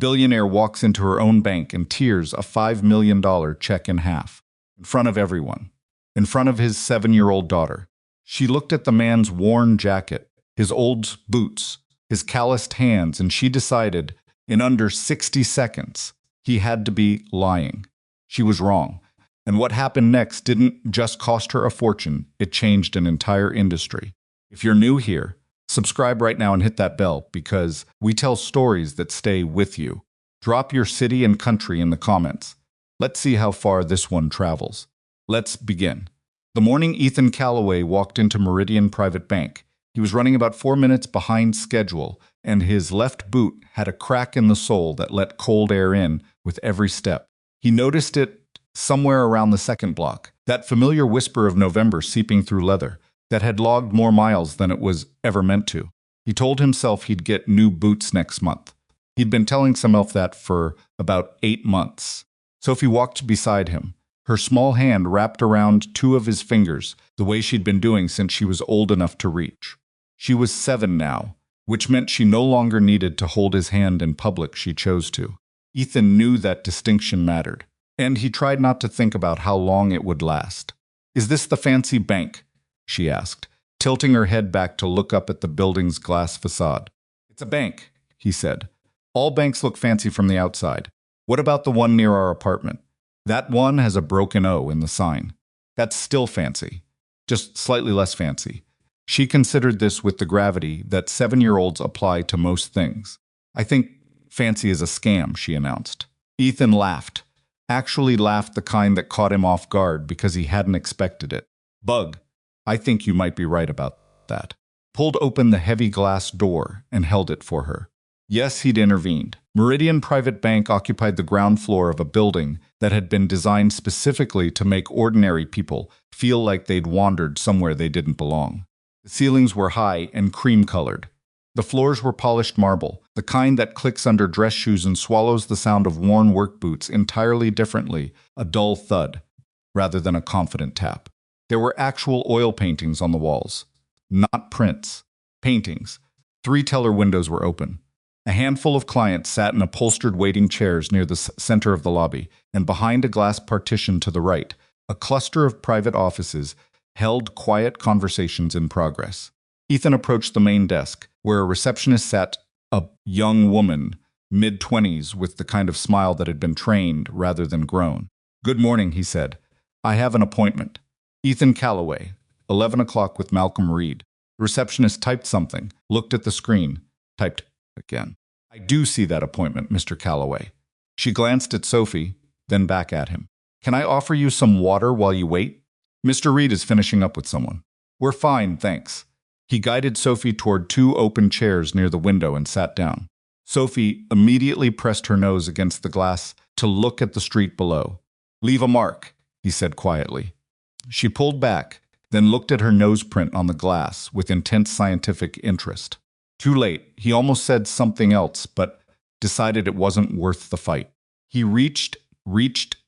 Billionaire walks into her own bank and tears a $5 million check in half. In front of everyone. In front of his 7-year-old daughter. She looked at the man's worn jacket, his old boots, his calloused hands, and she decided, in under 60 seconds, he had to be lying. She was wrong. And what happened next didn't just cost her a fortune, it changed an entire industry. If you're new here, subscribe right now and hit that bell because we tell stories that stay with you. Drop your city and country in the comments. Let's see how far this one travels. Let's begin. The morning Ethan Calloway walked into Meridian Private Bank. He was running about 4 minutes behind schedule, and his left boot had a crack in the sole that let cold air in with every step. He noticed it somewhere around the second block, that familiar whisper of November seeping through leather that had logged more miles than it was ever meant to. He told himself he'd get new boots next month. He'd been telling himself that for about 8 months. Sophie walked beside him, her small hand wrapped around 2 of his fingers, the way she'd been doing since she was old enough to reach. She was 7 now, which meant she no longer needed to hold his hand in public she chose to. Ethan knew that distinction mattered, and he tried not to think about how long it would last. "Is this the fancy bank?" she asked, tilting her head back to look up at the building's glass facade. "It's a bank," he said. "All banks look fancy from the outside. What about the one near our apartment? That one has a broken O in the sign. That's still fancy, just slightly less fancy." She considered this with the gravity that 7-year-olds apply to most things. "I think fancy is a scam," she announced. Ethan laughed, actually laughed the kind that caught him off guard because he hadn't expected it. "Bug, I think you might be right about that." Pulled open the heavy glass door and held it for her. Yes, he'd intervened. Meridian Private Bank occupied the ground floor of a building that had been designed specifically to make ordinary people feel like they'd wandered somewhere they didn't belong. The ceilings were high and cream-colored. The floors were polished marble, the kind that clicks under dress shoes and swallows the sound of worn work boots entirely differently, a dull thud, rather than a confident tap. There were actual oil paintings on the walls. Not prints. Paintings. 3 teller windows were open. A handful of clients sat in upholstered waiting chairs near the center of the lobby, and behind a glass partition to the right, a cluster of private offices held quiet conversations in progress. Ethan approached the main desk, where a receptionist sat, a young woman, mid-20s, with the kind of smile that had been trained rather than grown. "Good morning," he said. "I have an appointment. Ethan Calloway, 11 o'clock with Malcolm Reed." The receptionist typed something, looked at the screen, typed again. "I do see that appointment, Mr. Calloway." She glanced at Sophie, then back at him. "Can I offer you some water while you wait? Mr. Reed is finishing up with someone." "We're fine, thanks." He guided Sophie toward 2 open chairs near the window and sat down. Sophie immediately pressed her nose against the glass to look at the street below. "Leave a mark," he said quietly. She pulled back, then looked at her nose print on the glass with intense scientific interest. Too late, he almost said something else, but decided it wasn't worth the fight. He reached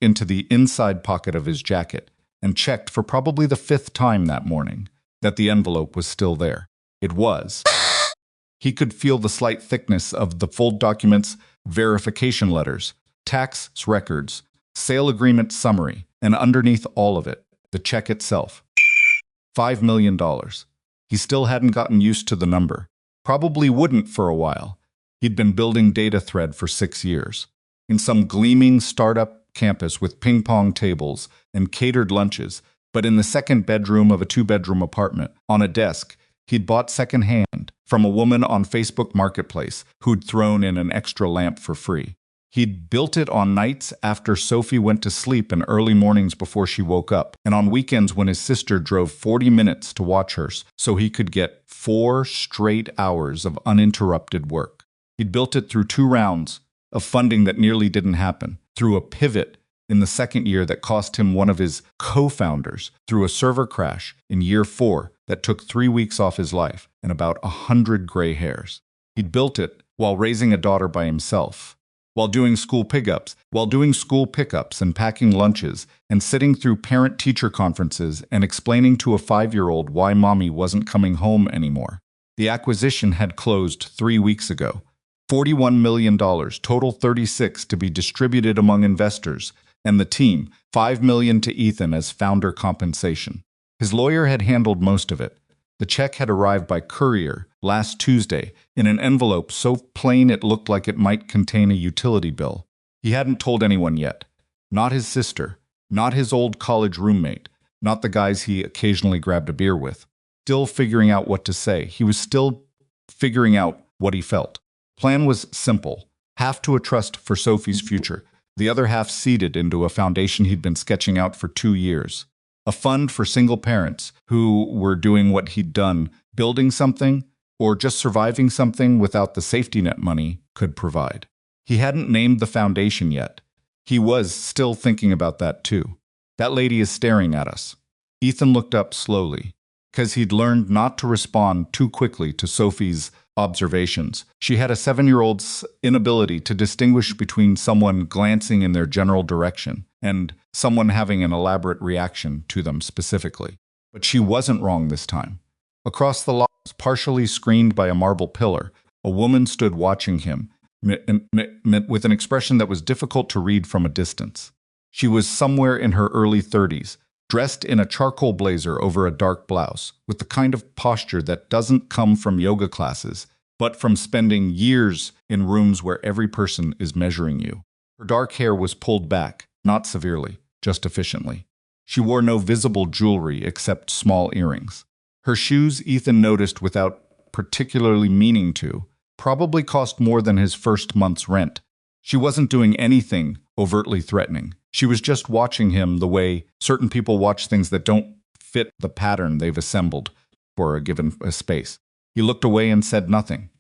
into the inside pocket of his jacket and checked for probably the 5th time that morning that the envelope was still there. It was. He could feel the slight thickness of the full documents, verification letters, tax records, sale agreement summary, and underneath all of it, the check itself. $5 million. He still hadn't gotten used to the number. Probably wouldn't for a while. He'd been building data thread for 6 years. In some gleaming startup campus with ping-pong tables and catered lunches, but in the second bedroom of a 2-bedroom apartment, on a desk, he'd bought secondhand from a woman on Facebook Marketplace who'd thrown in an extra lamp for free. He'd built it on nights after Sophie went to sleep and early mornings before she woke up, and on weekends when his sister drove 40 minutes to watch hers so he could get 4 straight hours of uninterrupted work. He'd built it through 2 rounds of funding that nearly didn't happen, through a pivot in the second year that cost him one of his co-founders, through a server crash in year 4 that took 3 weeks off his life and about 100 gray hairs. He'd built it while raising a daughter by himself, while doing school pickups and packing lunches and sitting through parent-teacher conferences and explaining to a 5-year-old why mommy wasn't coming home anymore. The acquisition had closed 3 weeks ago. $41 million, total 36 to be distributed among investors, and the team, $5 million to Ethan as founder compensation. His lawyer had handled most of it. The check had arrived by courier last Tuesday in an envelope so plain it looked like it might contain a utility bill. He hadn't told anyone yet. Not his sister, not his old college roommate, not the guys he occasionally grabbed a beer with. Still figuring out what to say. He was still figuring out what he felt. Plan was simple. Half to a trust for Sophie's future, the other half seeded into a foundation he'd been sketching out for 2 years. A fund for single parents who were doing what he'd done, building something, or just surviving something without the safety net money could provide. He hadn't named the foundation yet. He was still thinking about that too. That lady is staring at us. Ethan looked up slowly, because he'd learned not to respond too quickly to Sophie's observations. She had a 7-year-old's inability to distinguish between someone glancing in their general direction and someone having an elaborate reaction to them specifically. But she wasn't wrong this time. Across the lawn, partially screened by a marble pillar, a woman stood watching him with an expression that was difficult to read from a distance. She was somewhere in her early 30s, dressed in a charcoal blazer over a dark blouse, with the kind of posture that doesn't come from yoga classes, but from spending years in rooms where every person is measuring you. Her dark hair was pulled back, not severely, just efficiently. She wore no visible jewelry except small earrings. Her shoes, Ethan noticed without particularly meaning to, probably cost more than his first month's rent. She wasn't doing anything overtly threatening. She was just watching him the way certain people watch things that don't fit the pattern they've assembled for a given space. He looked away and said nothing.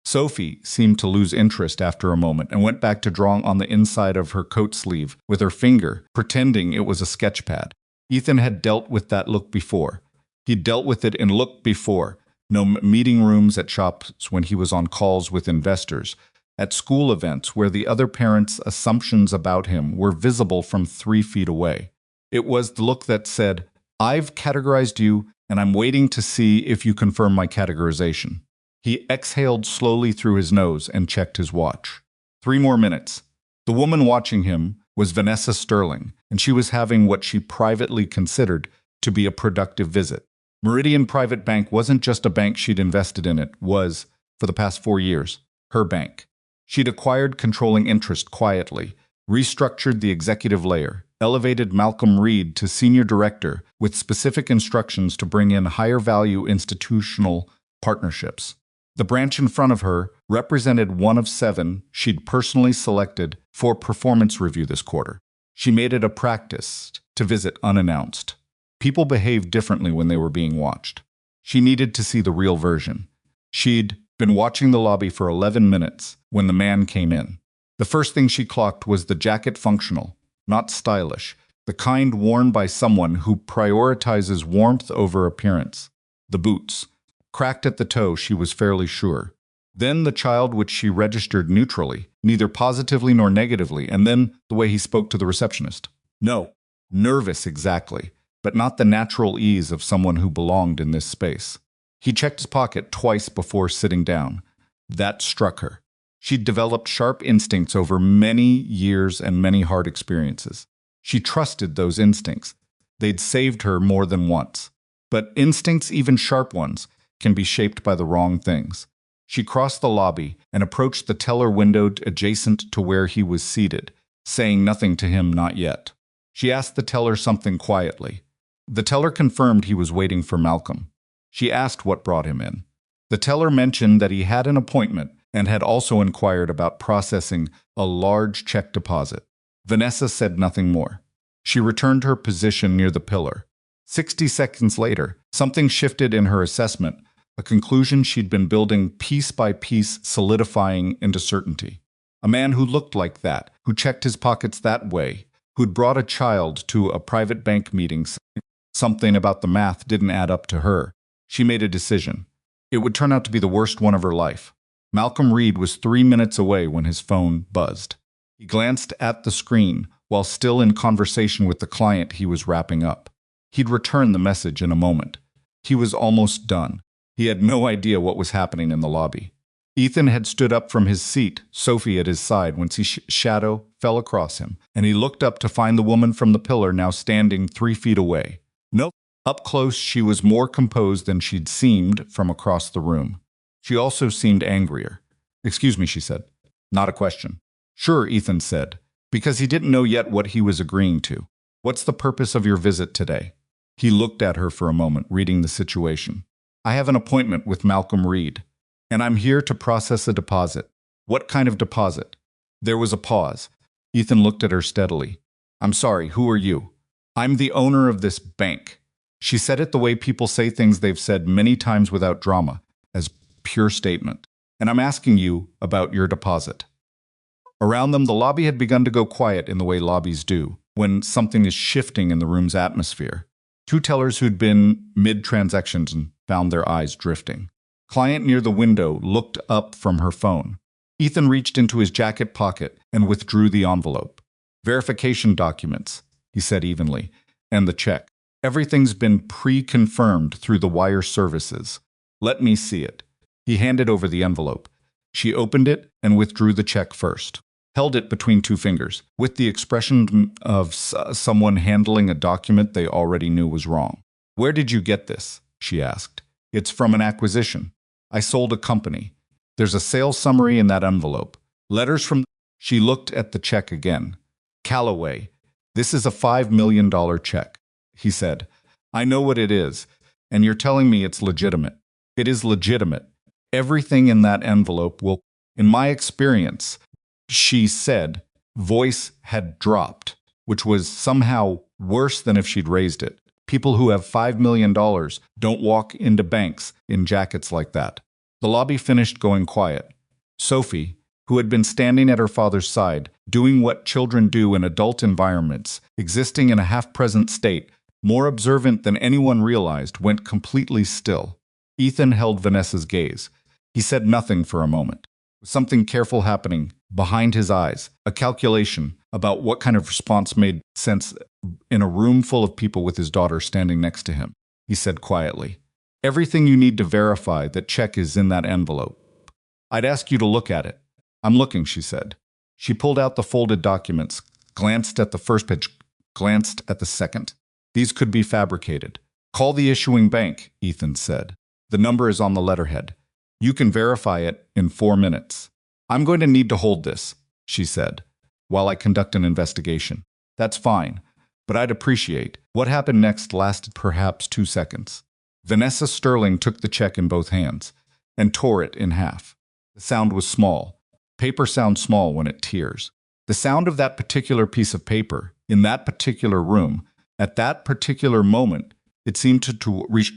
Sophie seemed to lose interest after a moment and went back to drawing on the inside of her coat sleeve with her finger, pretending it was a sketch pad. Ethan had dealt with that look before. He'd dealt with it in look before. No meeting rooms at shops when he was on calls with investors, at school events where the other parents' assumptions about him were visible from 3 feet away. It was the look that said, "I've categorized you, and I'm waiting to see if you confirm my categorization." He exhaled slowly through his nose and checked his watch. 3 more minutes. The woman watching him was Vanessa Sterling, and she was having what she privately considered to be a productive visit. Meridian Private Bank wasn't just a bank she'd invested in, it was, for the past 4 years, her bank. She'd acquired controlling interest quietly, restructured the executive layer, elevated Malcolm Reed to senior director with specific instructions to bring in higher-value institutional partnerships. The branch in front of her represented one of 7 she'd personally selected for performance review this quarter. She made it a practice to visit unannounced. People behaved differently when they were being watched. She needed to see the real version. She'd been watching the lobby for 11 minutes when the man came in. The first thing she clocked was the jacket functional, not stylish, the kind worn by someone who prioritizes warmth over appearance. The boots, cracked at the toe, she was fairly sure. Then the child, which she registered neutrally, neither positively nor negatively, and then the way he spoke to the receptionist. No, nervous exactly, but not the natural ease of someone who belonged in this space. He checked his pocket twice before sitting down. That struck her. She'd developed sharp instincts over many years and many hard experiences. She trusted those instincts. They'd saved her more than once. But instincts, even sharp ones, can be shaped by the wrong things. She crossed the lobby and approached the teller window adjacent to where he was seated, saying nothing to him not yet. She asked the teller something quietly. The teller confirmed he was waiting for Malcolm. She asked what brought him in. The teller mentioned that he had an appointment and had also inquired about processing a large check deposit. Vanessa said nothing more. She returned to her position near the pillar. 60 seconds later, something shifted in her assessment, a conclusion she'd been building piece by piece, solidifying into certainty. A man who looked like that, who checked his pockets that way, who'd brought a child to a private bank meeting, something about the math didn't add up to her. She made a decision. It would turn out to be the worst one of her life. Malcolm Reed was 3 minutes away when his phone buzzed. He glanced at the screen while still in conversation with the client he was wrapping up. He'd return the message in a moment. He was almost done. He had no idea what was happening in the lobby. Ethan had stood up from his seat, Sophie at his side, when his shadow fell across him, and he looked up to find the woman from the pillar now standing 3 feet away. No, up close she was more composed than she'd seemed from across the room. She also seemed angrier. "Excuse me," she said. "Not a question." "Sure," Ethan said, because he didn't know yet what he was agreeing to. "What's the purpose of your visit today?" He looked at her for a moment, reading the situation. "I have an appointment with Malcolm Reed, and I'm here to process a deposit." "What kind of deposit?" There was a pause. Ethan looked at her steadily. "I'm sorry, who are you?" "I'm the owner of this bank." She said it the way people say things they've said many times without drama, as pure statement. "And I'm asking you about your deposit." Around them, the lobby had begun to go quiet in the way lobbies do, when something is shifting in the room's atmosphere. Two tellers who'd been mid-transactions found their eyes drifting. Client near the window looked up from her phone. Ethan reached into his jacket pocket and withdrew the envelope. "Verification documents," he said evenly, "and the check. Everything's been pre-confirmed through the wire services. Let me see it." He handed over the envelope. She opened it and withdrew the check first. Held it between two fingers, with the expression of someone handling a document they already knew was wrong. "Where did you get this?" she asked. "It's from an acquisition. I sold a company. There's a sales summary in that envelope. Letters from..." She looked at the check again. "Callaway, this is a $5 million check," he said. "I know what it is, and you're telling me it's legitimate. It is legitimate. Everything in that envelope will..." "In my experience," she said, voice had dropped, which was somehow worse than if she'd raised it. "People who have $5 million don't walk into banks in jackets like that." The lobby finished going quiet. Sophie, who had been standing at her father's side, doing what children do in adult environments, existing in a half-present state, more observant than anyone realized, went completely still. Ethan held Vanessa's gaze. He said nothing for a moment. Something careful happening behind his eyes, a calculation about what kind of response made sense in a room full of people with his daughter standing next to him. He said quietly, "Everything you need to verify that check is in that envelope. I'd ask you to look at it." "I'm looking," she said. She pulled out the folded documents, glanced at the first page, glanced at the second. "These could be fabricated." "Call the issuing bank," Ethan said. "The number is on the letterhead. You can verify it in 4 minutes." "I'm going to need to hold this," she said, "while I conduct an investigation." "That's fine, but I'd appreciate..." What happened next lasted perhaps 2 seconds. Vanessa Sterling took the check in both hands and tore it in half. The sound was small. Paper sounds small when it tears. The sound of that particular piece of paper, in that particular room, at that particular moment, it seemed to reach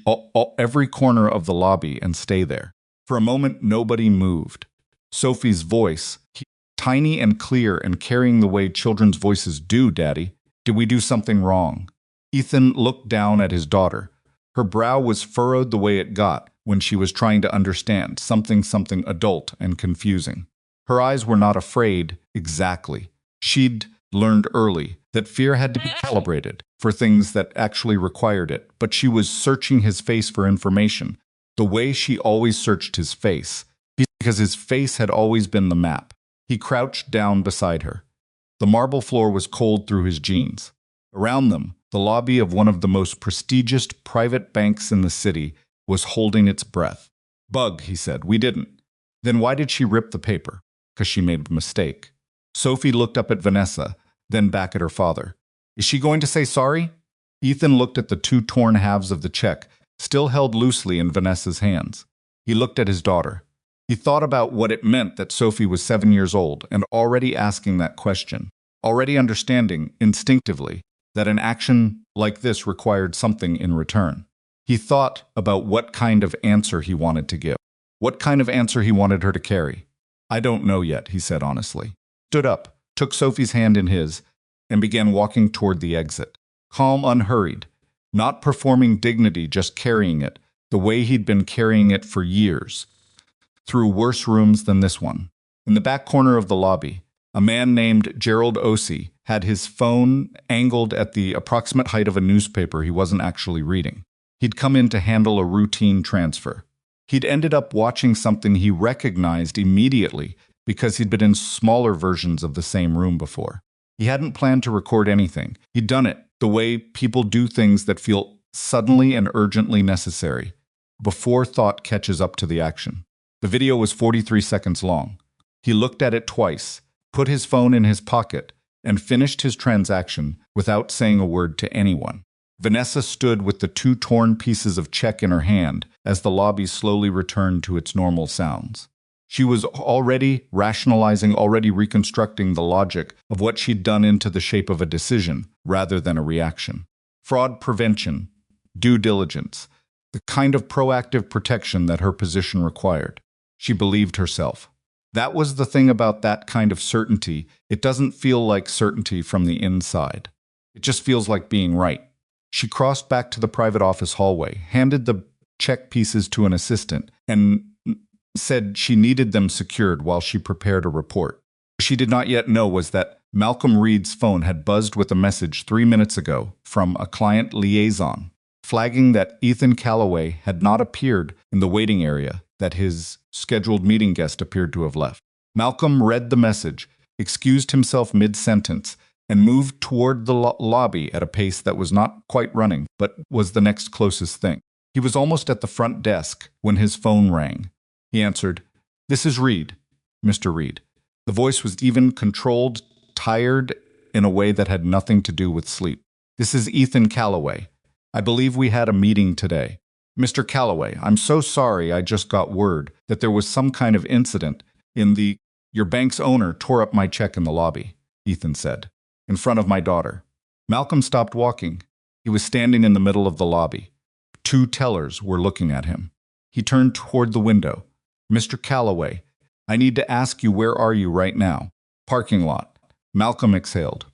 every corner of the lobby and stay there. For a moment, nobody moved. Sophie's voice, tiny and clear and carrying the way children's voices do, "Daddy, did we do something wrong?" Ethan looked down at his daughter. Her brow was furrowed the way it got when she was trying to understand something adult and confusing. Her eyes were not afraid exactly. She'd learned early that fear had to be calibrated for things that actually required it, but she was searching his face for information, the way she always searched his face, because his face had always been the map. He crouched down beside her. The marble floor was cold through his jeans. Around them, the lobby of one of the most prestigious private banks in the city was holding its breath. "Bug," he said, "we didn't." "Then why did she rip the paper?" "'Cause she made a mistake." Sophie looked up at Vanessa, then back at her father. "Is she going to say sorry?" Ethan looked at the 2 torn halves of the check, still held loosely in Vanessa's hands. He looked at his daughter. He thought about what it meant that Sophie was 7 years old and already asking that question, already understanding, instinctively, that an action like this required something in return. He thought about what kind of answer he wanted to give, what kind of answer he wanted her to carry. "I don't know yet," he said honestly. Stood up, took Sophie's hand in his, and began walking toward the exit. Calm, unhurried, not performing dignity, just carrying it, the way he'd been carrying it for years, through worse rooms than this one. In the back corner of the lobby, a man named Gerald Ossie had his phone angled at the approximate height of a newspaper he wasn't actually reading. He'd come in to handle a routine transfer. He'd ended up watching something he recognized immediately because he'd been in smaller versions of the same room before. He hadn't planned to record anything. He'd done it the way people do things that feel suddenly and urgently necessary, before thought catches up to the action. The video was 43 seconds long. He looked at it twice, put his phone in his pocket, and finished his transaction without saying a word to anyone. Vanessa stood with the 2 torn pieces of check in her hand as the lobby slowly returned to its normal sounds. She was already rationalizing, already reconstructing the logic of what she'd done into the shape of a decision rather than a reaction. Fraud prevention, due diligence, the kind of proactive protection that her position required. She believed herself. That was the thing about that kind of certainty. It doesn't feel like certainty from the inside. It just feels like being right. She crossed back to the private office hallway, handed the check pieces to an assistant, and said she needed them secured while she prepared a report. What she did not yet know was that Malcolm Reed's phone had buzzed with a message 3 minutes ago from a client liaison, flagging that Ethan Calloway had not appeared in the waiting area that his scheduled meeting guest appeared to have left. Malcolm read the message, excused himself mid-sentence, and moved toward the lobby at a pace that was not quite running, but was the next closest thing. He was almost at the front desk when his phone rang. He answered, "This is Reed, Mr. Reed." The voice was even, controlled, tired in a way that had nothing to do with sleep. "This is Ethan Calloway. I believe we had a meeting today. Mr. Calloway, I'm so sorry I just got word that there was some kind of incident in the... Your bank's owner tore up my check in the lobby," Ethan said, "in front of my daughter." Malcolm stopped walking. He was standing in the middle of the lobby. 2 tellers were looking at him. He turned toward the window. "Mr. Calloway, I need to ask you, where are you right now?" "Parking lot." Malcolm exhaled.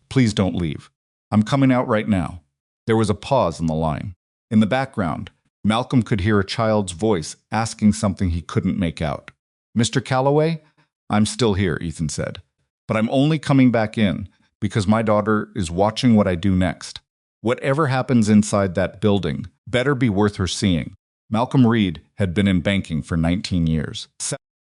"Please don't leave. I'm coming out right now." There was a pause in the line. In the background, Malcolm could hear a child's voice asking something he couldn't make out. "Mr. Calloway, I'm still here," Ethan said. "But I'm only coming back in because my daughter is watching what I do next. Whatever happens inside that building better be worth her seeing." Malcolm Reed had been in banking for 19 years.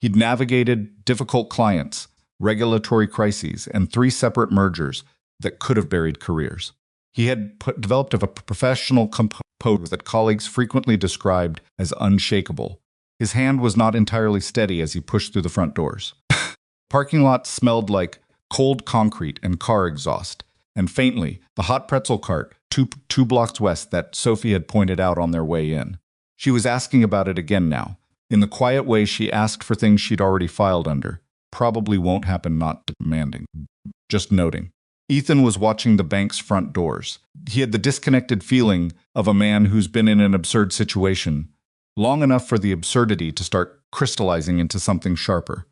He'd navigated difficult clients, regulatory crises, and 3 separate mergers that could have buried careers. He had developed a professional composure that colleagues frequently described as unshakable. His hand was not entirely steady as he pushed through the front doors. Parking lot smelled like cold concrete and car exhaust, and faintly, the hot pretzel cart two blocks west that Sophie had pointed out on their way in. She was asking about it again now. In the quiet way she asked for things she'd already filed under. Probably won't happen, not demanding. Just noting. Ethan was watching the bank's front doors. He had the disconnected feeling of a man who's been in an absurd situation, long enough for the absurdity to start crystallizing into something sharper.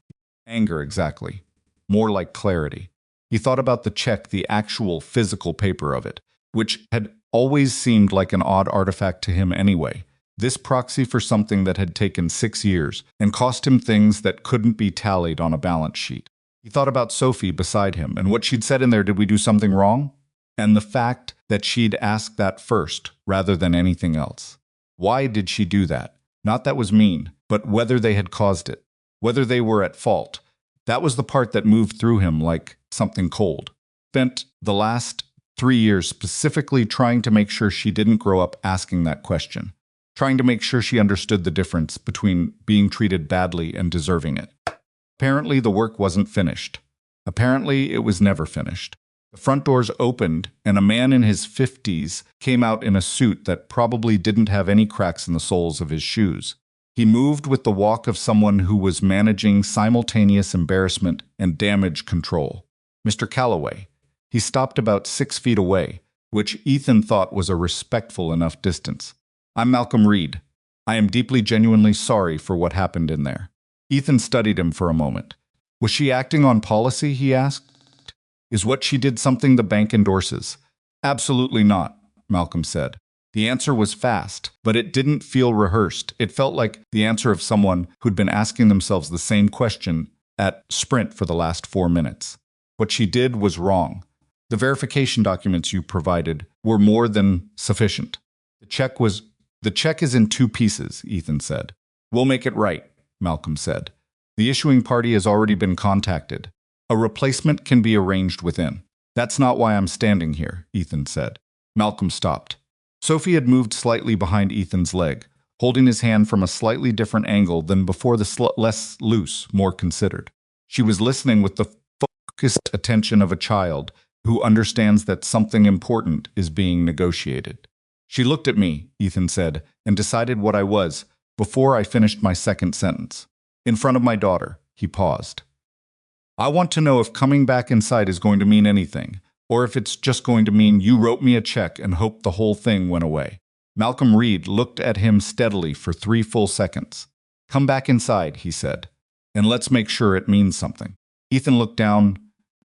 Anger, exactly. More like clarity. He thought about the check, the actual physical paper of it, which had always seemed like an odd artifact to him anyway. This proxy for something that had taken 6 years and cost him things that couldn't be tallied on a balance sheet. He thought about Sophie beside him and what she'd said in there, "Did we do something wrong?" And the fact that she'd asked that first rather than anything else. Why did she do that? Not that was mean, but whether they had caused it. Whether they were at fault. That was the part that moved through him like something cold. Spent the last 3 years specifically trying to make sure she didn't grow up asking that question. Trying to make sure she understood the difference between being treated badly and deserving it. Apparently, the work wasn't finished. Apparently, it was never finished. The front doors opened, and a man in his 50s came out in a suit that probably didn't have any cracks in the soles of his shoes. He moved with the walk of someone who was managing simultaneous embarrassment and damage control. "Mr. Calloway." He stopped about 6 feet away, which Ethan thought was a respectful enough distance. "I'm Malcolm Reed. I am deeply, genuinely sorry for what happened in there." Ethan studied him for a moment. "Was she acting on policy?" he asked. "Is what she did something the bank endorses?" "Absolutely not," Malcolm said. The answer was fast, but it didn't feel rehearsed. It felt like the answer of someone who'd been asking themselves the same question at Sprint for the last 4 minutes. "What she did was wrong. The verification documents you provided were more than sufficient. The check is in 2 pieces," Ethan said. We'll make it right, Malcolm said. The issuing party has already been contacted. A replacement can be arranged within. That's not why I'm standing here, Ethan said. Malcolm stopped. Sophie had moved slightly behind Ethan's leg, holding his hand from a slightly different angle than before, less loose, more considered. She was listening with the focused attention of a child who understands that something important is being negotiated. She looked at me, Ethan said, and decided what I was before I finished my second sentence. In front of my daughter, he paused. I want to know if coming back inside is going to mean anything, or if it's just going to mean you wrote me a check and hoped the whole thing went away. Malcolm Reed looked at him steadily for 3 full seconds. Come back inside, he said, and let's make sure it means something. Ethan looked down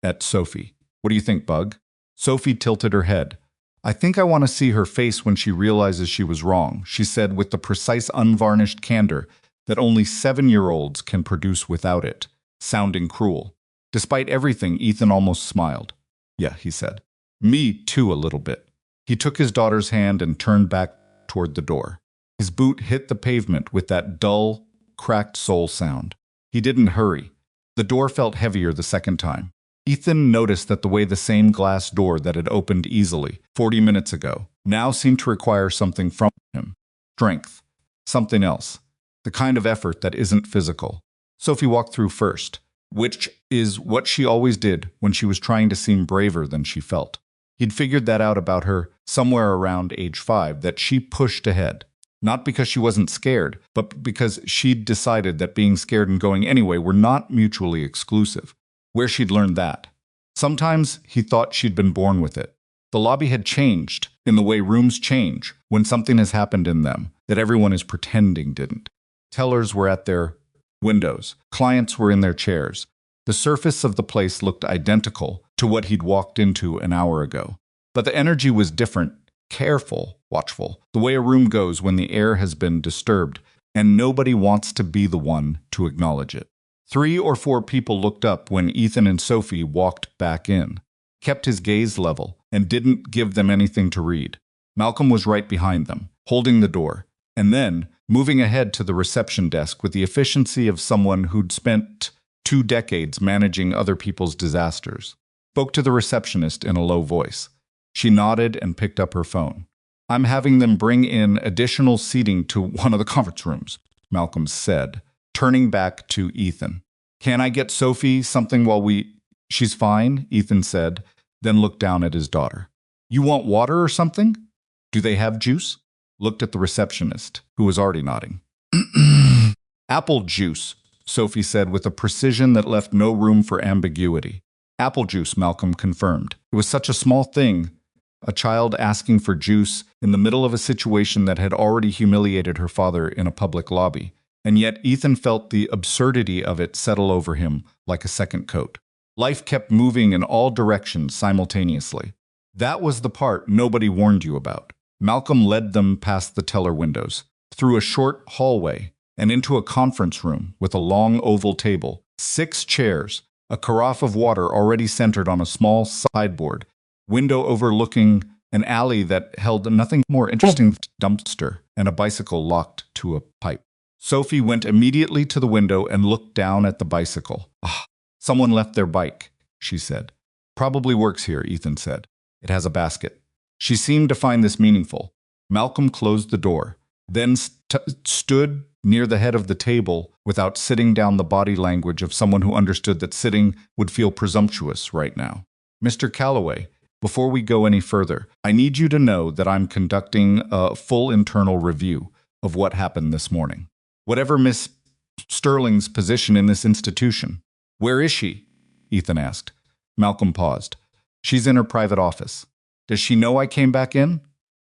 at Sophie. What do you think, Bug? Sophie tilted her head. I think I want to see her face when she realizes she was wrong, she said with the precise, unvarnished candor that only 7-year-olds can produce without it, sounding cruel. Despite everything, Ethan almost smiled. Yeah, he said. Me too, a little bit. He took his daughter's hand and turned back toward the door. His boot hit the pavement with that dull, cracked sole sound. He didn't hurry. The door felt heavier the second time. Ethan noticed that the way the same glass door that had opened easily 40 minutes ago now seemed to require something from him. Strength. Something else. The kind of effort that isn't physical. Sophie walked through first, which is what she always did when she was trying to seem braver than she felt. He'd figured that out about her somewhere around age 5, that she pushed ahead. Not because she wasn't scared, but because she'd decided that being scared and going anyway were not mutually exclusive. Where she'd learned that. Sometimes he thought she'd been born with it. The lobby had changed in the way rooms change when something has happened in them that everyone is pretending didn't. Tellers were at their windows. Clients were in their chairs. The surface of the place looked identical to what he'd walked into an hour ago. But the energy was different, careful, watchful, the way a room goes when the air has been disturbed, and nobody wants to be the one to acknowledge it. 3 or 4 people looked up when Ethan and Sophie walked back in, kept his gaze level, and didn't give them anything to read. Malcolm was right behind them, holding the door, and then moving ahead to the reception desk with the efficiency of someone who'd spent 2 decades managing other people's disasters. Spoke to the receptionist in a low voice. She nodded and picked up her phone. I'm having them bring in additional seating to one of the conference rooms, Malcolm said, turning back to Ethan. Can I get Sophie something while we... She's fine, Ethan said, then looked down at his daughter. You want water or something? Do they have juice? Looked at the receptionist, who was already nodding. Apple juice, Sophie said with a precision that left no room for ambiguity. Apple juice, Malcolm confirmed. It was such a small thing, a child asking for juice in the middle of a situation that had already humiliated her father in a public lobby. And yet Ethan felt the absurdity of it settle over him like a second coat. Life kept moving in all directions simultaneously. That was the part nobody warned you about. Malcolm led them past the teller windows, through a short hallway, and into a conference room with a long oval table, 6 chairs, a carafe of water already centered on a small sideboard, window overlooking an alley that held nothing more interesting than a dumpster and a bicycle locked to a pipe. Sophie went immediately to the window and looked down at the bicycle. Ah, someone left their bike, she said. Probably works here, Ethan said. It has a basket. She seemed to find this meaningful. Malcolm closed the door, then stood near the head of the table without sitting down, the body language of someone who understood that sitting would feel presumptuous right now. Mr. Calloway, before we go any further, I need you to know that I'm conducting a full internal review of what happened this morning. Whatever Miss Sterling's position in this institution. Where is she? Ethan asked. Malcolm paused. She's in her private office. Does she know I came back in?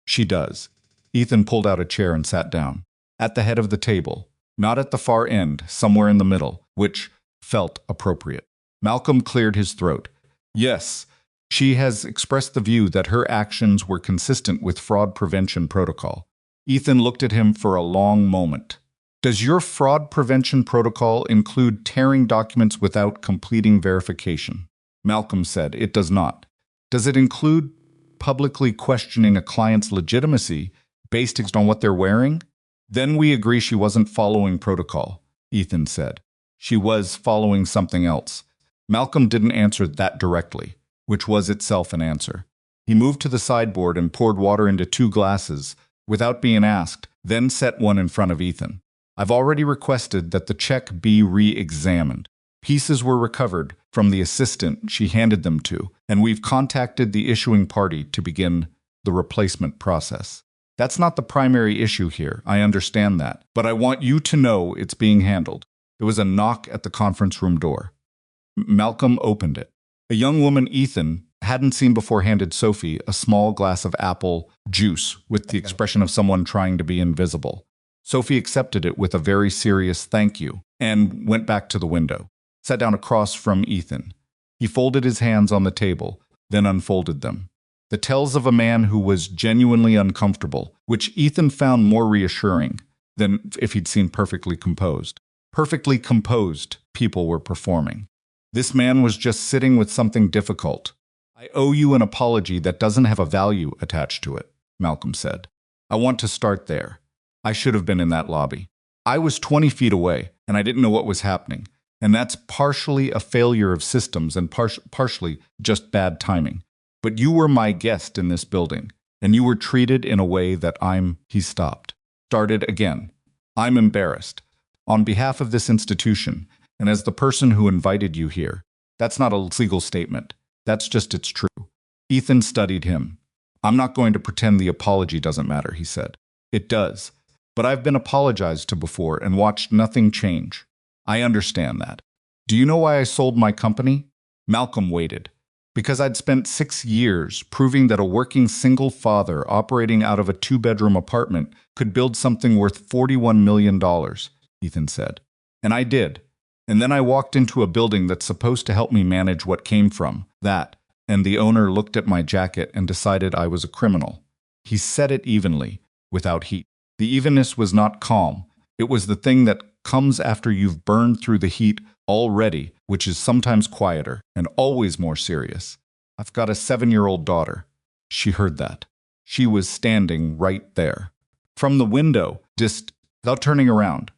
She does. Ethan pulled out a chair and sat down. At the head of the table, not at the far end, somewhere in the middle, which felt appropriate. Malcolm cleared his throat. Yes, she has expressed the view that her actions were consistent with fraud prevention protocol. Ethan looked at him for a long moment. Does your fraud prevention protocol include tearing documents without completing verification? Malcolm said, it does not. Does it include publicly questioning a client's legitimacy based on what they're wearing? Then we agree she wasn't following protocol, Ethan said. She was following something else. Malcolm didn't answer that directly, which was itself an answer. He moved to the sideboard and poured water into 2 glasses, without being asked, then set one in front of Ethan. I've already requested that the check be re-examined. Pieces were recovered from the assistant she handed them to, and we've contacted the issuing party to begin the replacement process. That's not the primary issue here, I understand that, but I want you to know it's being handled. There was a knock at the conference room door. Malcolm opened it. A young woman Ethan hadn't seen before handed Sophie a small glass of apple juice with the expression of someone trying to be invisible. Sophie accepted it with a very serious thank you and went back to the window, sat down across from Ethan. He folded his hands on the table, then unfolded them. The tells of a man who was genuinely uncomfortable, which Ethan found more reassuring than if he'd seen perfectly composed. Perfectly composed people were performing. This man was just sitting with something difficult. I owe you an apology that doesn't have a value attached to it, Malcolm said. I want to start there. I should have been in that lobby. I was 20 feet away, and I didn't know what was happening. And that's partially a failure of systems and partially just bad timing. But you were my guest in this building, and you were treated in a way that He stopped. Started again. I'm embarrassed. On behalf of this institution, and as the person who invited you here, that's not a legal statement. That's just it's true. Ethan studied him. I'm not going to pretend the apology doesn't matter, he said. It does. But I've been apologized to before and watched nothing change. I understand that. Do you know why I sold my company? Malcolm waited. Because I'd spent 6 years proving that a working single father operating out of a 2-bedroom apartment could build something worth $41 million, Ethan said. And I did. And then I walked into a building that's supposed to help me manage what came from that, and the owner looked at my jacket and decided I was a criminal. He said it evenly, without heat. The evenness was not calm. It was the thing that comes after you've burned through the heat already, which is sometimes quieter and always more serious. I've got a 7-year-old daughter. She heard that. She was standing right there. From the window, just without turning around,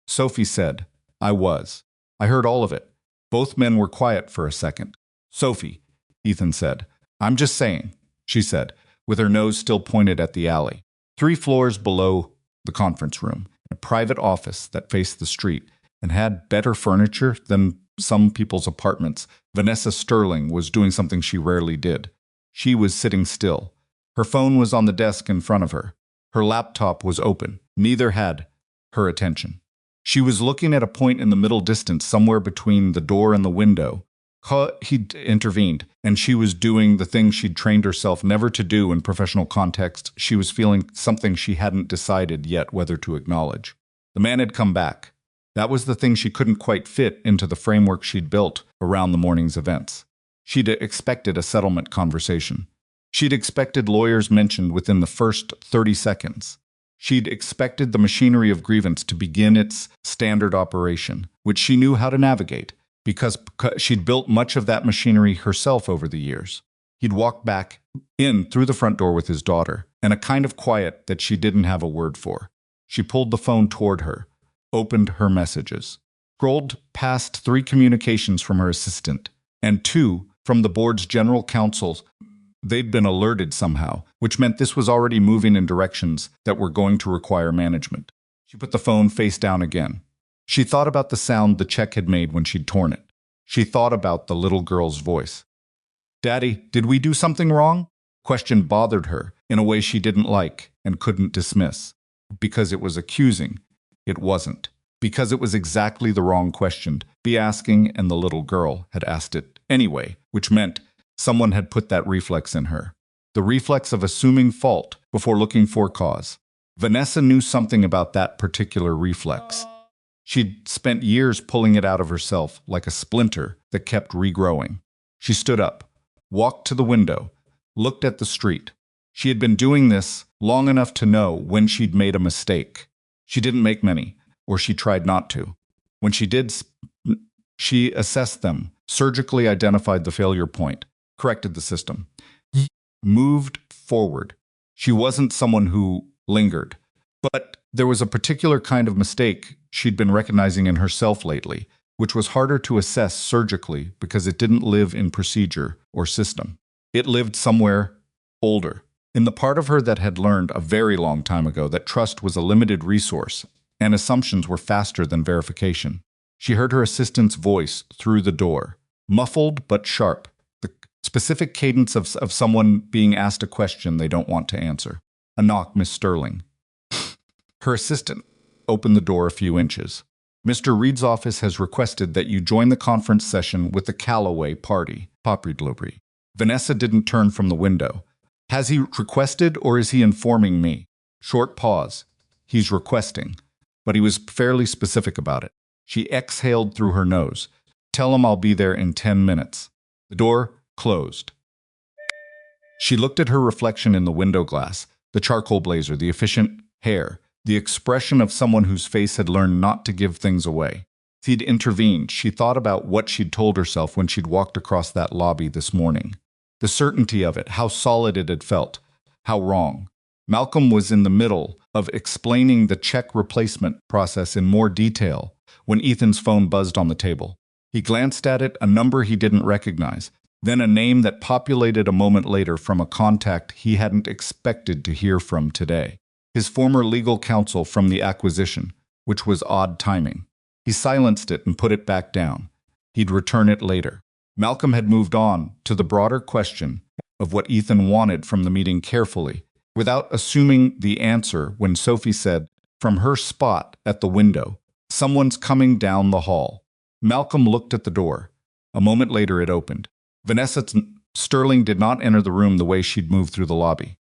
Sophie said, I was. I heard all of it. Both men were quiet for a second. Sophie, Ethan said. I'm just saying, she said, with her nose still pointed at the alley. 3 floors below the conference room, a private office that faced the street and had better furniture than some people's apartments, Vanessa Sterling was doing something she rarely did. She was sitting still. Her phone was on the desk in front of her. Her laptop was open. Neither had her attention. She was looking at a point in the middle distance somewhere between the door and the window. He'd intervened, and she was doing the thing she'd trained herself never to do in professional context. She was feeling something she hadn't decided yet whether to acknowledge. The man had come back. That was the thing she couldn't quite fit into the framework she'd built around the morning's events. She'd expected a settlement conversation. She'd expected lawyers mentioned within the first 30 seconds. She'd expected the machinery of grievance to begin its standard operation, which she knew how to navigate, because she'd built much of that machinery herself over the years. He'd walked back in through the front door with his daughter, and a kind of quiet that she didn't have a word for. She pulled the phone toward her, opened her messages, scrolled past 3 communications from her assistant, and 2 from the board's general counsel. They'd been alerted somehow, which meant this was already moving in directions that were going to require management. She put the phone face down again. She thought about the sound the check had made when she'd torn it. She thought about the little girl's voice. Daddy, did we do something wrong? Question bothered her in a way she didn't like and couldn't dismiss. Because it was accusing. It wasn't. Because it was exactly the wrong question to be asking, and the little girl had asked it anyway, which meant someone had put that reflex in her. The reflex of assuming fault before looking for cause. Vanessa knew something about that particular reflex. She'd spent years pulling it out of herself like a splinter that kept regrowing. She stood up, walked to the window, looked at the street. She had been doing this long enough to know when she'd made a mistake. She didn't make many, or she tried not to. When she did, she assessed them, surgically identified the failure point, corrected the system, moved forward. She wasn't someone who lingered, but There was a particular kind of mistake she'd been recognizing in herself lately, which was harder to assess surgically because it didn't live in procedure or system. It lived somewhere older, in the part of her that had learned a very long time ago that trust was a limited resource and assumptions were faster than verification. She heard her assistant's voice through the door, muffled but sharp, the specific cadence of someone being asked a question they don't want to answer. A knock, Miss Sterling. Her assistant opened the door a few inches. Mr. Reed's office has requested that you join the conference session with the Callaway party. Popridlobry. Vanessa didn't turn from the window. Has he requested or is he informing me? Short pause. He's requesting. But he was fairly specific about it. She exhaled through her nose. Tell him I'll be there in 10 minutes. The door closed. She looked at her reflection in the window glass, the charcoal blazer, the efficient hair, the expression of someone whose face had learned not to give things away. He'd intervened. She thought about what she'd told herself when she'd walked across that lobby this morning. The certainty of it, how solid it had felt, how wrong. Malcolm was in the middle of explaining the check replacement process in more detail when Ethan's phone buzzed on the table. He glanced at it, a number he didn't recognize, then a name that populated a moment later from a contact he hadn't expected to hear from today. His former legal counsel from the acquisition, which was odd timing. He silenced it and put it back down. He'd return it later. Malcolm had moved on to the broader question of what Ethan wanted from the meeting carefully, without assuming the answer when Sophie said, from her spot at the window, someone's coming down the hall. Malcolm looked at the door. A moment later it opened. Vanessa Sterling did not enter the room the way she'd moved through the lobby.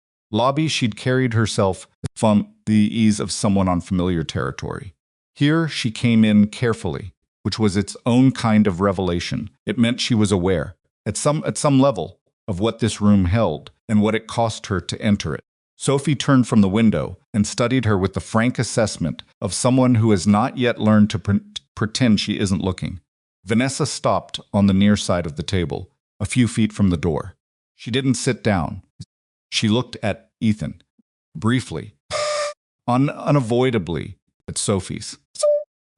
She'd carried herself from the ease of someone on familiar territory. Here she came in carefully, which was its own kind of revelation. It meant she was aware, at some level, of what this room held and what it cost her to enter it. Sophie turned from the window and studied her with the frank assessment of someone who has not yet learned to pretend she isn't looking. Vanessa stopped on the near side of the table, a few feet from the door. She didn't sit down. She looked at Ethan, briefly, unavoidably, at Sophie's.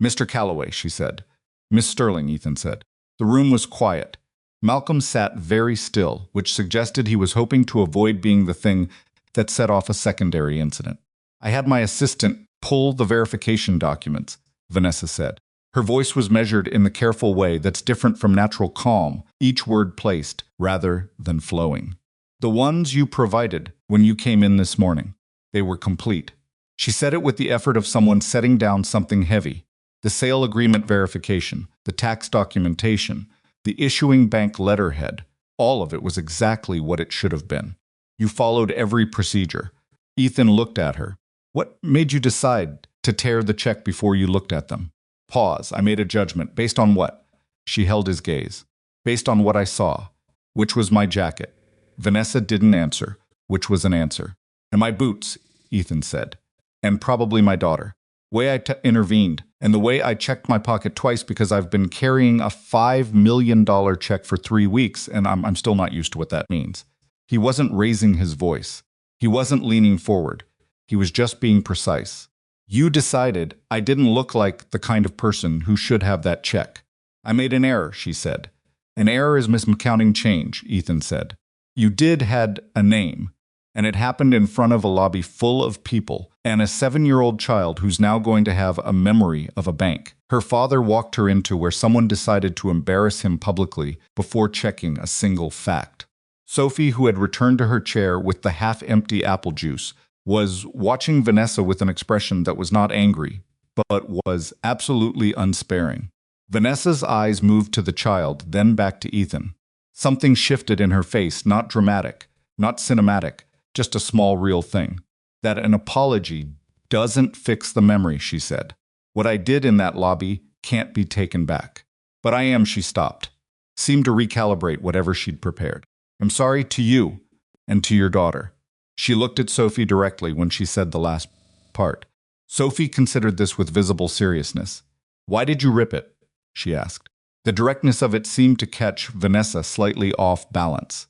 Mr. Callaway, she said. Miss Sterling, Ethan said. The room was quiet. Malcolm sat very still, which suggested he was hoping to avoid being the thing that set off a secondary incident. I had my assistant pull the verification documents, Vanessa said. Her voice was measured in the careful way that's different from natural calm, each word placed rather than flowing. The ones you provided when you came in this morning. They were complete. She said it with the effort of someone setting down something heavy. The sale agreement verification, the tax documentation, the issuing bank letterhead, all of it was exactly what it should have been. You followed every procedure. Ethan looked at her. What made you decide to tear the check before you looked at them? Pause. I made a judgment. Based on what? She held his gaze. Based on what I saw, which was my jacket. Vanessa didn't answer, which was an answer. And my boots, Ethan said. And probably my daughter. Way I intervened, and the way I checked my pocket twice because I've been carrying a $5 million check for 3 weeks, and I'm still not used to what that means. He wasn't raising his voice. He wasn't leaning forward. He was just being precise. You decided I didn't look like the kind of person who should have that check. I made an error, she said. An error is miscounting change, Ethan said. You had a name, and it happened in front of a lobby full of people and a 7-year-old child who's now going to have a memory of a bank. Her father walked her into where someone decided to embarrass him publicly before checking a single fact. Sophie, who had returned to her chair with the half-empty apple juice, was watching Vanessa with an expression that was not angry, but was absolutely unsparing. Vanessa's eyes moved to the child, then back to Ethan. Something shifted in her face, not dramatic, not cinematic, just a small real thing. That an apology doesn't fix the memory, she said. What I did in that lobby can't be taken back. But I am, she stopped, seemed to recalibrate whatever she'd prepared. I'm sorry to you and to your daughter. She looked at Sophie directly when she said the last part. Sophie considered this with visible seriousness. Why did you rip it? She asked. The directness of it seemed to catch Vanessa slightly off balance.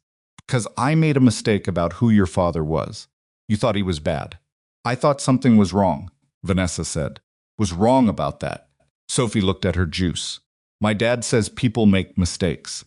Because I made a mistake about who your father was. You thought he was bad. I thought something was wrong, Vanessa said. Was wrong about that. Sophie looked at her juice. My dad says people make mistakes.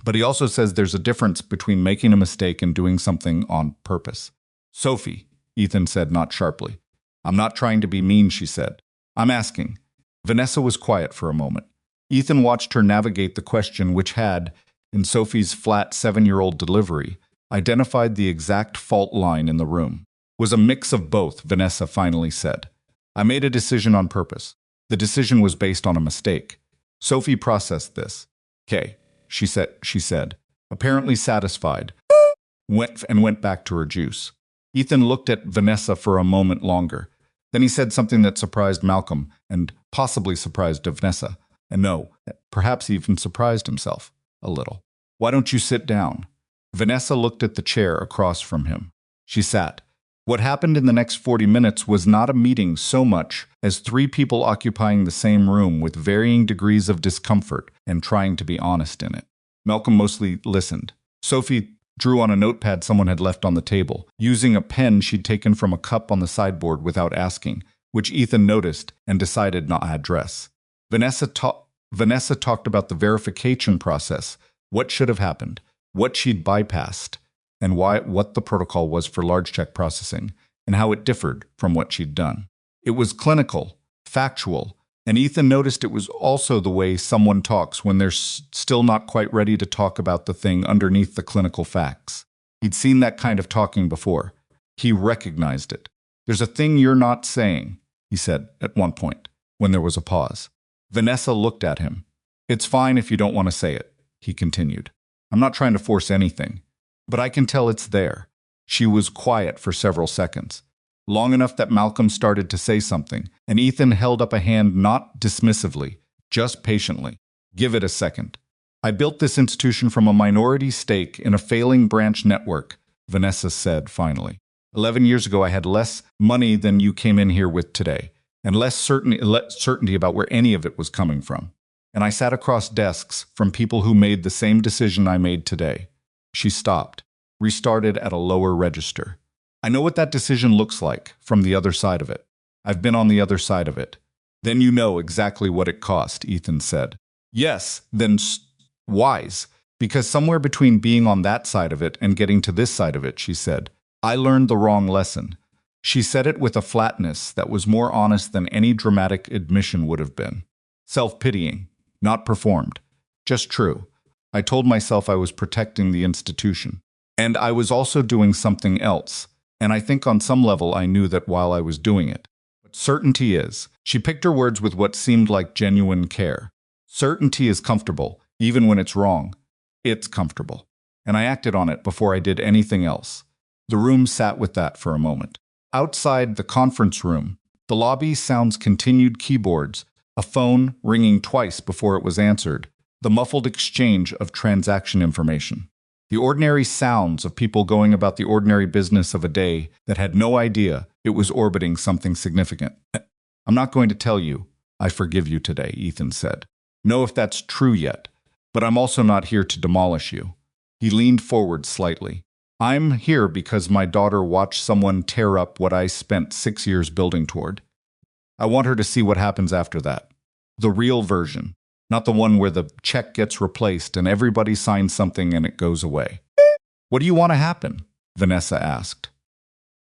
But he also says there's a difference between making a mistake and doing something on purpose. Sophie, Ethan said, not sharply. I'm not trying to be mean, she said. I'm asking. Vanessa was quiet for a moment. Ethan watched her navigate the question which had, in Sophie's flat 7-year-old delivery, identified the exact fault line in the room. Was a mix of both, Vanessa finally said. I made a decision on purpose. The decision was based on a mistake. Sophie processed this. "'Kay," she said, apparently satisfied, went back to her juice. Ethan looked at Vanessa for a moment longer. Then he said something that surprised Malcolm and possibly surprised Vanessa. And no, perhaps even surprised himself a little. Why don't you sit down? Vanessa looked at the chair across from him. She sat. What happened in the next 40 minutes was not a meeting so much as 3 people occupying the same room with varying degrees of discomfort and trying to be honest in it. Malcolm mostly listened. Sophie drew on a notepad someone had left on the table, using a pen she'd taken from a cup on the sideboard without asking, which Ethan noticed and decided not to address. Vanessa talked about the verification process, what should have happened, what she'd bypassed, and what the protocol was for large check processing, and how it differed from what she'd done. It was clinical, factual, and Ethan noticed it was also the way someone talks when they're still not quite ready to talk about the thing underneath the clinical facts. He'd seen that kind of talking before. He recognized it. There's a thing you're not saying, he said at one point, when there was a pause. Vanessa looked at him. It's fine if you don't want to say it, he continued. I'm not trying to force anything, but I can tell it's there. She was quiet for several seconds, long enough that Malcolm started to say something, and Ethan held up a hand not dismissively, just patiently. Give it a second. I built this institution from a minority stake in a failing branch network, Vanessa said finally. 11 years ago I had less money than you came in here with today, and less certainty about where any of it was coming from. And I sat across desks from people who made the same decision I made today. She stopped, restarted at a lower register. I know what that decision looks like from the other side of it. I've been on the other side of it. Then you know exactly what it cost, Ethan said. Yes, then wise, because somewhere between being on that side of it and getting to this side of it, she said, I learned the wrong lesson. She said it with a flatness that was more honest than any dramatic admission would have been. Self-pitying, not performed, just true. I told myself I was protecting the institution. And I was also doing something else. And I think on some level I knew that while I was doing it. But certainty is, she picked her words with what seemed like genuine care. Certainty is comfortable, even when it's wrong. It's comfortable. And I acted on it before I did anything else. The room sat with that for a moment. Outside the conference room, the lobby sounds continued keyboards, a phone ringing twice before it was answered, the muffled exchange of transaction information. The ordinary sounds of people going about the ordinary business of a day that had no idea it was orbiting something significant. I'm not going to tell you, I forgive you today, Ethan said. Know if that's true yet, but I'm also not here to demolish you. He leaned forward slightly. I'm here because my daughter watched someone tear up what I spent 6 years building toward. I want her to see what happens after that. The real version. Not the one where the check gets replaced and everybody signs something and it goes away. What do you want to happen? Vanessa asked.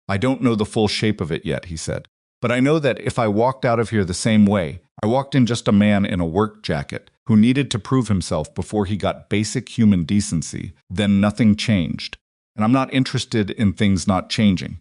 I don't know the full shape of it yet, he said. But I know that if I walked out of here the same way, I walked in just a man in a work jacket who needed to prove himself before he got basic human decency, then nothing changed. And I'm not interested in things not changing.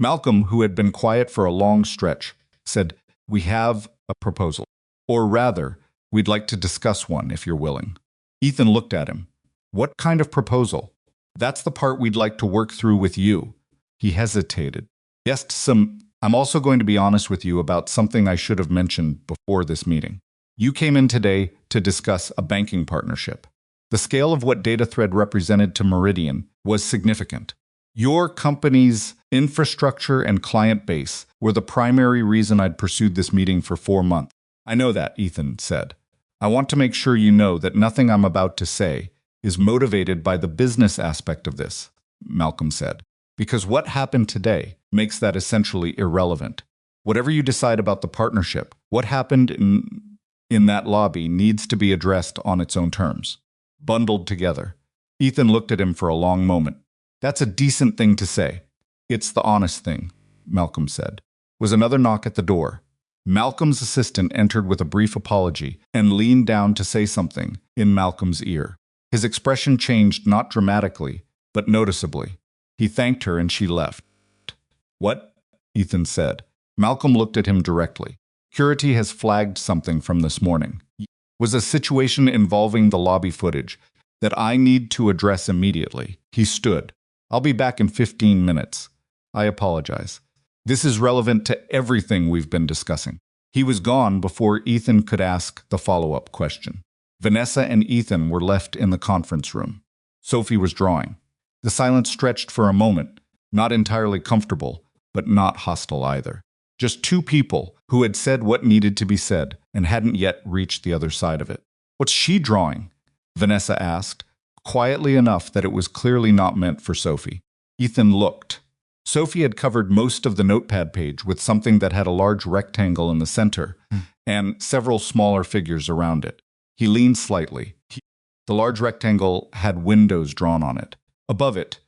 Malcolm, who had been quiet for a long stretch, said, We have a proposal. Or rather, we'd like to discuss one, if you're willing. Ethan looked at him. What kind of proposal? That's the part we'd like to work through with you. He hesitated. Yes, I'm also going to be honest with you about something I should have mentioned before this meeting. You came in today to discuss a banking partnership. The scale of what DataThread represented to Meridian was significant. Your company's infrastructure and client base were the primary reason I'd pursued this meeting for 4 months. I know that, Ethan said. I want to make sure you know that nothing I'm about to say is motivated by the business aspect of this, Malcolm said, because what happened today makes that essentially irrelevant. Whatever you decide about the partnership, what happened in that lobby needs to be addressed on its own terms. Bundled together. Ethan looked at him for a long moment. That's a decent thing to say. It's the honest thing, Malcolm said. Was another knock at the door. Malcolm's assistant entered with a brief apology and leaned down to say something in Malcolm's ear. His expression changed not dramatically, but noticeably. He thanked her and she left. What? Ethan said. Malcolm looked at him directly. Security has flagged something from this morning. Was a situation involving the lobby footage that I need to address immediately. He stood. I'll be back in 15 minutes. I apologize. This is relevant to everything we've been discussing. He was gone before Ethan could ask the follow-up question. Vanessa and Ethan were left in the conference room. Sophie was drawing. The silence stretched for a moment, not entirely comfortable, but not hostile either. Just two people who had said what needed to be said and hadn't yet reached the other side of it. What's she drawing? Vanessa asked, quietly enough that it was clearly not meant for Sophie. Ethan looked. Sophie had covered most of the notepad page with something that had a large rectangle in the center and several smaller figures around it. He leaned slightly. The large rectangle had windows drawn on it. Above it,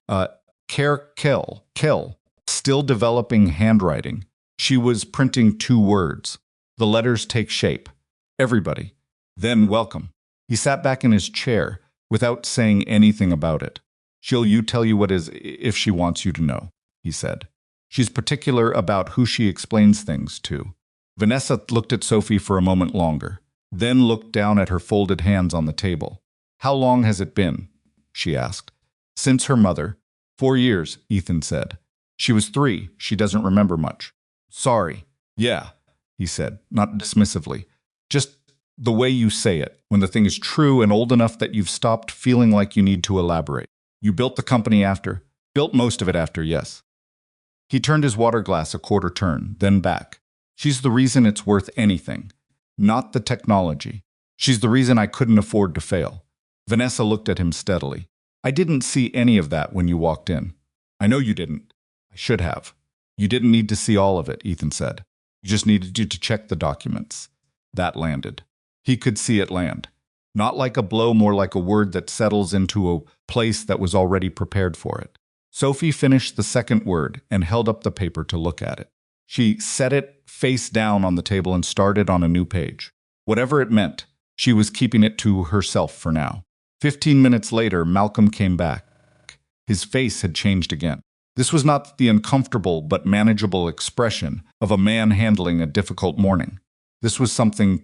Kel, still developing handwriting. She was printing two words. The letters take shape. Everybody. Then welcome. He sat back in his chair without saying anything about it. She'll tell you what is if she wants you to know, he said. She's particular about who she explains things to. Vanessa looked at Sophie for a moment longer, then looked down at her folded hands on the table. How long has it been? She asked. Since her mother. 4 years, Ethan said. She was 3. She doesn't remember much. Sorry. Yeah, he said, not dismissively. Just the way you say it, when the thing is true and old enough that you've stopped feeling like you need to elaborate. You built the company after. Built most of it after, yes. He turned his water glass a quarter turn, then back. She's the reason it's worth anything, not the technology. She's the reason I couldn't afford to fail. Vanessa looked at him steadily. I didn't see any of that when you walked in. I know you didn't. I should have. You didn't need to see all of it, Ethan said. You just needed you to check the documents. That landed. He could see it land. Not like a blow, more like a word that settles into a place that was already prepared for it. Sophie finished the second word and held up the paper to look at it. She set it face down on the table and started on a new page. Whatever it meant, she was keeping it to herself for now. 15 minutes later, Malcolm came back. His face had changed again. This was not the uncomfortable but manageable expression of a man handling a difficult morning. This was something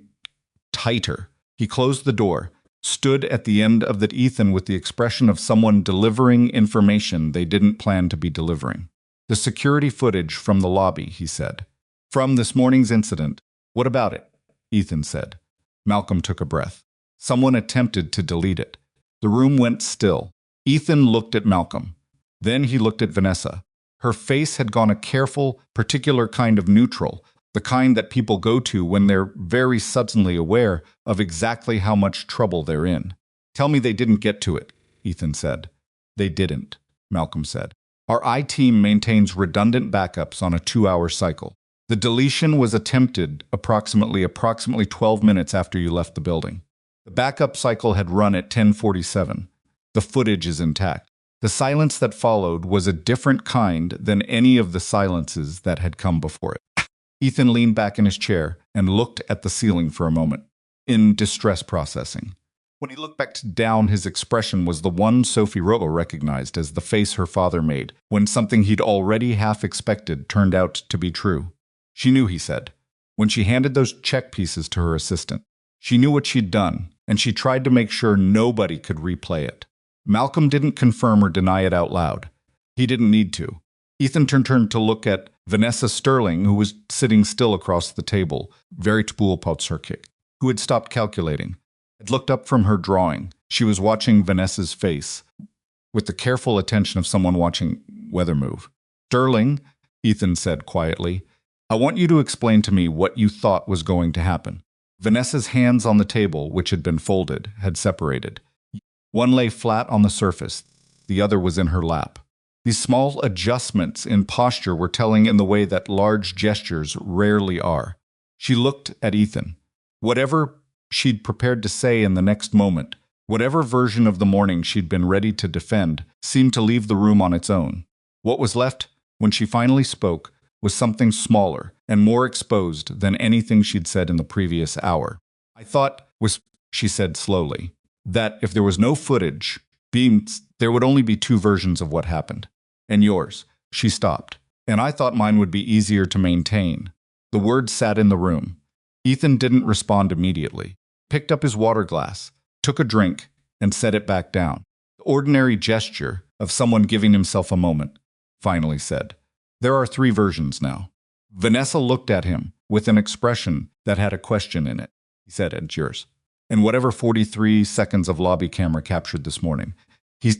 tighter. He closed the door, stood at the end of that Ethan with the expression of someone delivering information they didn't plan to be delivering. The security footage from the lobby, he said. From this morning's incident. What about it? Ethan said. Malcolm took a breath. Someone attempted to delete it. The room went still. Ethan looked at Malcolm. Then he looked at Vanessa. Her face had gone a careful, particular kind of neutral, the kind that people go to when they're very suddenly aware of exactly how much trouble they're in. Tell me they didn't get to it, Ethan said. They didn't, Malcolm said. Our IT team maintains redundant backups on a 2-hour cycle. The deletion was attempted approximately 12 minutes after you left the building. The backup cycle had run at 10:47. The footage is intact. The silence that followed was a different kind than any of the silences that had come before it. Ethan leaned back in his chair and looked at the ceiling for a moment, in distress processing. When he looked back down, his expression was the one Sophie Rowe recognized as the face her father made when something he'd already half expected turned out to be true. She knew, he said, when she handed those check pieces to her assistant. She knew what she'd done, and she tried to make sure nobody could replay it. Malcolm didn't confirm or deny it out loud. He didn't need to. Ethan turned to look at Vanessa Sterling, who was sitting still across the table, very tbulpotserkik, who had stopped calculating. Had looked up from her drawing. She was watching Vanessa's face, with the careful attention of someone watching weather move. Sterling, Ethan said quietly, I want you to explain to me what you thought was going to happen. Vanessa's hands on the table, which had been folded, had separated. One lay flat on the surface, the other was in her lap. These small adjustments in posture were telling in the way that large gestures rarely are. She looked at Ethan. Whatever she'd prepared to say in the next moment, whatever version of the morning she'd been ready to defend, seemed to leave the room on its own. What was left, when she finally spoke, was something smaller and more exposed than anything she'd said in the previous hour. I thought, she said slowly, that if there was no footage, there would only be two versions of what happened. And yours. She stopped. And I thought mine would be easier to maintain. The words sat in the room. Ethan didn't respond immediately. Picked up his water glass, took a drink, and set it back down. The ordinary gesture of someone giving himself a moment, finally said. There are three versions now. Vanessa looked at him with an expression that had a question in it. He said, "And yours." And whatever 43 seconds of lobby camera captured this morning. He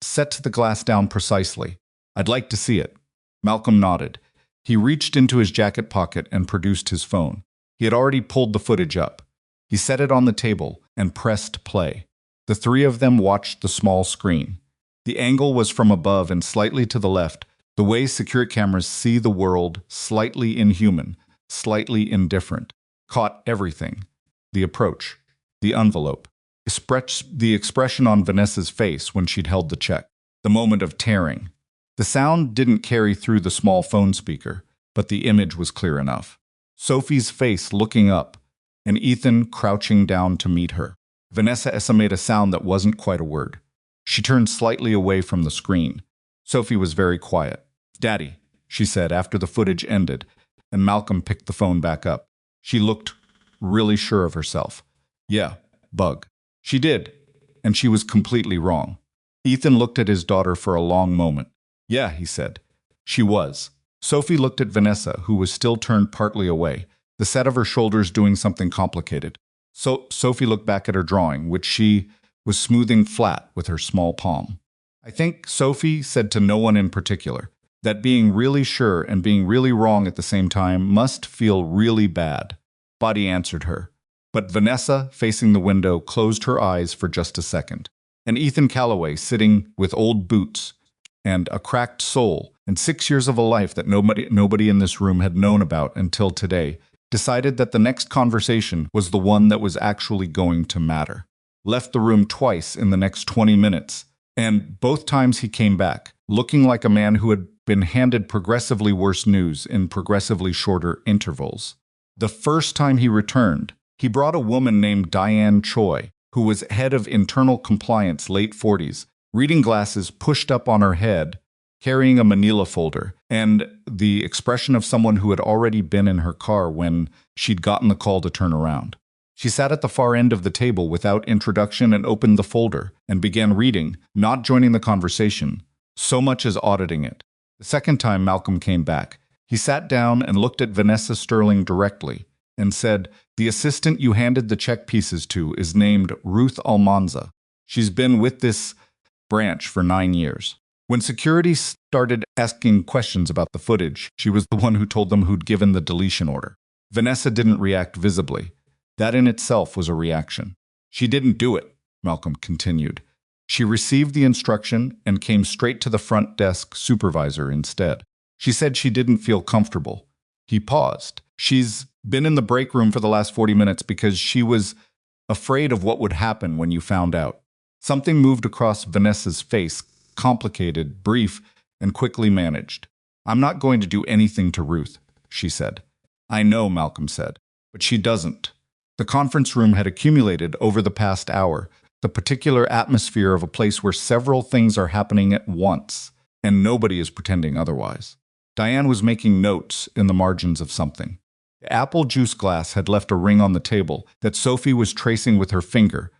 set the glass down precisely. "I'd like to see it." Malcolm nodded. He reached into his jacket pocket and produced his phone. He had already pulled the footage up. He set it on the table and pressed play. The three of them watched the small screen. The angle was from above and slightly to the left, the way secure cameras see the world, slightly inhuman, slightly indifferent. Caught everything. The approach. The envelope. The expression on Vanessa's face when she'd held the check. The moment of tearing. The sound didn't carry through the small phone speaker, but the image was clear enough. Sophie's face looking up, and Ethan crouching down to meet her. Vanessa made a sound that wasn't quite a word. She turned slightly away from the screen. Sophie was very quiet. "Daddy," she said after the footage ended, and Malcolm picked the phone back up. She looked really sure of herself. "Yeah, bug." She did, and she was completely wrong. Ethan looked at his daughter for a long moment. "Yeah," he said. She was. Sophie looked at Vanessa, who was still turned partly away, the set of her shoulders doing something complicated. So Sophie looked back at her drawing, which she was smoothing flat with her small palm. "I think," Sophie said to no one in particular, "that being really sure and being really wrong at the same time must feel really bad." Body answered her. But Vanessa, facing the window, closed her eyes for just a second. And Ethan Calloway, sitting with old boots and a cracked soul and 6 years of a life that nobody in this room had known about until today, decided that the next conversation was the one that was actually going to matter. Left the room twice in the next 20 minutes, and both times he came back, looking like a man who had been handed progressively worse news in progressively shorter intervals. The first time he returned, he brought a woman named Diane Choi, who was head of internal compliance, late 40s, reading glasses pushed up on her head, carrying a manila folder, and the expression of someone who had already been in her car when she'd gotten the call to turn around. She sat at the far end of the table without introduction and opened the folder and began reading, not joining the conversation, so much as auditing it. The second time Malcolm came back, he sat down and looked at Vanessa Sterling directly and said, "The assistant you handed the check pieces to is named Ruth Almanza. She's been with this branch for 9 years. When security started asking questions about the footage, she was the one who told them who'd given the deletion order." Vanessa didn't react visibly. That in itself was a reaction. "She didn't do it," Malcolm continued. "She received the instruction and came straight to the front desk supervisor instead. She said she didn't feel comfortable." He paused. "She's been in the break room for the last 40 minutes because she was afraid of what would happen when you found out." Something moved across Vanessa's face, complicated, brief, and quickly managed. "I'm not going to do anything to Ruth," she said. "I know," Malcolm said, "but she doesn't." The conference room had accumulated over the past hour, the particular atmosphere of a place where several things are happening at once, and nobody is pretending otherwise. Diane was making notes in the margins of something. The apple juice glass had left a ring on the table that Sophie was tracing with her finger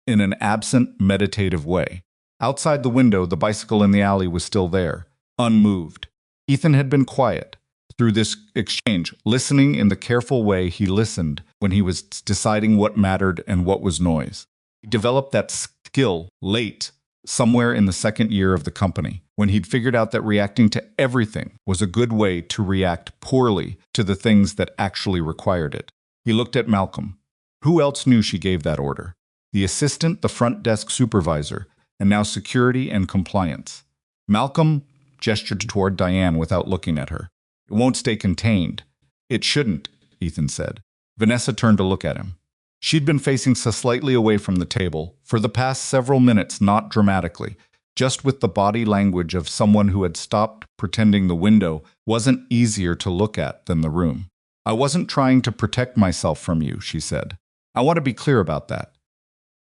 in an absent, meditative way. Outside the window, the bicycle in the alley was still there, unmoved. Ethan had been quiet through this exchange, listening in the careful way he listened when he was deciding what mattered and what was noise. He developed that skill late, somewhere in the second year of the company, when he'd figured out that reacting to everything was a good way to react poorly to the things that actually required it. He looked at Malcolm. Who else knew she gave that order? The assistant, the front desk supervisor, and now security and compliance. Malcolm gestured toward Diane without looking at her. It won't stay contained. It shouldn't, Ethan said. Vanessa turned to look at him. She'd been facing slightly away from the table for the past several minutes, not dramatically, just with the body language of someone who had stopped pretending the window wasn't easier to look at than the room. I wasn't trying to protect myself from you, she said. I want to be clear about that.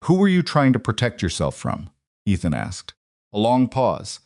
Who were you trying to protect yourself from? Ethan asked. A long pause.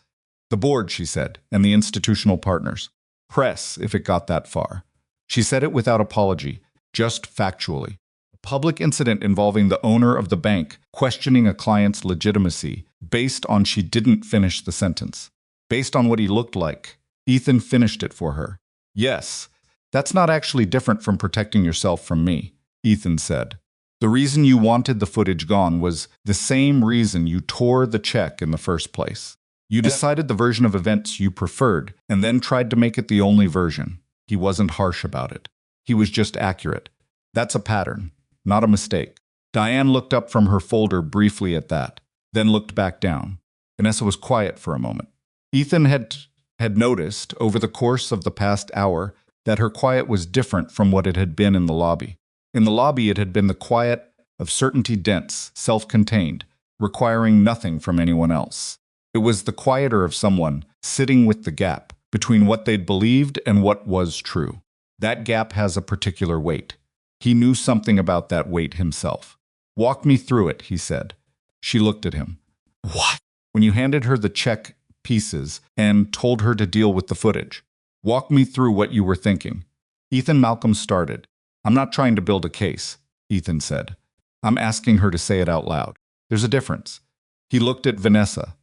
The board, she said, and the institutional partners. Press, if it got that far. She said it without apology, just factually. A public incident involving the owner of the bank questioning a client's legitimacy based on she didn't finish the sentence. Based on what he looked like, Ethan finished it for her. Yes, that's not actually different from protecting yourself from me, Ethan said. The reason you wanted the footage gone was the same reason you tore the check in the first place. You decided the version of events you preferred and then tried to make it the only version. He wasn't harsh about it. He was just accurate. That's a pattern, not a mistake. Diane looked up from her folder briefly at that, then looked back down. Vanessa was quiet for a moment. Ethan had noticed over the course of the past hour that her quiet was different from what it had been in the lobby. In the lobby, it had been the quiet of certainty, dense, self-contained, requiring nothing from anyone else. It was the quieter of someone sitting with the gap between what they'd believed and what was true. That gap has a particular weight. He knew something about that weight himself. Walk me through it, he said. She looked at him. What? When you handed her the check pieces and told her to deal with the footage. Walk me through what you were thinking. Ethan Malcolm started. I'm not trying to build a case, Ethan said. I'm asking her to say it out loud. There's a difference. He looked at Vanessa.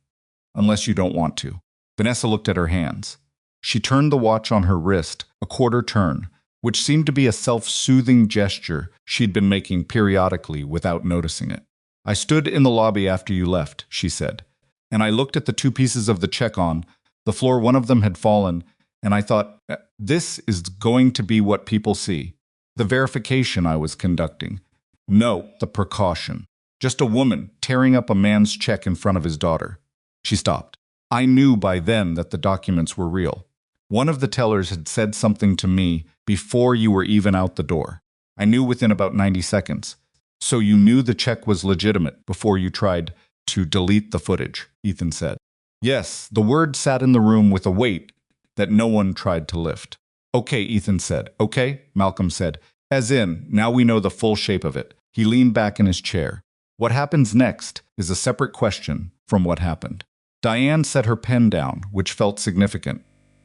Unless you don't want to. Vanessa looked at her hands. She turned the watch on her wrist, a quarter turn, which seemed to be a self-soothing gesture she'd been making periodically without noticing it. I stood in the lobby after you left, she said, and I looked at the two pieces of the check on the floor. One of them had fallen, and I thought, this is going to be what people see. The verification I was conducting. No, the precaution. Just a woman tearing up a man's check in front of his daughter. She stopped. I knew by then that the documents were real. One of the tellers had said something to me before you were even out the door. I knew within about 90 seconds. So you knew the check was legitimate before you tried to delete the footage, Ethan said. Yes, the word sat in the room with a weight that no one tried to lift. Okay, Ethan said. Okay, Malcolm said. As in, now we know the full shape of it. He leaned back in his chair. What happens next is a separate question from what happened. Diane set her pen down, which felt significant.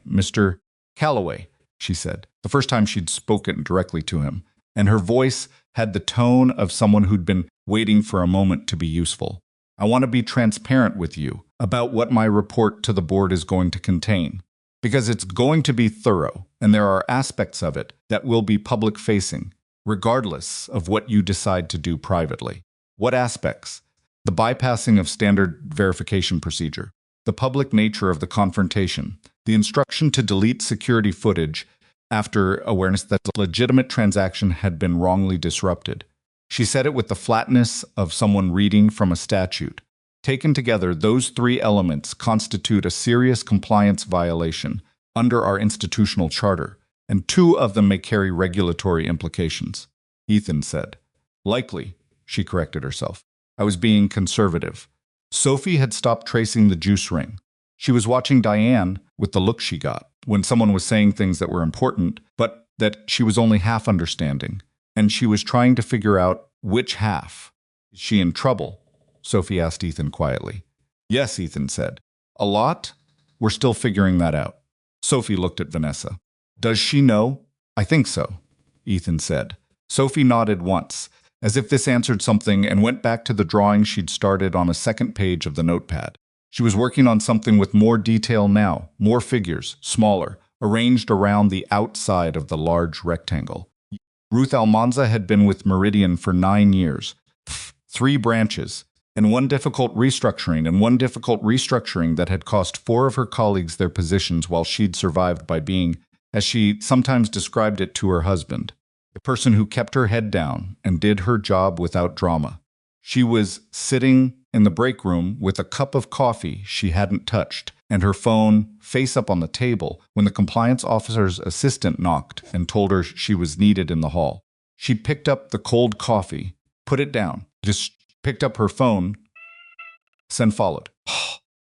Mr. Calloway, she said, the first time she'd spoken directly to him, and her voice had the tone of someone who'd been waiting for a moment to be useful. I want to be transparent with you about what my report to the board is going to contain. Because it's going to be thorough, and there are aspects of it that will be public-facing, regardless of what you decide to do privately. What aspects? The bypassing of standard verification procedure, the public nature of the confrontation, the instruction to delete security footage after awareness that the legitimate transaction had been wrongly disrupted. She said it with the flatness of someone reading from a statute. Taken together, those three elements constitute a serious compliance violation under our institutional charter, and two of them may carry regulatory implications, Ethan said. Likely, she corrected herself. I was being conservative. Sophie had stopped tracing the juice ring. She was watching Diane with the look she got when someone was saying things that were important, but that she was only half understanding, and she was trying to figure out which half. Is she in trouble? Sophie asked Ethan quietly. Yes, Ethan said. A lot? We're still figuring that out. Sophie looked at Vanessa. Does she know? I think so, Ethan said. Sophie nodded once, as if this answered something, and went back to the drawing she'd started on a second page of the notepad. She was working on something with more detail now, more figures, smaller, arranged around the outside of the large rectangle. Ruth Almanza had been with Meridian for 9 years. 3 branches. And one difficult restructuring that had cost 4 of her colleagues their positions while she'd survived by being, as she sometimes described it to her husband, a person who kept her head down and did her job without drama. She was sitting in the break room with a cup of coffee she hadn't touched and her phone face up on the table when the compliance officer's assistant knocked and told her she was needed in the hall. She picked up the cold coffee, put it down, just picked up her phone, then followed.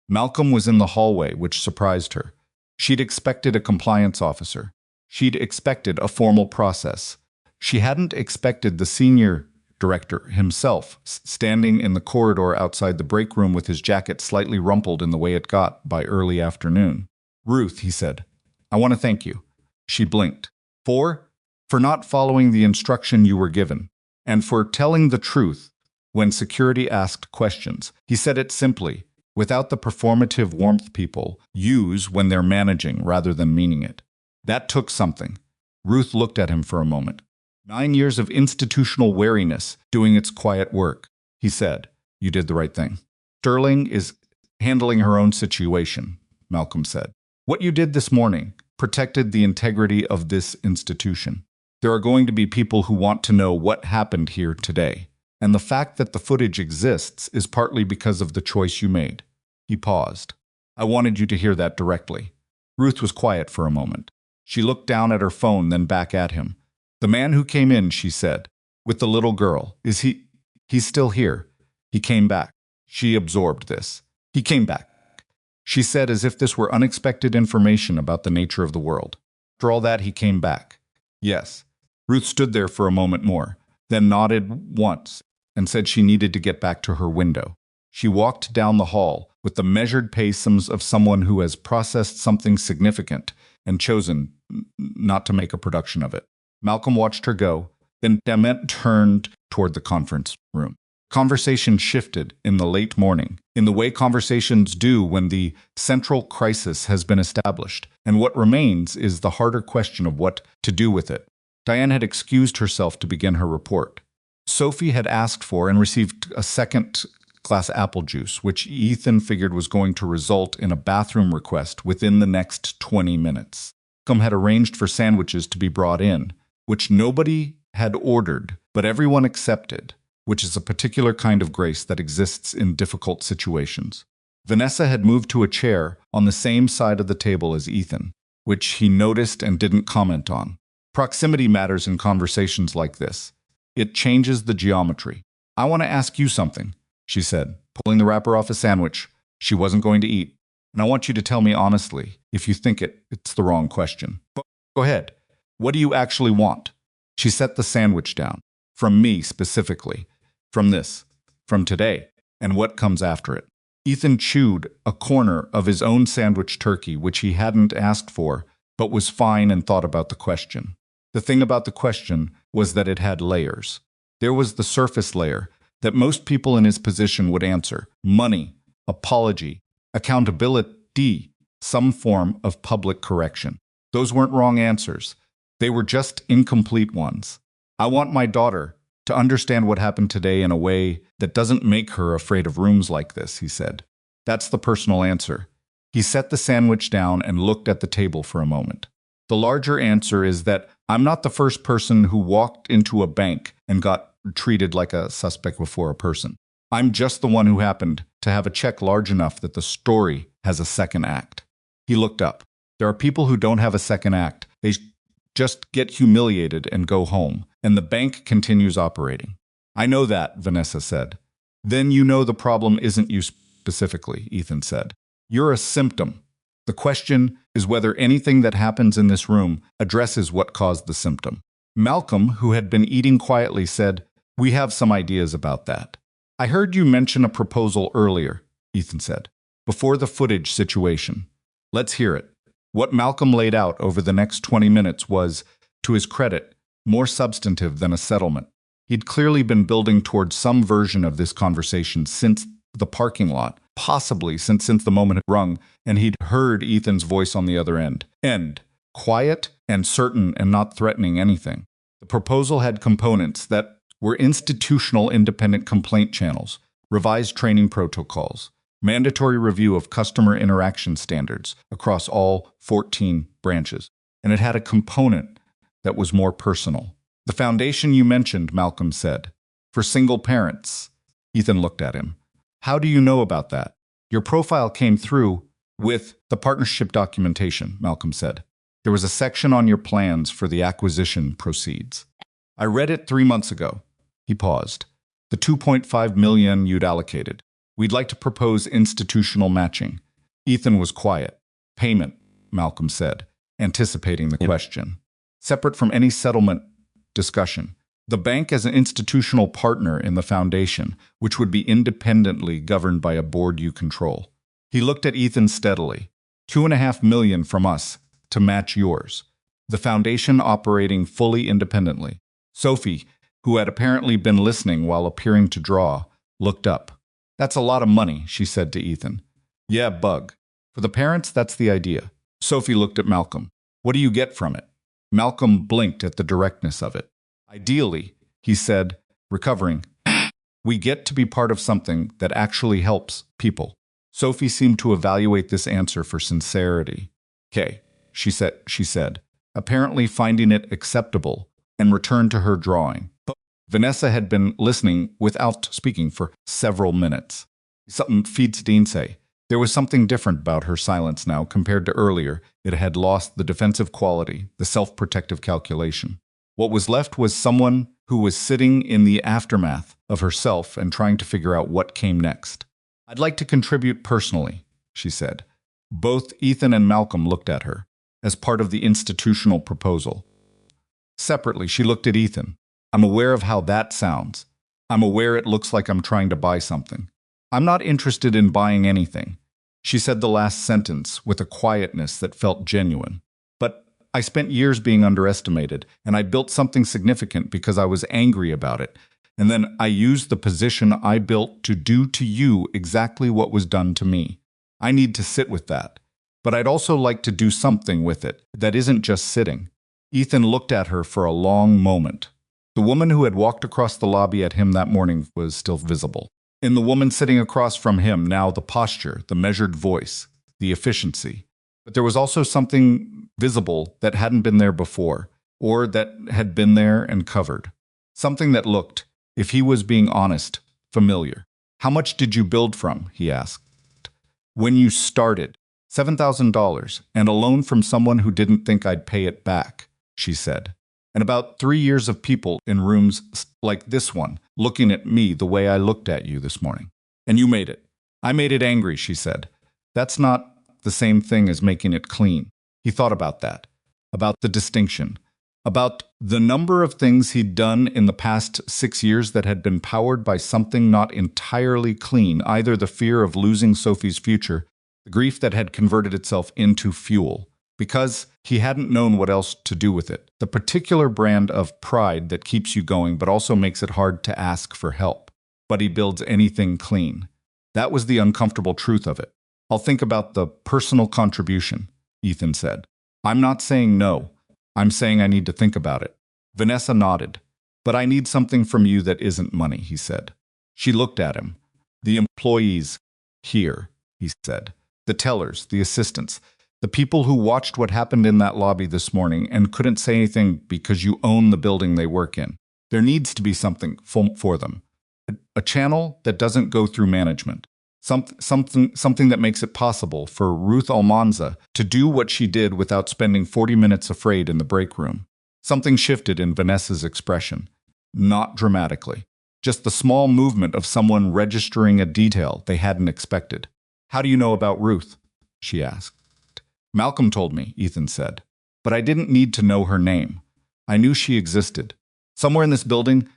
Malcolm was in the hallway, which surprised her. She'd expected a compliance officer. She'd expected a formal process. She hadn't expected the senior director himself, standing in the corridor outside the break room with his jacket slightly rumpled in the way it got by early afternoon. "Ruth," he said, "I want to thank you." She blinked. For not following the instruction you were given, and for telling the truth when security asked questions. He said it simply, without the performative warmth people use when they're managing rather than meaning it. That took something. Ruth looked at him for a moment. 9 years of institutional wariness doing its quiet work. He said, "You did the right thing." "Sterling is handling her own situation," Malcolm said. "What you did this morning protected the integrity of this institution. There are going to be people who want to know what happened here today. And the fact that the footage exists is partly because of the choice you made." He paused. "I wanted you to hear that directly." Ruth was quiet for a moment. She looked down at her phone, then back at him. "The man who came in," she said, "with the little girl, he's still here. He came back." She absorbed this. "He came back," she said, as if this were unexpected information about the nature of the world. "After all that, he came back." "Yes." Ruth stood there for a moment more, then nodded once and said she needed to get back to her window. She walked down the hall with the measured pace of someone who has processed something significant and chosen not to make a production of it. Malcolm watched her go, then Dement turned toward the conference room. Conversation shifted in the late morning, in the way conversations do when the central crisis has been established, and what remains is the harder question of what to do with it. Diane had excused herself to begin her report. Sophie had asked for and received a second glass apple juice, which Ethan figured was going to result in a bathroom request within the next 20 minutes. Malcolm had arranged for sandwiches to be brought in, which nobody had ordered, but everyone accepted, which is a particular kind of grace that exists in difficult situations. Vanessa had moved to a chair on the same side of the table as Ethan, which he noticed and didn't comment on. Proximity matters in conversations like this. It changes the geometry. "I want to ask you something," she said, pulling the wrapper off a sandwich she wasn't going to eat. "And I want you to tell me honestly if you think it's the wrong question. Go ahead. What do you actually want?" She set the sandwich down. "From me specifically. From this. From today. And what comes after it." Ethan chewed a corner of his own sandwich turkey, which he hadn't asked for, but was fine, and thought about the question. The thing about the question was that it had layers. There was the surface layer that most people in his position would answer: money, apology, accountability, some form of public correction. Those weren't wrong answers. They were just incomplete ones. "I want my daughter to understand what happened today in a way that doesn't make her afraid of rooms like this," he said. That's the personal answer. He set the sandwich down and looked at the table for a moment. The larger answer is that I'm not the first person who walked into a bank and got treated like a suspect before a person. I'm just the one who happened to have a check large enough that the story has a second act. He looked up. There are people who don't have a second act. They just get humiliated and go home, and the bank continues operating. "I know that," Vanessa said. "Then you know the problem isn't you specifically," Ethan said. "You're a symptom. The question is whether anything that happens in this room addresses what caused the symptom." Malcolm, who had been eating quietly, said, "We have some ideas about that." "I heard you mention a proposal earlier," Ethan said, "before the footage situation. Let's hear it." What Malcolm laid out over the next 20 minutes was, to his credit, more substantive than a settlement. He'd clearly been building towards some version of this conversation since the parking lot, possibly since the moment it rung, and he'd heard Ethan's voice on the other end. Quiet and certain and not threatening anything. The proposal had components that were institutional independent complaint channels, revised training protocols, mandatory review of customer interaction standards across all 14 branches. And it had a component that was more personal. "The foundation you mentioned," Malcolm said, "for single parents." Ethan looked at him. "How do you know about that? Your profile came through With the partnership documentation, Malcolm said. There was a section on your plans for the acquisition proceeds. I read it 3 months ago. He paused. The 2.5 million you'd allocated. We'd like to propose institutional matching. Ethan was quiet. Payment, Malcolm said, anticipating the question. Separate from any settlement discussion. The bank as an institutional partner in the foundation, which would be independently governed by a board you control. He looked at Ethan steadily. 2.5 million from us to match yours. The foundation operating fully independently. Sophie, who had apparently been listening while appearing to draw, looked up. That's a lot of money, she said to Ethan. Yeah, bug. For the parents, that's the idea. Sophie looked at Malcolm. What do you get from it? Malcolm blinked at the directness of it. Ideally, he said, recovering, we get to be part of something that actually helps people. Sophie seemed to evaluate this answer for sincerity. Okay, she said, apparently finding it acceptable, and returned to her drawing. Vanessa had been listening without speaking for several minutes. Something Dean say. There was something different about her silence now compared to earlier. It had lost the defensive quality, the self-protective calculation. What was left was someone who was sitting in the aftermath of herself and trying to figure out what came next. I'd like to contribute personally, she said. Both Ethan and Malcolm looked at her, as part of the institutional proposal. Separately, she looked at Ethan. I'm aware of how that sounds. I'm aware it looks like I'm trying to buy something. I'm not interested in buying anything. She said the last sentence with a quietness that felt genuine. But I spent years being underestimated, and I built something significant because I was angry about it. And then I used the position I built to do to you exactly what was done to me. I need to sit with that. But I'd also like to do something with it that isn't just sitting. Ethan looked at her for a long moment. The woman who had walked across the lobby at him that morning was still visible. In the woman sitting across from him, now the posture, the measured voice, the efficiency. But there was also something visible that hadn't been there before, or that had been there and covered. Something that looked, if he was being honest, familiar. How much did you build from? He asked. When you started, $7,000, and a loan from someone who didn't think I'd pay it back, she said. And about 3 years of people in rooms like this one, looking at me the way I looked at you this morning. And you made it. I made it angry, she said. That's not the same thing as making it clean. He thought about that, about the distinction, about the number of things he'd done in the past 6 years that had been powered by something not entirely clean, either the fear of losing Sophie's future, the grief that had converted itself into fuel. Because he hadn't known what else to do with it. The particular brand of pride that keeps you going but also makes it hard to ask for help. But he builds anything clean. That was the uncomfortable truth of it. I'll think about the personal contribution, Ethan said. I'm not saying no. I'm saying I need to think about it. Vanessa nodded. But I need something from you that isn't money, he said. She looked at him. The employees here, he said. The tellers, the assistants. The people who watched what happened in that lobby this morning and couldn't say anything because you own the building they work in. There needs to be something for them. A channel that doesn't go through management. Something that makes it possible for Ruth Almanza to do what she did without spending 40 minutes afraid in the break room. Something shifted in Vanessa's expression. Not dramatically. Just the small movement of someone registering a detail they hadn't expected. How do you know about Ruth? She asked. Malcolm told me, Ethan said. But I didn't need to know her name. I knew she existed. Somewhere in this building,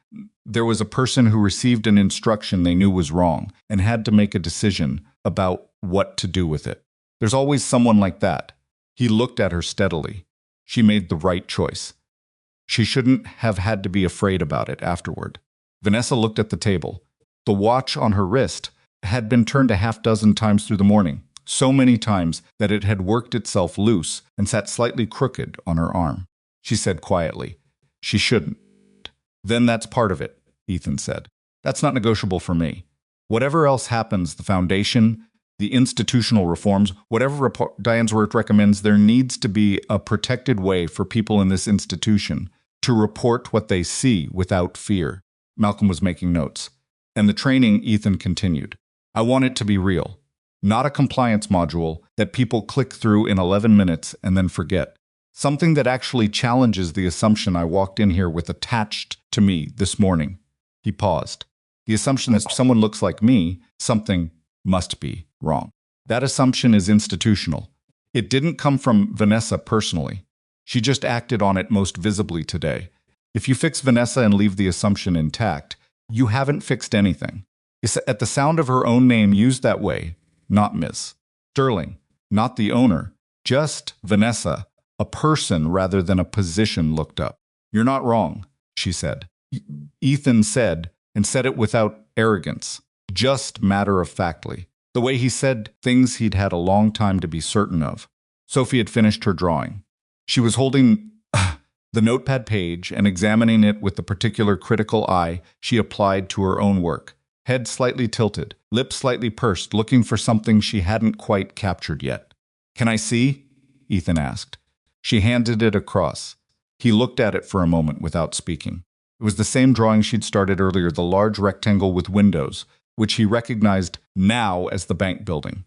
there was a person who received an instruction they knew was wrong and had to make a decision about what to do with it. There's always someone like that. He looked at her steadily. She made the right choice. She shouldn't have had to be afraid about it afterward. Vanessa looked at the table. The watch on her wrist had been turned a half dozen times through the morning. So many times that it had worked itself loose and sat slightly crooked on her arm. She said quietly, she shouldn't. Then that's part of it, Ethan said. That's not negotiable for me. Whatever else happens, the foundation, the institutional reforms, whatever Diane's work recommends, there needs to be a protected way for people in this institution to report what they see without fear. Malcolm was making notes. And the training, Ethan continued. I want it to be real. not a compliance module that people click through in 11 minutes and then forget. Something that actually challenges the assumption I walked in here with attached to me this morning. He paused. The assumption that if someone looks like me, something must be wrong. That assumption is institutional. It didn't come from Vanessa personally. She just acted on it most visibly today. If you fix Vanessa and leave the assumption intact, you haven't fixed anything. At the sound of her own name used that way, not Miss Sterling, not the owner, just Vanessa, a person rather than a position looked up. "You're not wrong," she said. Ethan said, and said it without arrogance, just matter-of-factly, the way he said things he'd had a long time to be certain of. Sophie had finished her drawing. She was holding the notepad page and examining it with the particular critical eye she applied to her own work. Head slightly tilted, lips slightly pursed, looking for something she hadn't quite captured yet. "Can I see?" Ethan asked. She handed it across. He looked at it for a moment without speaking. It was the same drawing she'd started earlier, the large rectangle with windows, which he recognized now as the bank building,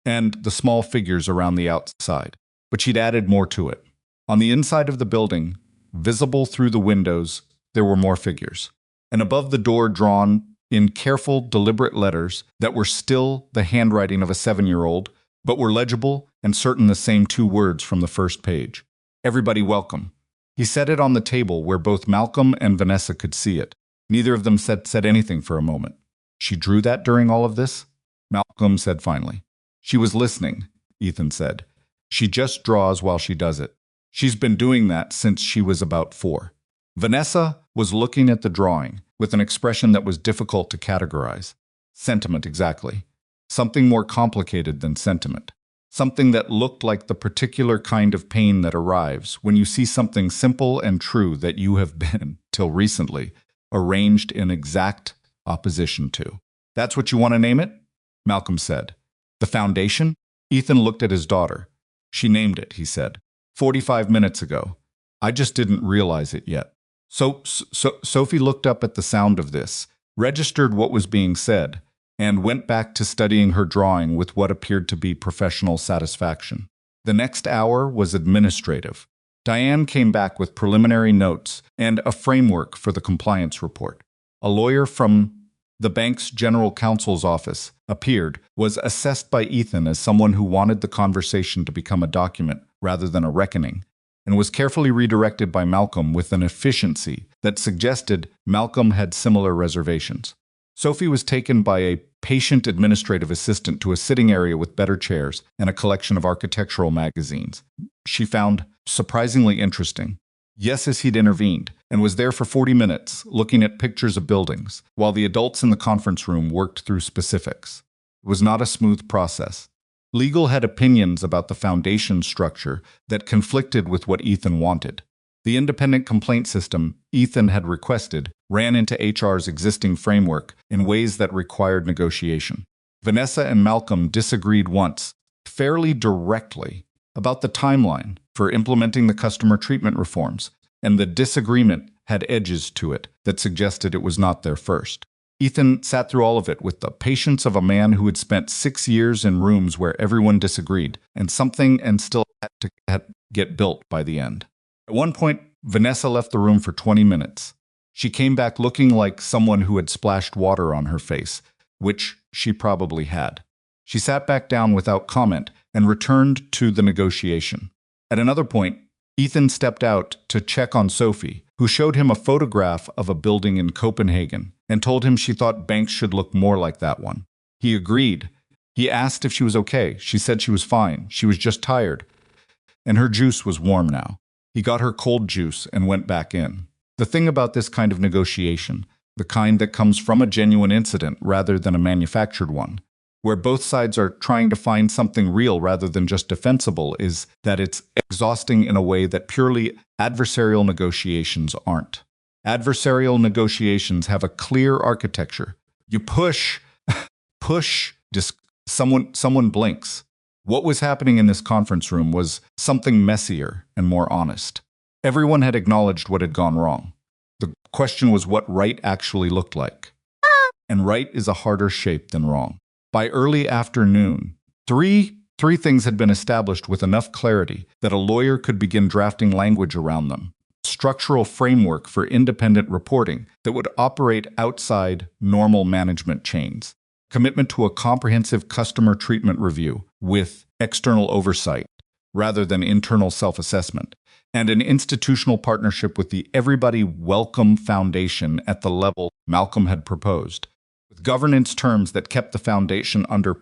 and the small figures around the outside. But she'd added more to it. On the inside of the building, visible through the windows, there were more figures. And above the door, drawn in careful, deliberate letters that were still the handwriting of a 7-year-old, but were legible and certain the same 2 words from the first page. "Everybody welcome." He set it on the table where both Malcolm and Vanessa could see it. Neither of them said anything for a moment. "She drew that during all of this?" Malcolm said finally. "She was listening," Ethan said. "She just draws while she does it. She's been doing that since she was about 4. Vanessa was looking at the drawing with an expression that was difficult to categorize. Sentiment, exactly. Something more complicated than sentiment. Something that looked like the particular kind of pain that arrives when you see something simple and true that you have been, till recently, arranged in exact opposition to. "That's what you want to name it?" Malcolm said. "The foundation?" Ethan looked at his daughter. "She named it," he said. 45 minutes ago. I just didn't realize it yet." Sophie looked up at the sound of this, registered what was being said, and went back to studying her drawing with what appeared to be professional satisfaction. The next hour was administrative. Diane came back with preliminary notes and a framework for the compliance report. A lawyer from the bank's general counsel's office appeared, was assessed by Ethan as someone who wanted the conversation to become a document rather than a reckoning, and was carefully redirected by Malcolm with an efficiency that suggested Malcolm had similar reservations. Sophie was taken by a patient administrative assistant to a sitting area with better chairs and a collection of architectural magazines. She found surprisingly interesting. Yes, as he'd intervened, and was there for 40 minutes, looking at pictures of buildings, while the adults in the conference room worked through specifics. It was not a smooth process. Legal had opinions about the foundation structure that conflicted with what Ethan wanted. The independent complaint system Ethan had requested ran into HR's existing framework in ways that required negotiation. Vanessa and Malcolm disagreed once, fairly directly, about the timeline for implementing the customer treatment reforms, and the disagreement had edges to it that suggested it was not their first. Ethan sat through all of it with the patience of a man who had spent 6 years in rooms where everyone disagreed, and still had to get built by the end. At one point, Vanessa left the room for 20 minutes. She came back looking like someone who had splashed water on her face, which she probably had. She sat back down without comment and returned to the negotiation. At another point, Ethan stepped out to check on Sophie, who showed him a photograph of a building in Copenhagen and told him she thought banks should look more like that one. He agreed. He asked if she was okay. She said she was fine. She was just tired. And her juice was warm now. He got her cold juice and went back in. The thing about this kind of negotiation, the kind that comes from a genuine incident rather than a manufactured one, where both sides are trying to find something real rather than just defensible, is that it's exhausting in a way that purely adversarial negotiations aren't. Adversarial negotiations have a clear architecture. You push, someone blinks. What was happening in this conference room was something messier and more honest. Everyone had acknowledged what had gone wrong. The question was what right actually looked like. And right is a harder shape than wrong. By early afternoon, three things had been established with enough clarity that a lawyer could begin drafting language around them. Structural framework for independent reporting that would operate outside normal management chains. Commitment to a comprehensive customer treatment review with external oversight rather than internal self-assessment, and an institutional partnership with the Everybody Welcome Foundation at the level Malcolm had proposed, with governance terms that kept the foundation under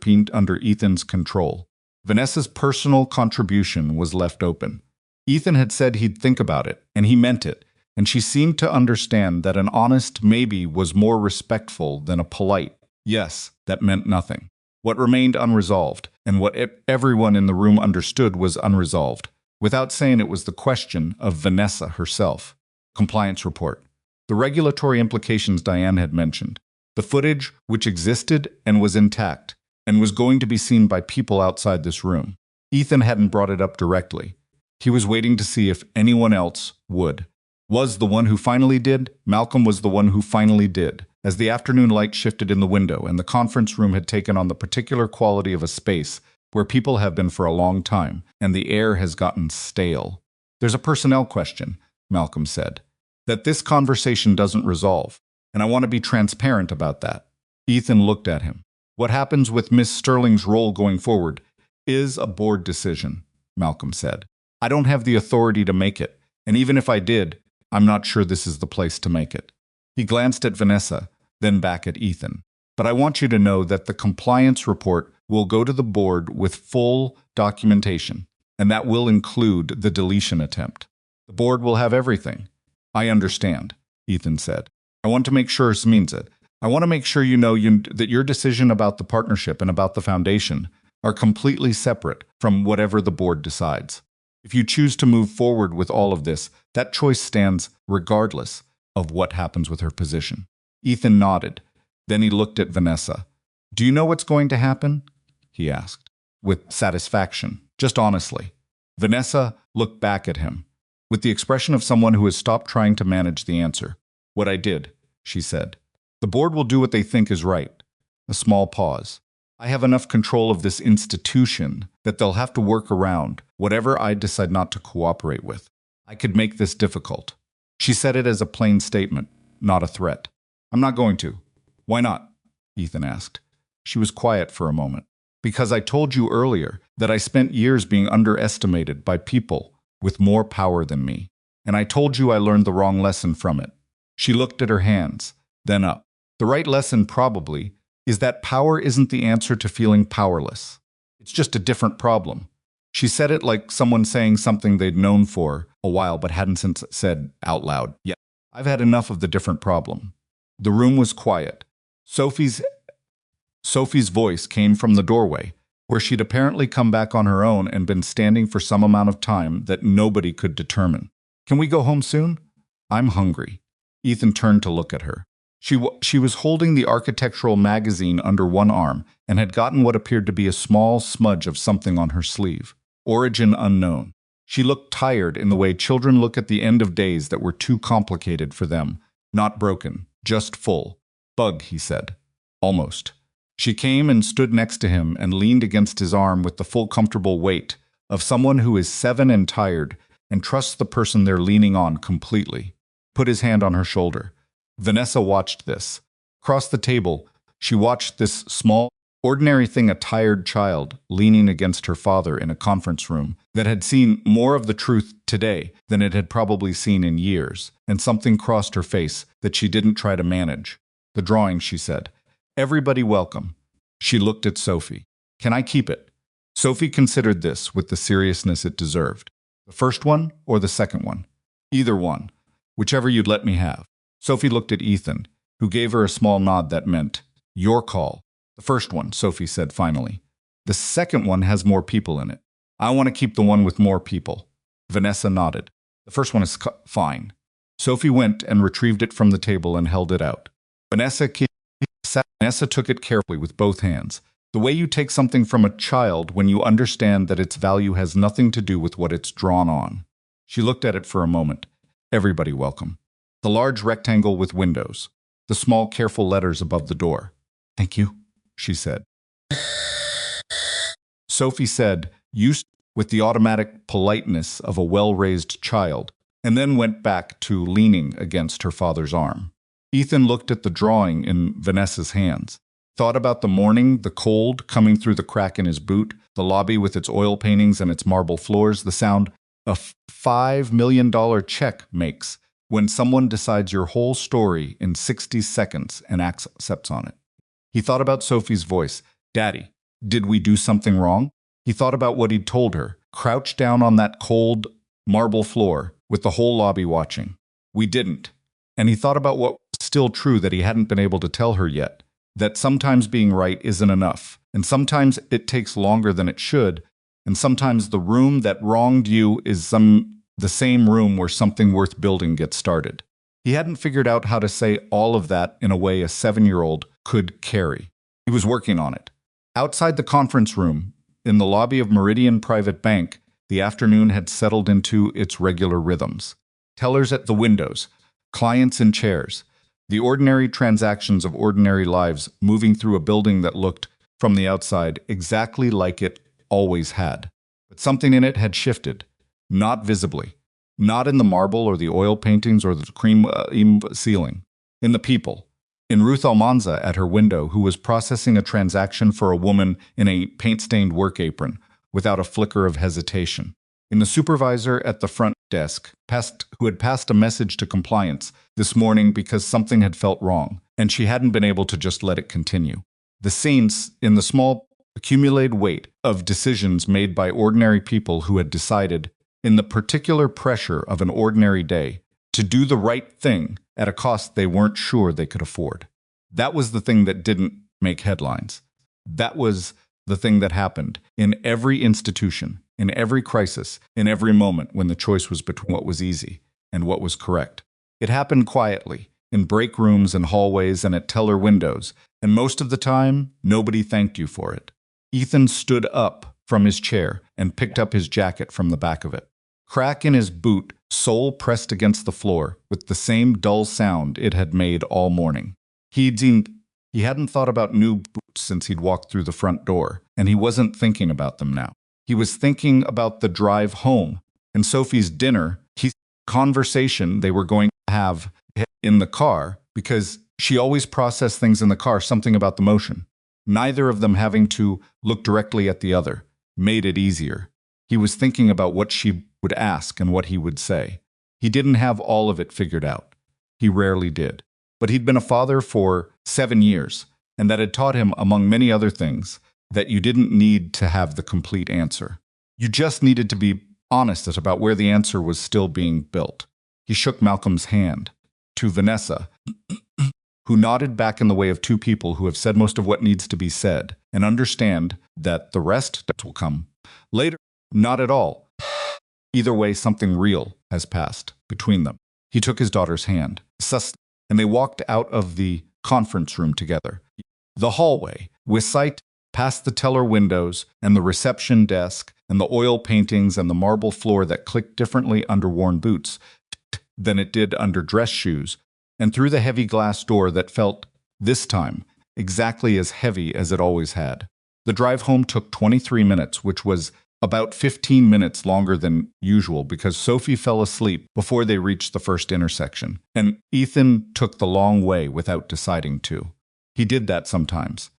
Ethan's control. Vanessa's personal contribution was left open. Ethan had said he'd think about it, and he meant it, and she seemed to understand that an honest maybe was more respectful than a polite yes that meant nothing. What remained unresolved, and what everyone in the room understood was unresolved, without saying it was the question of Vanessa herself. Compliance report. The regulatory implications Diane had mentioned. The footage which existed and was intact, and was going to be seen by people outside this room. Ethan hadn't brought it up directly. He was waiting to see if anyone else would. Was the one who finally did? Malcolm was the one who finally did. As the afternoon light shifted in the window and the conference room had taken on the particular quality of a space where people have been for a long time, and the air has gotten stale. There's a personnel question, Malcolm said, that this conversation doesn't resolve, and I want to be transparent about that. Ethan looked at him. What happens with Miss Sterling's role going forward is a board decision, Malcolm said. I don't have the authority to make it, and even if I did, I'm not sure this is the place to make it. He glanced at Vanessa, then back at Ethan. But I want you to know that the compliance report will go to the board with full documentation, and that will include the deletion attempt. The board will have everything. I understand, Ethan said. I want to make sure this means it. I want to make sure you know that your decision about the partnership and about the foundation are completely separate from whatever the board decides. If you choose to move forward with all of this, that choice stands regardless of what happens with her position. Ethan nodded. Then he looked at Vanessa. Do you know what's going to happen? He asked, with satisfaction, just honestly. Vanessa looked back at him, with the expression of someone who has stopped trying to manage the answer. What I did, she said. The board will do what they think is right. A small pause. I have enough control of this institution that they'll have to work around whatever I decide not to cooperate with. I could make this difficult. She said it as a plain statement, not a threat. I'm not going to. Why not? Ethan asked. She was quiet for a moment. Because I told you earlier that I spent years being underestimated by people with more power than me. And I told you I learned the wrong lesson from it. She looked at her hands, then up. The right lesson, probably, is that power isn't the answer to feeling powerless. It's just a different problem. She said it like someone saying something they'd known for a while but hadn't since said out loud. Yeah, I've had enough of the different problem. The room was quiet. Sophie's voice came from the doorway, where she'd apparently come back on her own and been standing for some amount of time that nobody could determine. Can we go home soon? I'm hungry. Ethan turned to look at her. She was holding the architectural magazine under one arm and had gotten what appeared to be a small smudge of something on her sleeve. Origin unknown. She looked tired in the way children look at the end of days that were too complicated for them. Not broken, just full. Bug, he said. Almost. She came and stood next to him and leaned against his arm with the full comfortable weight of someone who is 7 and tired and trusts the person they're leaning on completely. Put his hand on her shoulder. Vanessa watched this. Across the table, she watched this small, ordinary thing, a tired child leaning against her father in a conference room that had seen more of the truth today than it had probably seen in years, and something crossed her face that she didn't try to manage. The drawing, she said. Everybody welcome. She looked at Sophie. Can I keep it? Sophie considered this with the seriousness it deserved. The first one or the second one? Either one. Whichever you'd let me have. Sophie looked at Ethan, who gave her a small nod that meant, your call. The first one, Sophie said finally. The second one has more people in it. I want to keep the one with more people. Vanessa nodded. The first one is fine. Sophie went and retrieved it from the table and held it out. Vanessa took it carefully with both hands. The way you take something from a child when you understand that its value has nothing to do with what it's drawn on. She looked at it for a moment. Everybody welcome. The large rectangle with windows. The small, careful letters above the door. Thank you, she said. Sophie said, used with the automatic politeness of a well-raised child, and then went back to leaning against her father's arm. Ethan looked at the drawing in Vanessa's hands, thought about the morning, the cold coming through the crack in his boot, the lobby with its oil paintings and its marble floors, the sound a $5 million check makes when someone decides your whole story in 60 seconds and accepts on it. He thought about Sophie's voice. Daddy, did we do something wrong? He thought about what he'd told her, crouched down on that cold marble floor with the whole lobby watching. We didn't. And he thought about what was still true that he hadn't been able to tell her yet, that sometimes being right isn't enough, and sometimes it takes longer than it should, and sometimes the room that wronged you is the same room where something worth building gets started. He hadn't figured out how to say all of that in a way a 7-year-old could carry. He was working on it. Outside the conference room, in the lobby of Meridian Private Bank, the afternoon had settled into its regular rhythms. Tellers at the windows, clients in chairs, the ordinary transactions of ordinary lives moving through a building that looked, from the outside, exactly like it always had. But something in it had shifted, not visibly, not in the marble or the oil paintings or the cream ceiling, in the people. In Ruth Almanza at her window, who was processing a transaction for a woman in a paint-stained work apron, without a flicker of hesitation. In the supervisor at the front desk, who had passed a message to compliance this morning because something had felt wrong, and she hadn't been able to just let it continue. The scenes in the small, accumulated weight of decisions made by ordinary people who had decided, in the particular pressure of an ordinary day, to do the right thing at a cost they weren't sure they could afford. That was the thing that didn't make headlines. That was the thing that happened in every institution, in every crisis, in every moment when the choice was between what was easy and what was correct. It happened quietly, in break rooms and hallways and at teller windows, and most of the time, nobody thanked you for it. Ethan stood up from his chair and picked up his jacket from the back of it. Crack in his boot, sole pressed against the floor, with the same dull sound it had made all morning. He hadn't thought about new boots since he'd walked through the front door, and he wasn't thinking about them now. He was thinking about the drive home, and Sophie's dinner, conversation they were going to have in the car, because she always processed things in the car, something about the motion. Neither of them having to look directly at the other made it easier. He was thinking about what she would ask and what he would say. He didn't have all of it figured out. He rarely did. But he'd been a father for 7 years, and that had taught him, among many other things, that you didn't need to have the complete answer. You just needed to be honest about where the answer was still being built. He shook Malcolm's hand. To Vanessa, who nodded back in the way of two people who have said most of what needs to be said, and understand that the rest will come later. Not at all. Either way, something real has passed between them. He took his daughter's hand, and they walked out of the conference room together. The hallway, with sight past the teller windows and the reception desk and the oil paintings and the marble floor that clicked differently under worn boots than it did under dress shoes, and through the heavy glass door that felt, this time, exactly as heavy as it always had. The drive home took 23 minutes, which was about 15 minutes longer than usual because Sophie fell asleep before they reached the first intersection, and Ethan took the long way without deciding to. He did that sometimes.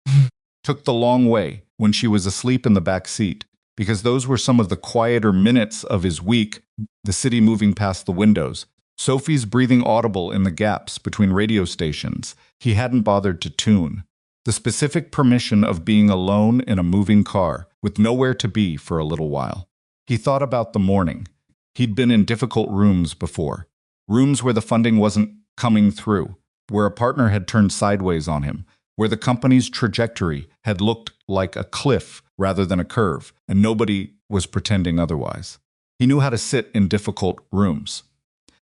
Took the long way when she was asleep in the back seat, because those were some of the quieter minutes of his week, the city moving past the windows, Sophie's breathing audible in the gaps between radio stations he hadn't bothered to tune, the specific permission of being alone in a moving car with nowhere to be for a little while. He thought about the morning. He'd been in difficult rooms before, rooms where the funding wasn't coming through, where a partner had turned sideways on him, where the company's trajectory had looked like a cliff rather than a curve, and nobody was pretending otherwise. He knew how to sit in difficult rooms.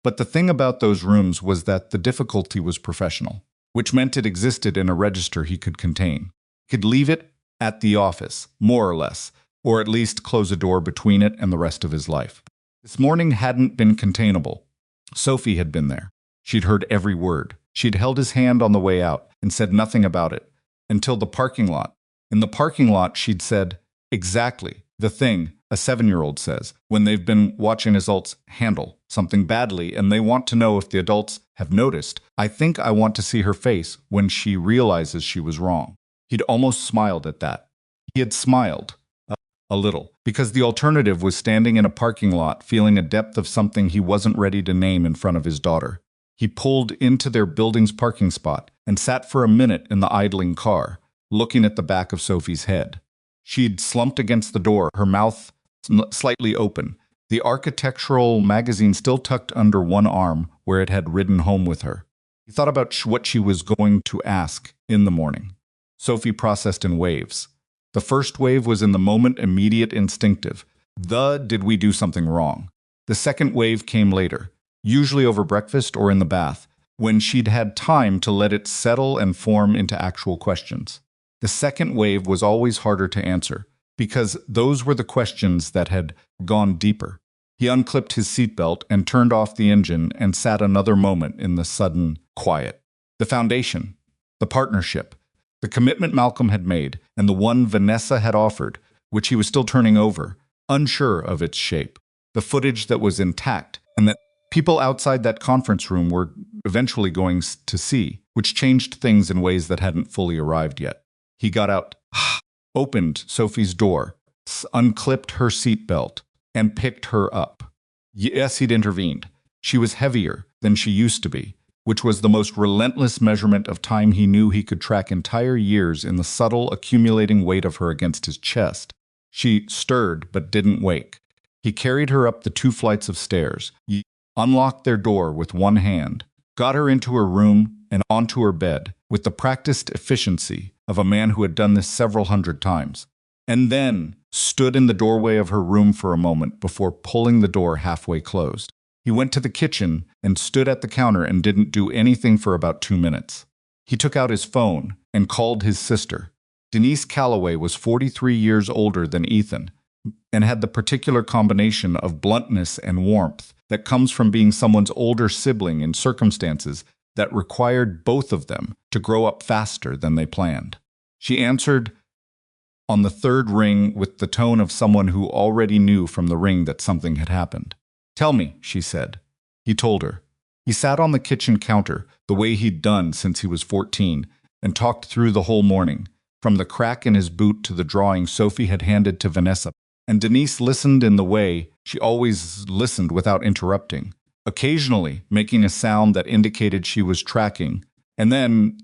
But the thing about those rooms was that the difficulty was professional, which meant it existed in a register he could contain. He could leave it at the office, more or less, or at least close a door between it and the rest of his life. This morning hadn't been containable. Sophie had been there. She'd heard every word. She'd held his hand on the way out and said nothing about it, until the parking lot, In the parking lot, she'd said, "Exactly, the thing," a 7-year-old says, when they've been watching adults handle something badly and they want to know if the adults have noticed. "I think I want to see her face when she realizes she was wrong." He'd almost smiled at that. He had smiled a little, because the alternative was standing in a parking lot feeling a depth of something he wasn't ready to name in front of his daughter. He pulled into their building's parking spot and sat for a minute in the idling car, looking at the back of Sophie's head. She'd slumped against the door, her mouth slightly open, the architectural magazine still tucked under one arm where it had ridden home with her. He thought about what she was going to ask in the morning. Sophie processed in waves. The first wave was in the moment, immediate, instinctive. Did we do something wrong? The second wave came later, usually over breakfast or in the bath, when she'd had time to let it settle and form into actual questions. The second wave was always harder to answer, because those were the questions that had gone deeper. He unclipped his seatbelt and turned off the engine and sat another moment in the sudden quiet. The foundation, the partnership, the commitment Malcolm had made, and the one Vanessa had offered, which he was still turning over, unsure of its shape. The footage that was intact, and that people outside that conference room were eventually going to see, which changed things in ways that hadn't fully arrived yet. He got out, opened Sophie's door, unclipped her seatbelt, and picked her up. Yes, he'd intervened. She was heavier than she used to be, which was the most relentless measurement of time he knew he could track entire years in the subtle, accumulating weight of her against his chest. She stirred but didn't wake. He carried her up the 2 flights of stairs, unlocked their door with one hand, got her into her room and onto her bed with the practiced efficiency of a man who had done this several hundred times, and then stood in the doorway of her room for a moment before pulling the door halfway closed. He went to the kitchen and stood at the counter and didn't do anything for about 2 minutes. He took out his phone and called his sister. Denise Calloway was 43 years older than Ethan and had the particular combination of bluntness and warmth that comes from being someone's older sibling in circumstances that required both of them to grow up faster than they planned. She answered on the third ring with the tone of someone who already knew from the ring that something had happened. "Tell me," she said. He told her. He sat on the kitchen counter, the way he'd done since he was 14, and talked through the whole morning, from the crack in his boot to the drawing Sophie had handed to Vanessa. And Denise listened in the way she always listened without interrupting, occasionally making a sound that indicated she was tracking, and then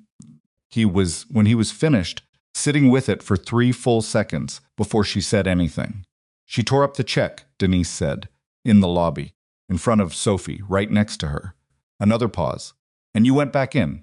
when he was finished, sitting with it for 3 full seconds before she said anything. "She tore up the check," Denise said, in the lobby, in front of Sophie, right next to her. Another pause. "And you went back in?"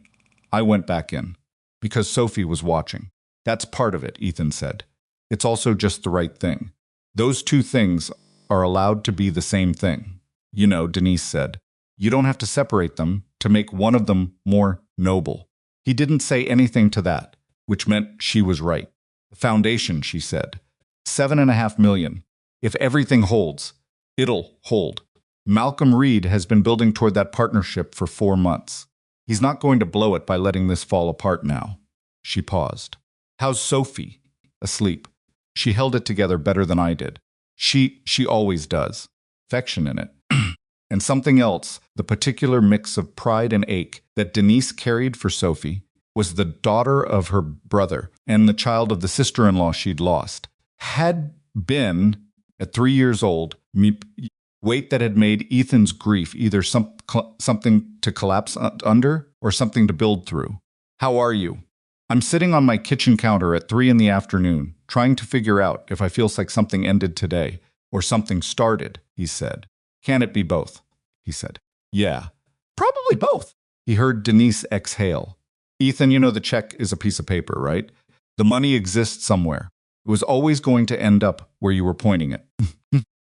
"I went back in. Because Sophie was watching." "That's part of it," Ethan said. "It's also just the right thing. Those 2 things are allowed to be the same thing." "You know," Denise said, "you don't have to separate them to make one of them more noble." He didn't say anything to that, which meant she was right. "The foundation," she said. $7.5 million. If everything holds, it'll hold. Malcolm Reed has been building toward that partnership for 4 months. He's not going to blow it by letting this fall apart now." She paused. "How's Sophie?" "Asleep. She held it together better than I did. She always does. Affection in it." And something else, the particular mix of pride and ache that Denise carried for Sophie, was the daughter of her brother and the child of the sister-in-law she'd lost, had been, at 3 years old, weight that had made Ethan's grief either something to collapse under or something to build through. "How are you?" "I'm sitting on my kitchen counter at 3 in the afternoon, trying to figure out if I feel like something ended today or something started," he said. "Can it be both?" he said. "Yeah, probably both." He heard Denise exhale. "Ethan, you know the check is a piece of paper, right? The money exists somewhere. It was always going to end up where you were pointing it."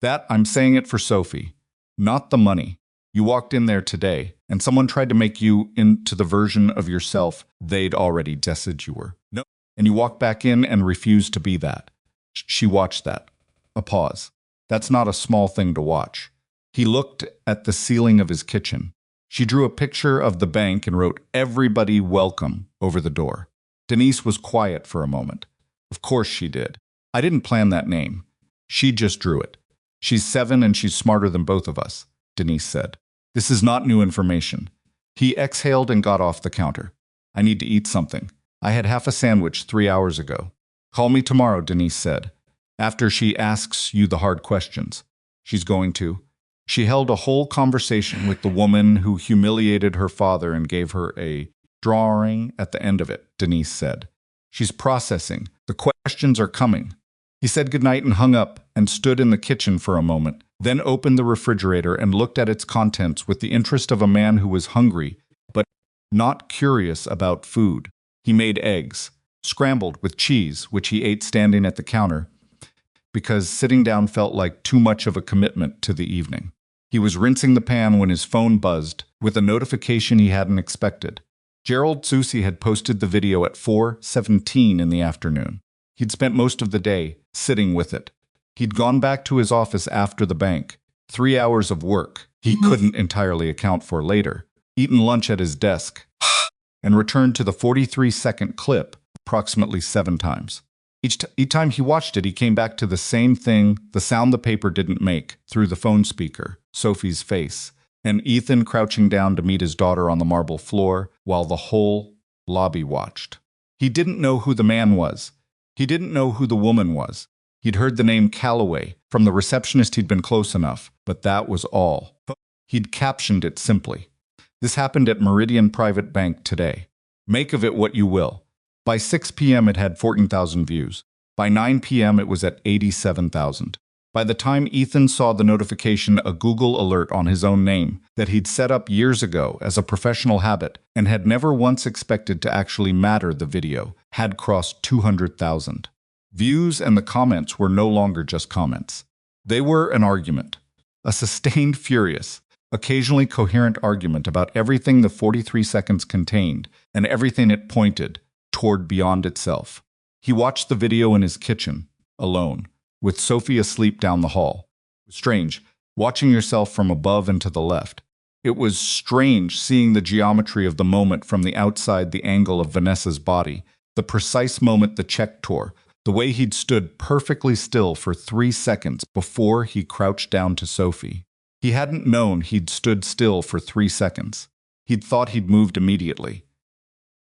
"That, I'm saying it for Sophie. Not the money. You walked in there today, and someone tried to make you into the version of yourself they'd already said you were. No. And you walked back in and refused to be that." She watched that. A pause. "That's not a small thing to watch." He looked at the ceiling of his kitchen. She drew a picture of the bank and wrote "Everybody welcome" over the door. Denise was quiet for a moment, Of course she did. I didn't plan that name. She just drew it. She's 7 and she's smarter than both of us, Denise said. This is not new information. He exhaled and got off the counter. I need to eat something. I had half a sandwich 3 hours ago. Call me tomorrow, Denise said, after she asks you the hard questions. She's going to. She held a whole conversation with the woman who humiliated her father and gave her a drawing at the end of it, Denise said. She's processing. The questions are coming. He said goodnight and hung up and stood in the kitchen for a moment, then opened the refrigerator and looked at its contents with the interest of a man who was hungry, but not curious about food. He made eggs, scrambled with cheese, which he ate standing at the counter, because sitting down felt like too much of a commitment to the evening. He was rinsing the pan when his phone buzzed with a notification he hadn't expected. Gerald Susi had posted the video at 4:17 in the afternoon. He'd spent most of the day sitting with it. He'd gone back to his office after the bank. 3 hours of work he couldn't entirely account for later. Eaten lunch at his desk and returned to the 43-second clip approximately 7 times. Each time he watched it, he came back to the same thing, the sound the paper didn't make, through the phone speaker, Sophie's face, and Ethan crouching down to meet his daughter on the marble floor while the whole lobby watched. He didn't know who the man was. He didn't know who the woman was. He'd heard the name Calloway from the receptionist he'd been close enough, but that was all. He'd captioned it simply. This happened at Meridian Private Bank today. Make of it what you will. By 6 p.m. it had 14,000 views. By 9 p.m. it was at 87,000. By the time Ethan saw the notification, a Google alert on his own name that he'd set up years ago as a professional habit and had never once expected to actually matter, the video had crossed 200,000. Views and the comments were no longer just comments. They were an argument. A sustained, furious, occasionally coherent argument about everything the 43 seconds contained and everything it pointed toward beyond itself. He watched the video in his kitchen, alone, with Sophie asleep down the hall. It was strange, watching yourself from above and to the left. It was strange seeing the geometry of the moment from the outside, the angle of Vanessa's body, the precise moment the check tore, the way he'd stood perfectly still for 3 seconds before he crouched down to Sophie. He hadn't known he'd stood still for 3 seconds. He'd thought he'd moved immediately.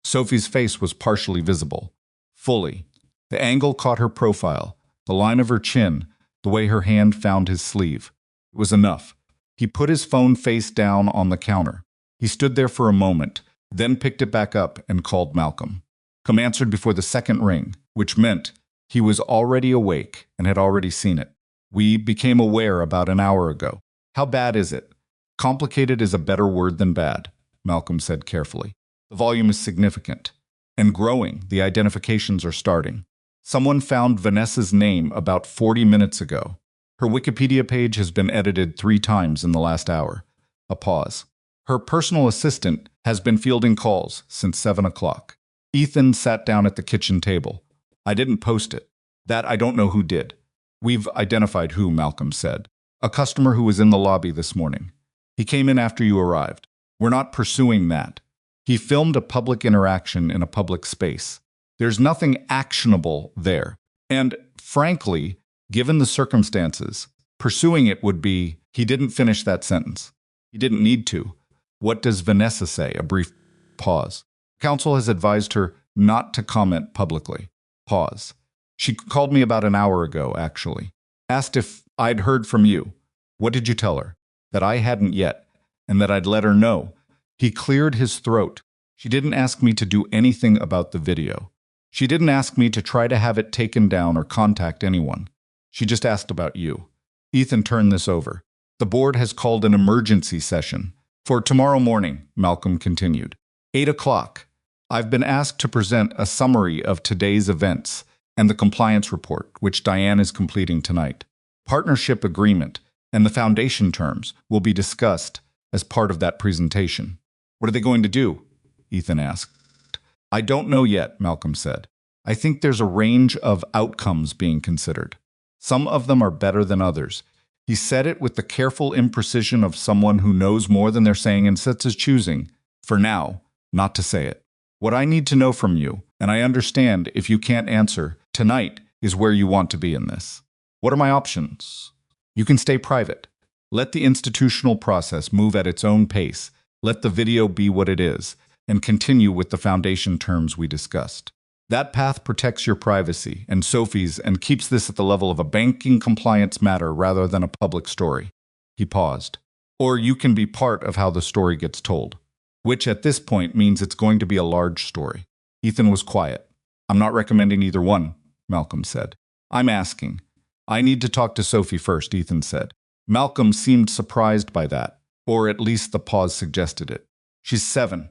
Sophie's face was partially visible, fully. The angle caught her profile, the line of her chin, the way her hand found his sleeve. It was enough. He put his phone face down on the counter. He stood there for a moment, then picked it back up and called Malcolm. Malcolm answered before the second ring, which meant he was already awake and had already seen it. We became aware about an hour ago. How bad is it? Complicated is a better word than bad, Malcolm said carefully. The volume is significant and growing. The identifications are starting. Someone found Vanessa's name about 40 minutes ago. Her Wikipedia page has been edited 3 times in the last hour. A pause. Her personal assistant has been fielding calls since 7 o'clock. Ethan sat down at the kitchen table. I didn't post it. That I don't know who did. We've identified who, Malcolm said. A customer who was in the lobby this morning. He came in after you arrived. We're not pursuing that. He filmed a public interaction in a public space. There's nothing actionable there. And frankly, given the circumstances, pursuing it would be, he didn't finish that sentence. He didn't need to. What does Vanessa say? A brief pause. Counsel has advised her not to comment publicly. Pause. She called me about an hour ago, actually. Asked if I'd heard from you. What did you tell her? That I hadn't yet, and that I'd let her know. He cleared his throat. She didn't ask me to do anything about the video. She didn't ask me to try to have it taken down or contact anyone. She just asked about you. Ethan turned this over. The board has called an emergency session. For tomorrow morning, Malcolm continued. 8 o'clock. I've been asked to present a summary of today's events and the compliance report, which Diane is completing tonight. Partnership agreement and the foundation terms will be discussed as part of that presentation. What are they going to do? Ethan asked. I don't know yet, Malcolm said. I think there's a range of outcomes being considered. Some of them are better than others. He said it with the careful imprecision of someone who knows more than they're saying and sets his choosing, for now, not to say it. What I need to know from you, and I understand if you can't answer, Tonight is where you want to be in this. What are my options? You can stay private. Let the institutional process move at its own pace. Let the video be what it is, and continue with the foundation terms we discussed. That path protects your privacy and Sophie's and keeps this at the level of a banking compliance matter rather than a public story. He paused. Or you can be part of how the story gets told, which at this point means it's going to be a large story. Ethan was quiet. I'm not recommending either one, Malcolm said. I'm asking. I need to talk to Sophie first, Ethan said. Malcolm seemed surprised by that, or at least the pause suggested it. She's 7.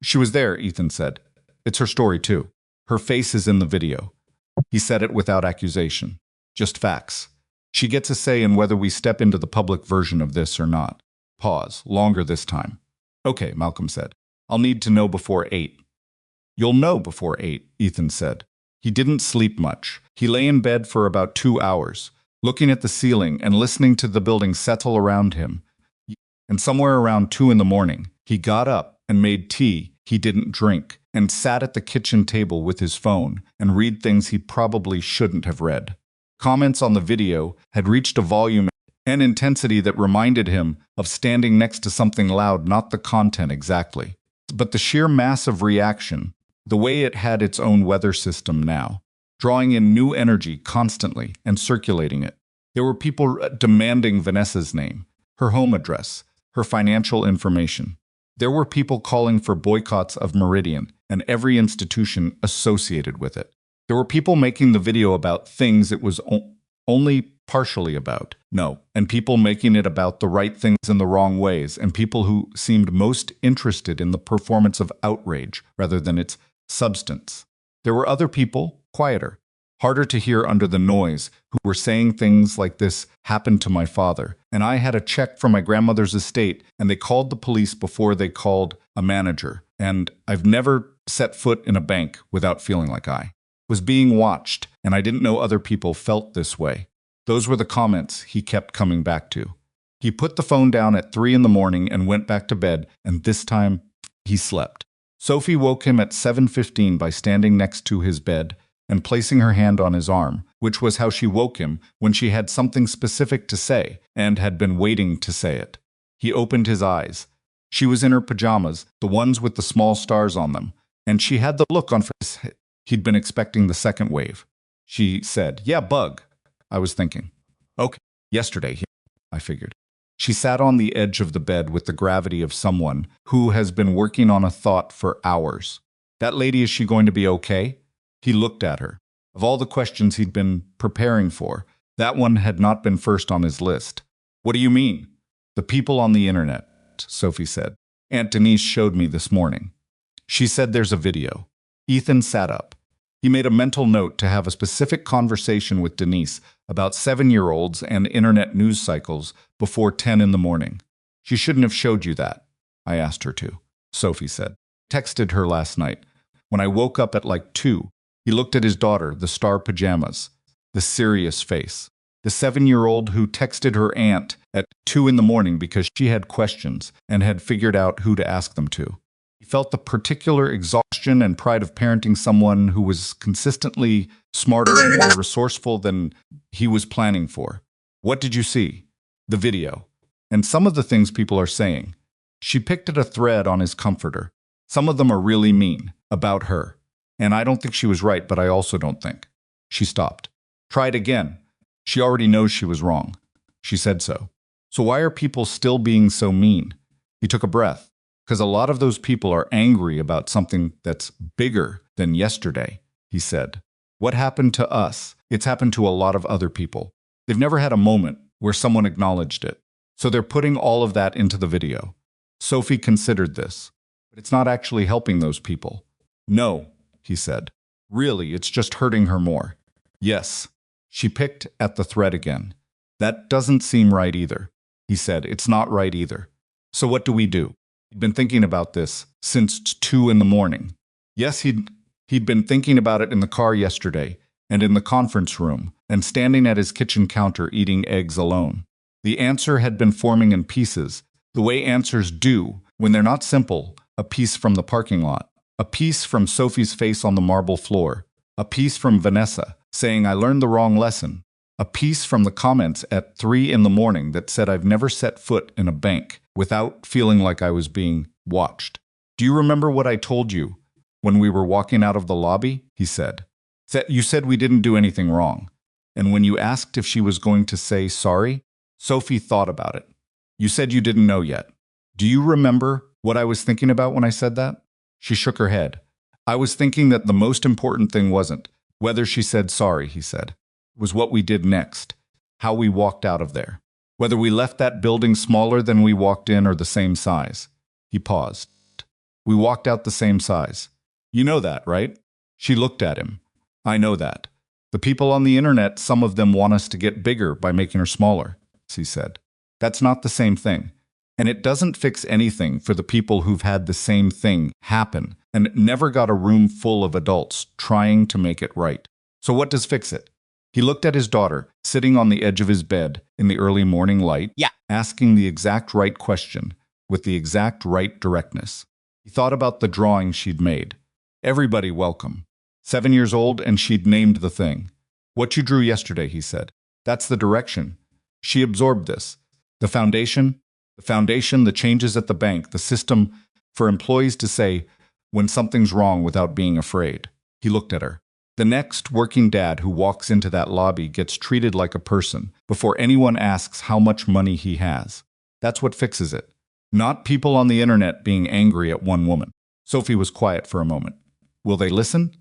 She was there, Ethan said. It's her story, too. Her face is in the video. He said it without accusation. Just facts. She gets a say in whether we step into the public version of this or not. Pause. Longer this time. Okay, Malcolm said. I'll need to know before 8. You'll know before 8, Ethan said. He didn't sleep much. He lay in bed for about 2 hours, looking at the ceiling and listening to the building settle around him. And somewhere around 2 in the morning, he got up and made tea he didn't drink and sat at the kitchen table with his phone and read things he probably shouldn't have read. Comments on the video had reached a volume and intensity that reminded him of standing next to something loud, not the content exactly, but the sheer mass of reaction, the way it had its own weather system now, drawing in new energy constantly and circulating it. There were people demanding Vanessa's name, her home address, her financial information. There were people calling for boycotts of Meridian and every institution associated with it. There were people making the video about things it was only partially about. No, and people making it about the right things in the wrong ways, and people who seemed most interested in the performance of outrage rather than its substance. There were other people, quieter, harder to hear under the noise, who were saying things like this happened to my father, and I had a check from my grandmother's estate, and they called the police before they called a manager, and I've never set foot in a bank without feeling like I was being watched, and I didn't know other people felt this way. Those were the comments he kept coming back to. He put the phone down at 3 in the morning and went back to bed, and this time he slept. Sophie woke him at 7:15 by standing next to his bed and placing her hand on his arm, which was how she woke him when she had something specific to say and had been waiting to say it. He opened his eyes. She was in her pajamas, the ones with the small stars on them, and she had the look on her face. He'd been expecting the second wave. She said, "Yeah, bug." I was thinking. Okay, yesterday, I figured. She sat on the edge of the bed with the gravity of someone who has been working on a thought for hours. That lady, is she going to be okay? He looked at her. Of all the questions he'd been preparing for, that one had not been first on his list. What do you mean? The people on the internet, Sophie said. Aunt Denise showed me this morning. She said there's a video. Ethan sat up. He made a mental note to have a specific conversation with Denise about 7-year-olds and internet news cycles before 10 in the morning. She shouldn't have showed you that, I asked her to, Sophie said. Texted her last night. When I woke up at like 2, he looked at his daughter, the star pajamas, the serious face. The 7-year-old who texted her aunt at 2 in the morning because she had questions and had figured out who to ask them to. He felt the particular exhaustion and pride of parenting someone who was consistently smarter and more resourceful than he was planning for. What did you see? The video. And some of the things people are saying. She picked at a thread on his comforter. Some of them are really mean, about her. And I don't think she was right, but I also don't think. She stopped. Tried again. She already knows she was wrong. She said so. So why are people still being so mean? He took a breath. Because a lot of those people are angry about something that's bigger than yesterday, he said. What happened to us? It's happened to a lot of other people. They've never had a moment where someone acknowledged it. So they're putting all of that into the video. Sophie considered this. But it's not actually helping those people. No, he said. Really, it's just hurting her more. Yes. She picked at the thread again. That doesn't seem right either. He said, it's not right either. So what do we do? He'd been thinking about this since 2 in the morning. Yes, he'd been thinking about it in the car yesterday, and in the conference room, and standing at his kitchen counter eating eggs alone. The answer had been forming in pieces, the way answers do when they're not simple, a piece from the parking lot, a piece from Sophie's face on the marble floor, a piece from Vanessa, saying I learned the wrong lesson. A piece from the comments at 3 in the morning that said I've never set foot in a bank without feeling like I was being watched. Do you remember what I told you when we were walking out of the lobby? He said. You said we didn't do anything wrong. And when you asked if she was going to say sorry, Sophie thought about it. You said you didn't know yet. Do you remember what I was thinking about when I said that? She shook her head. I was thinking that the most important thing wasn't whether she said sorry, he said. It was what we did next, how we walked out of there. Whether we left that building smaller than we walked in or the same size. He paused. We walked out the same size. You know that, right? She looked at him. I know that. The people on the internet, some of them want us to get bigger by making her smaller, he said. That's not the same thing. And it doesn't fix anything for the people who've had the same thing happen and never got a room full of adults trying to make it right. So what does fix it? He looked at his daughter, sitting on the edge of his bed in the early morning light, asking the exact right question with the exact right directness. He thought about the drawing she'd made. Everybody welcome. 7 years old, and she'd named the thing. What you drew yesterday, he said. That's the direction. She absorbed this. The foundation, the changes at the bank, the system for employees to say when something's wrong without being afraid. He looked at her. The next working dad who walks into that lobby gets treated like a person before anyone asks how much money he has. That's what fixes it. Not people on the internet being angry at one woman. Sophie was quiet for a moment. Will they listen?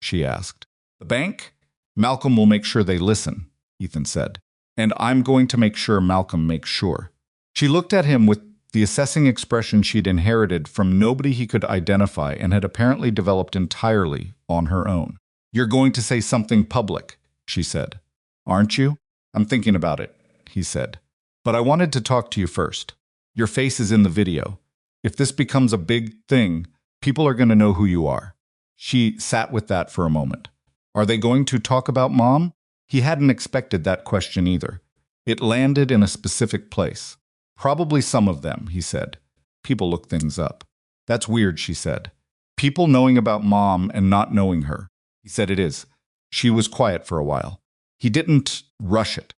She asked. The bank? Malcolm will make sure they listen, Ethan said. And I'm going to make sure Malcolm makes sure. She looked at him with the assessing expression she'd inherited from nobody he could identify and had apparently developed entirely on her own. You're going to say something public, she said. Aren't you? I'm thinking about it, he said. But I wanted to talk to you first. Your face is in the video. If this becomes a big thing, people are going to know who you are. She sat with that for a moment. Are they going to talk about Mom? He hadn't expected that question either. It landed in a specific place. Probably some of them, he said. People look things up. That's weird, she said. People knowing about Mom and not knowing her. He said it is. She was quiet for a while. He didn't rush it.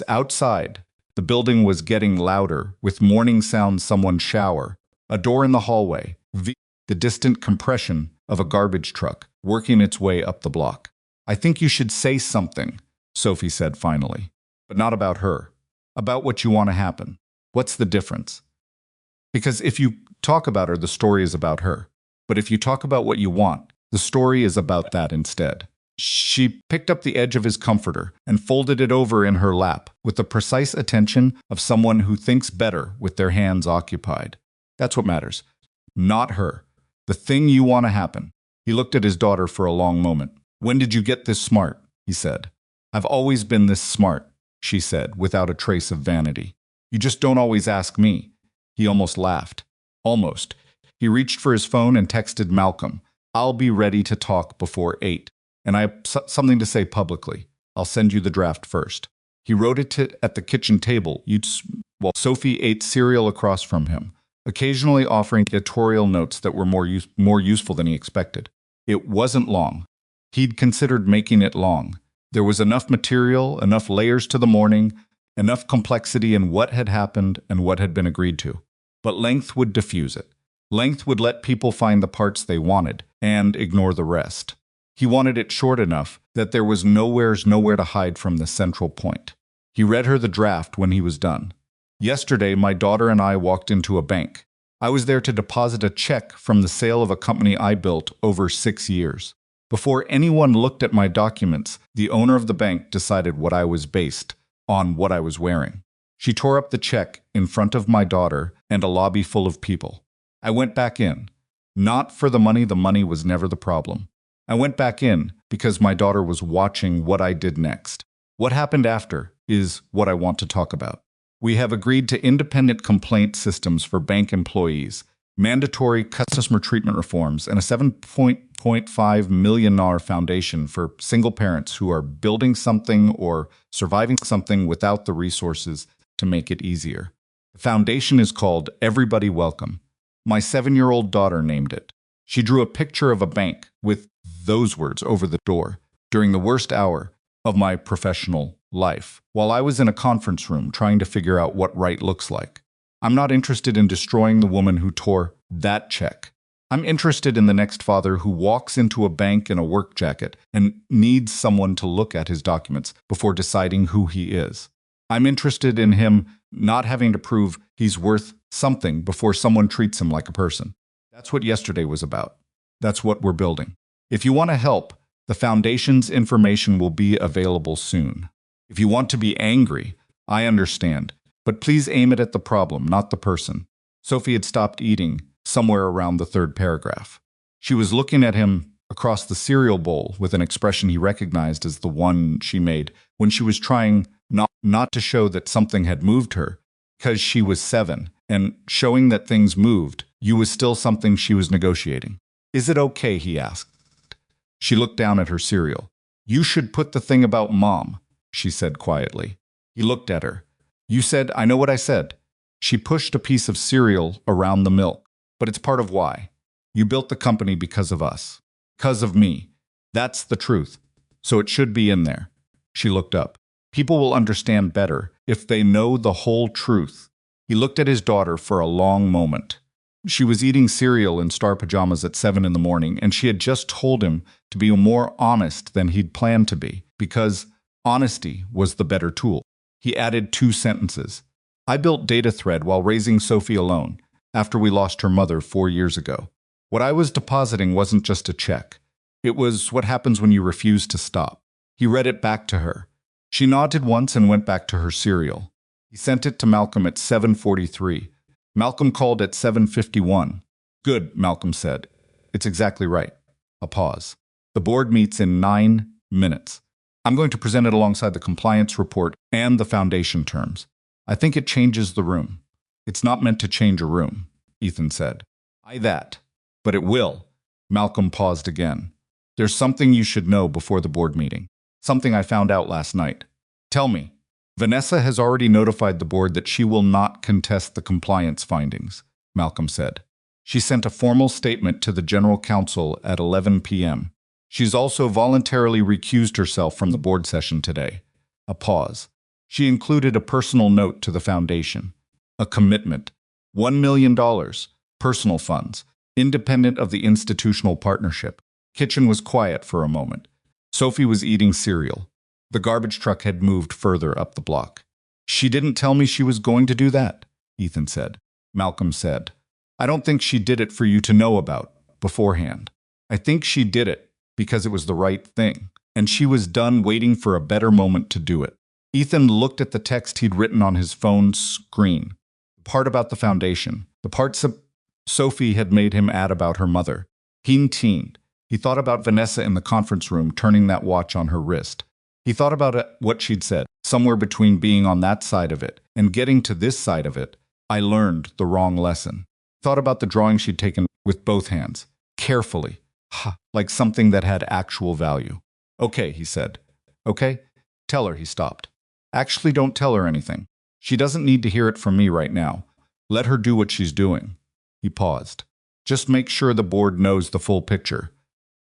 Outside, the building was getting louder, with morning sounds someone shower, a door in the hallway, the distant compression of a garbage truck working its way up the block. I think you should say something, Sophie said finally. But not about her. About what you want to happen. What's the difference? Because if you talk about her, the story is about her. But if you talk about what you want, the story is about that instead. She picked up the edge of his comforter and folded it over in her lap with the precise attention of someone who thinks better with their hands occupied. That's what matters. Not her. The thing you want to happen. He looked at his daughter for a long moment. When did you get this smart? He said. I've always been this smart, she said, without a trace of vanity. You just don't always ask me. He almost laughed. Almost. He reached for his phone and texted Malcolm. I'll be ready to talk before 8. And I have something to say publicly. I'll send you the draft first. He wrote it at the kitchen table while Sophie ate cereal across from him, occasionally offering editorial notes that were more useful than he expected. It wasn't long. He'd considered making it long. There was enough material, enough layers to the morning, enough complexity in what had happened and what had been agreed to. But length would diffuse it. Length would let people find the parts they wanted and ignore the rest. He wanted it short enough that there was nowhere to hide from the central point. He read her the draft when he was done. Yesterday, my daughter and I walked into a bank. I was there to deposit a check from the sale of a company I built over 6 years. Before anyone looked at my documents, the owner of the bank decided what I was based on what I was wearing. She tore up the check in front of my daughter and a lobby full of people. I went back in. Not for the money was never the problem. I went back in because my daughter was watching what I did next. What happened after is what I want to talk about. We have agreed to independent complaint systems for bank employees, mandatory customer treatment reforms, and a $7.5 million foundation for single parents who are building something or surviving something without the resources to make it easier. The foundation is called Everybody Welcome. My 7-year-old daughter named it. She drew a picture of a bank with those words over the door. During the worst hour, of my professional life, while I was in a conference room trying to figure out what right looks like. I'm not interested in destroying the woman who tore that check. I'm interested in the next father who walks into a bank in a work jacket and needs someone to look at his documents before deciding who he is. I'm interested in him not having to prove he's worth something before someone treats him like a person. That's what yesterday was about. That's what we're building. If you want to help, the foundation's information will be available soon. If you want to be angry, I understand, but please aim it at the problem, not the person. Sophie had stopped eating somewhere around the third paragraph. She was looking at him across the cereal bowl with an expression he recognized as the one she made when she was trying not to show that something had moved her, because she was 7, and showing that things moved, you was still something she was negotiating. Is it okay, he asked. She looked down at her cereal. You should put the thing about Mom, she said quietly. He looked at her. You said, I know what I said. She pushed a piece of cereal around the milk. But it's part of why. You built the company because of us. Because of me. That's the truth. So it should be in there. She looked up. People will understand better if they know the whole truth. He looked at his daughter for a long moment. She was eating cereal in star pajamas at 7 in the morning, and she had just told him to be more honest than he'd planned to be, because honesty was the better tool. He added 2 sentences. I built DataThread while raising Sophie alone, after we lost her mother 4 years ago. What I was depositing wasn't just a check. It was what happens when you refuse to stop. He read it back to her. She nodded once and went back to her cereal. He sent it to Malcolm at 7:43. Malcolm called at 7:51. Good, Malcolm said. It's exactly right. A pause. The board meets in 9 minutes. I'm going to present it alongside the compliance report and the foundation terms. I think it changes the room. It's not meant to change a room, Ethan said. But it will. Malcolm paused again. There's something you should know before the board meeting. Something I found out last night. Tell me. Vanessa has already notified the board that she will not contest the compliance findings, Malcolm said. She sent a formal statement to the general counsel at 11 p.m. She's also voluntarily recused herself from the board session today. A pause. She included a personal note to the foundation. A commitment. $1 million. Personal funds. Independent of the institutional partnership. Kitchen was quiet for a moment. Sophie was eating cereal. The garbage truck had moved further up the block. She didn't tell me she was going to do that, Ethan said. Malcolm said. I don't think she did it for you to know about beforehand. I think she did it because it was the right thing, and she was done waiting for a better moment to do it. Ethan looked at the text he'd written on his phone screen. The part about the foundation, the parts Sophie had made him add about her mother. He teened. He thought about Vanessa in the conference room turning that watch on her wrist. He thought about what she'd said, somewhere between being on that side of it and getting to this side of it. I learned the wrong lesson. Thought about the drawing she'd taken with both hands, carefully, like something that had actual value. Okay, he said. Okay? Tell her, he stopped. Actually, don't tell her anything. She doesn't need to hear it from me right now. Let her do what she's doing. He paused. Just make sure the board knows the full picture.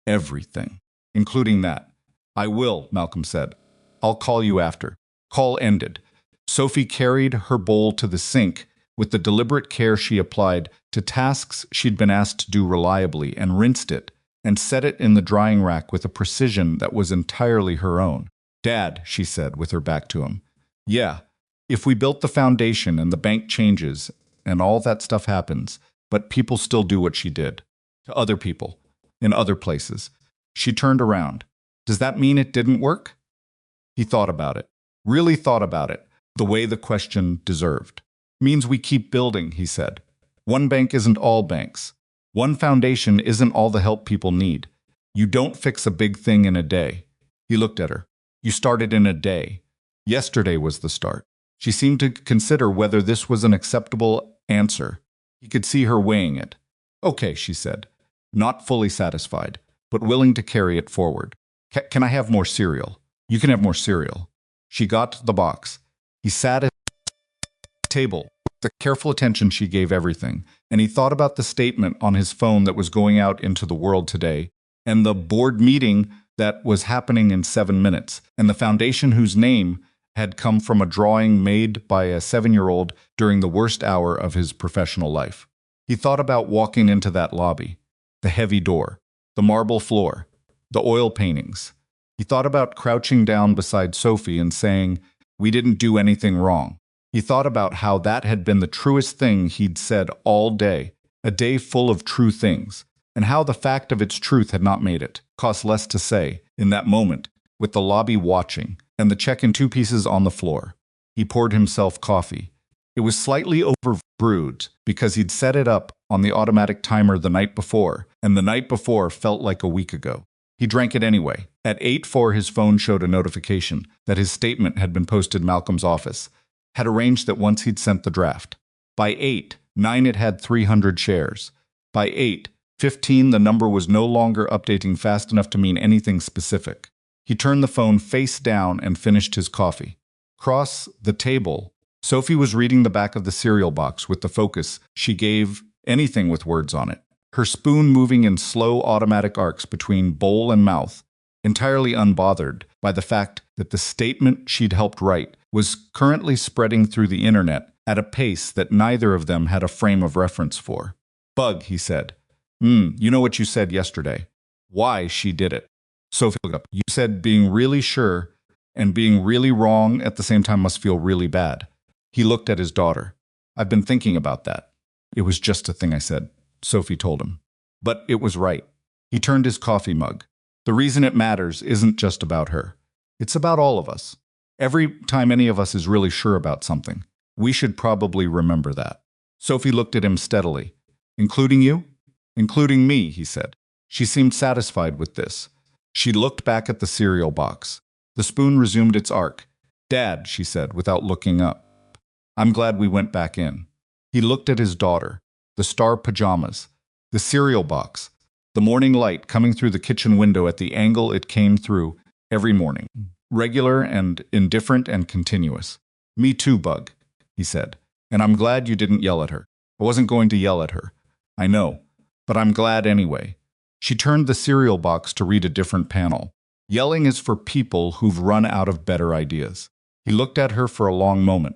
Everything. Including that. I will, Malcolm said. I'll call you after. Call ended. Sophie carried her bowl to the sink with the deliberate care she applied to tasks she'd been asked to do reliably, and rinsed it and set it in the drying rack with a precision that was entirely her own. Dad, she said with her back to him. Yeah, if we built the foundation and the bank changes and all that stuff happens, but people still do what she did. To other people. In other places. She turned around. Does that mean it didn't work? He thought about it. Really thought about it. The way the question deserved. Means we keep building, he said. One bank isn't all banks. One foundation isn't all the help people need. You don't fix a big thing in a day. He looked at her. You started in a day. Yesterday was the start. She seemed to consider whether this was an acceptable answer. He could see her weighing it. Okay, she said. Not fully satisfied, but willing to carry it forward. Can I have more cereal? You can have more cereal. She got the box. He sat at the table. The careful attention she gave everything, and he thought about the statement on his phone that was going out into the world today, and the board meeting that was happening in 7 minutes, and the foundation whose name had come from a drawing made by a 7-year-old during the worst hour of his professional life. He thought about walking into that lobby, the heavy door, the marble floor, the oil paintings. He thought about crouching down beside Sophie and saying, "We didn't do anything wrong." He thought about how that had been the truest thing he'd said all day, a day full of true things, and how the fact of its truth had not made it cost less to say in that moment, with the lobby watching and the check in 2 pieces on the floor. He poured himself coffee. It was slightly overbrewed because he'd set it up on the automatic timer the night before, and the night before felt like a week ago. He drank it anyway. At 8:04, his phone showed a notification that his statement had been posted. Malcolm's office had arranged that once he'd sent the draft. By 8:09, it had 300 shares. By 8:15, the number was no longer updating fast enough to mean anything specific. He turned the phone face down and finished his coffee. Across the table, Sophie was reading the back of the cereal box with the focus she gave anything with words on it, her spoon moving in slow automatic arcs between bowl and mouth, entirely unbothered by the fact that the statement she'd helped write was currently spreading through the internet at a pace that neither of them had a frame of reference for. "Bug," he said. You know what you said yesterday. Why she did it." Sophie looked up. "You said being really sure and being really wrong at the same time must feel really bad." He looked at his daughter. "I've been thinking about that." "It was just a thing I said," Sophie told him. "But it was right." He turned his coffee mug. "The reason it matters isn't just about her. It's about all of us. Every time any of us is really sure about something, we should probably remember that." Sophie looked at him steadily. "Including you?" "Including me," he said. She seemed satisfied with this. She looked back at the cereal box. The spoon resumed its arc. "Dad," she said, without looking up, "I'm glad we went back in." He looked at his daughter, the star pajamas, the cereal box, the morning light coming through the kitchen window at the angle it came through every morning, regular and indifferent and continuous. "Me too, Bug," he said, "and I'm glad you didn't yell at her. I wasn't going to yell at her. I know, but I'm glad anyway." She turned the cereal box to read a different panel. "Yelling is for people who've run out of better ideas." He looked at her for a long moment.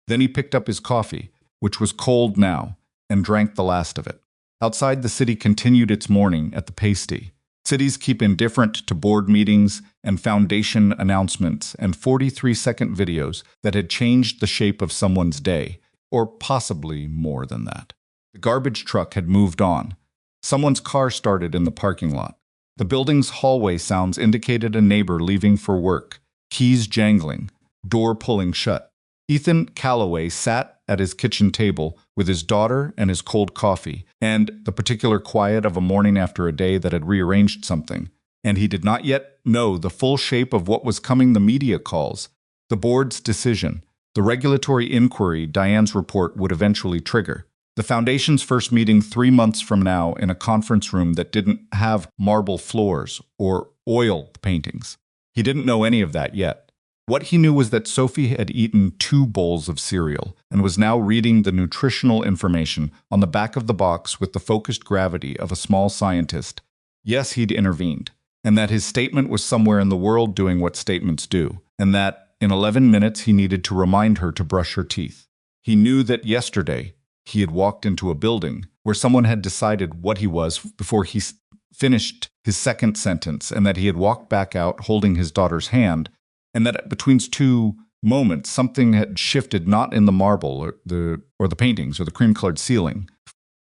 Then he picked up his coffee, which was cold now, and drank the last of it. Outside, the city continued its morning at the pasty. Cities keep indifferent to board meetings and foundation announcements and 43-second videos that had changed the shape of someone's day, or possibly more than that. The garbage truck had moved on. Someone's car started in the parking lot. The building's hallway sounds indicated a neighbor leaving for work, keys jangling, door pulling shut. Ethan Calloway sat at his kitchen table with his daughter and his cold coffee, and the particular quiet of a morning after a day that had rearranged something. And he did not yet know the full shape of what was coming: the media calls, the board's decision, the regulatory inquiry Diane's report would eventually trigger. The foundation's first meeting 3 months from now in a conference room that didn't have marble floors or oil paintings. He didn't know any of that yet. What he knew was that Sophie had eaten 2 bowls of cereal and was now reading the nutritional information on the back of the box with the focused gravity of a small scientist. Yes, he'd intervened, and that his statement was somewhere in the world doing what statements do, and that in 11 minutes he needed to remind her to brush her teeth. He knew that yesterday he had walked into a building where someone had decided what he was before he finished his second sentence, and that he had walked back out holding his daughter's hand, and that between 2 moments something had shifted, not in the marble or the paintings or the cream-colored ceiling,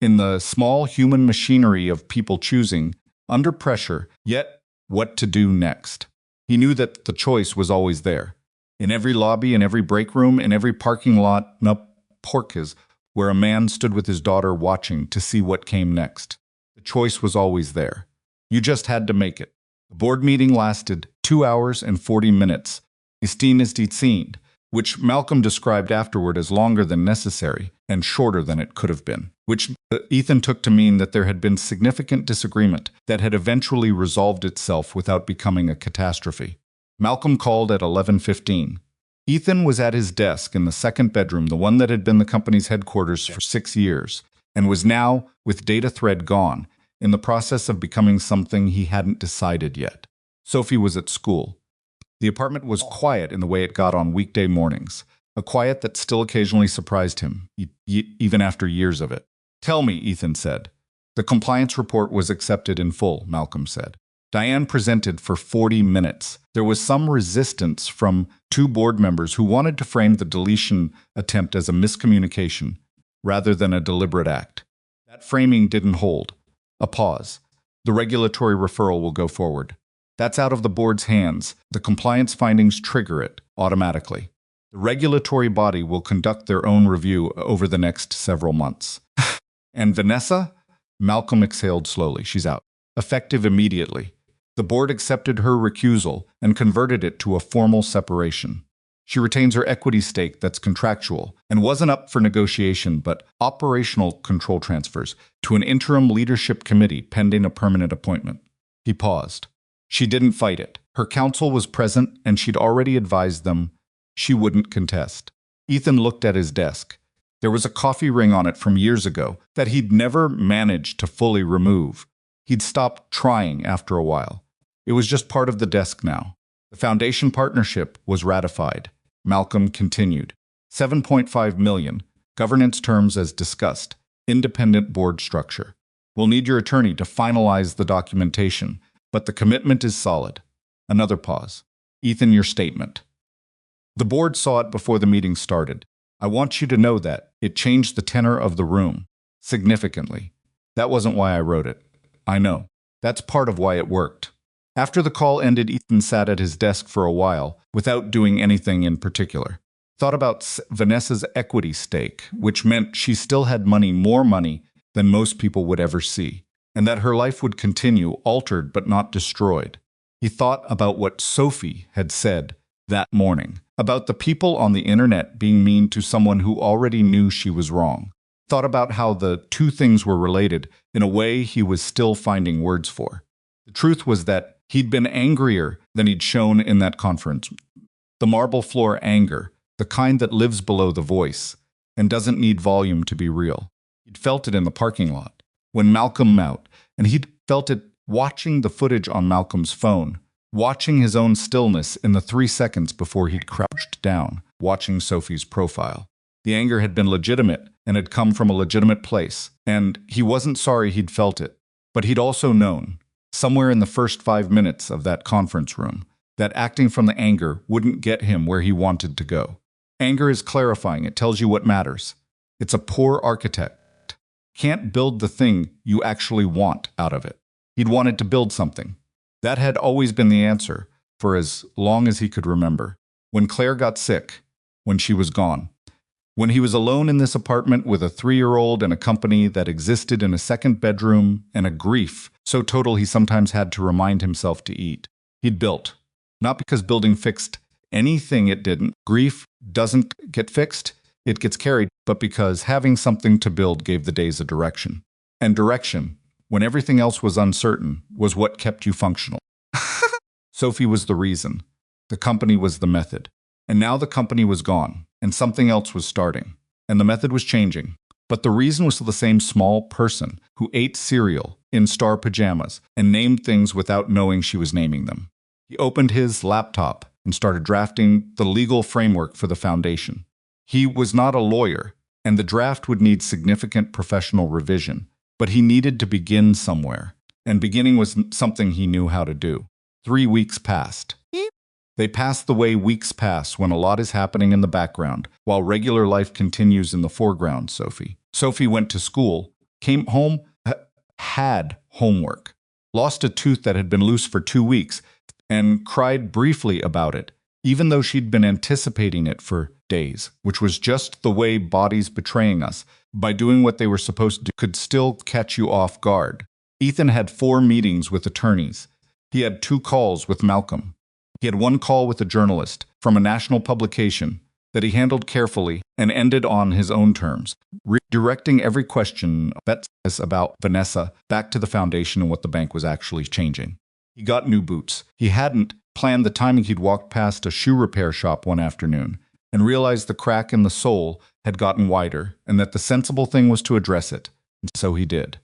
in the small human machinery of people choosing, under pressure, yet what to do next. He knew that the choice was always there. In every lobby, in every break room, in every parking lot, porches, where a man stood with his daughter watching to see what came next. The choice was always there. You just had to make it. The board meeting lasted 2 hours and 40 minutes, which Malcolm described afterward as longer than necessary and shorter than it could have been, which Ethan took to mean that there had been significant disagreement that had eventually resolved itself without becoming a catastrophe. Malcolm called at 11:15. Ethan was at his desk in the second bedroom, the one that had been the company's headquarters for 6 years, and was now, with data thread gone, in the process of becoming something he hadn't decided yet. Sophie was at school. The apartment was quiet in the way it got on weekday mornings, a quiet that still occasionally surprised him, even after years of it. "Tell me," Ethan said. "The compliance report was accepted in full," Malcolm said. Diane presented for 40 minutes. There was some resistance from two board members who wanted to frame the deletion attempt as a miscommunication rather than a deliberate act. That framing didn't hold. A pause. "The regulatory referral will go forward. That's out of the board's hands. The compliance findings trigger it automatically. The regulatory body will conduct their own review over the next several months." "And Vanessa?" Malcolm exhaled slowly. "She's out. Effective immediately. The board accepted her recusal and converted it to a formal separation. She retains her equity stake that's contractual and wasn't up for negotiation but operational control transfers to an interim leadership committee pending a permanent appointment." He paused. She didn't fight it. Her counsel was present and she'd already advised them she wouldn't contest. Ethan looked at his desk. There was a coffee ring on it from years ago that he'd never managed to fully remove. He'd stopped trying after a while. It was just part of the desk now. The foundation partnership was ratified. Malcolm continued. 7.5 million. Governance terms as discussed. Independent board structure. We'll need your attorney to finalize the documentation, but the commitment is solid. Another pause. "Ethan, your statement." The board saw it before the meeting started. "I want you to know that it changed the tenor of the room. Significantly. That wasn't why I wrote it. I know. That's part of why it worked." After the call ended, Ethan sat at his desk for a while, without doing anything in particular. Thought about Vanessa's equity stake, which meant she still had more money than most people would ever see, and that her life would continue, altered but not destroyed. He thought about what Sophie had said that morning, about the people on the internet being mean to someone who already knew she was wrong. Thought about how the two things were related in a way he was still finding words for. The truth was that he'd been angrier than he'd shown in that conference. The marble floor anger, the kind that lives below the voice and doesn't need volume to be real. He'd felt it in the parking lot, when Malcolm out, and he'd felt it watching the footage on Malcolm's phone, watching his own stillness in the 3 seconds before he'd crouched down, watching Sophie's profile. The anger had been legitimate and had come from a legitimate place, and he wasn't sorry he'd felt it, but he'd also known, somewhere in the first 5 minutes of that conference room, that acting from the anger wouldn't get him where he wanted to go. Anger is clarifying. It tells you what matters. It's a poor architect. Can't build the thing you actually want out of it. He'd wanted to build something. That had always been the answer for as long as he could remember. When Claire got sick, when she was gone, when he was alone in this apartment with a 3-year-old and a company that existed in a second bedroom and a grief so total he sometimes had to remind himself to eat. He'd built. Not because building fixed anything it didn't. Grief doesn't get fixed, it gets carried, but because having something to build gave the days a direction. And direction, when everything else was uncertain, was what kept you functional. Sophie was the reason. The company was the method. And now the company was gone, and something else was starting. And the method was changing. But the reason was the same small person who ate cereal in star pajamas and named things without knowing she was naming them. He opened his laptop and started drafting the legal framework for the foundation. He was not a lawyer, and the draft would need significant professional revision, but he needed to begin somewhere, and beginning was something he knew how to do. 3 weeks passed. They passed the way weeks pass when a lot is happening in the background, while regular life continues in the foreground, Sophie. Sophie went to school, came home, had homework, lost a tooth that had been loose for 2 weeks, and cried briefly about it, even though she'd been anticipating it for days, which was just the way bodies betraying us, by doing what they were supposed to do, could still catch you off guard. Ethan had 4 meetings with attorneys. He had 2 calls with Malcolm. He had 1 call with a journalist from a national publication that he handled carefully and ended on his own terms, redirecting every question about Vanessa back to the foundation and what the bank was actually changing. He got new boots. He hadn't planned the timing. He'd walked past a shoe repair shop one afternoon and realized the crack in the sole had gotten wider and that the sensible thing was to address it. And so he did.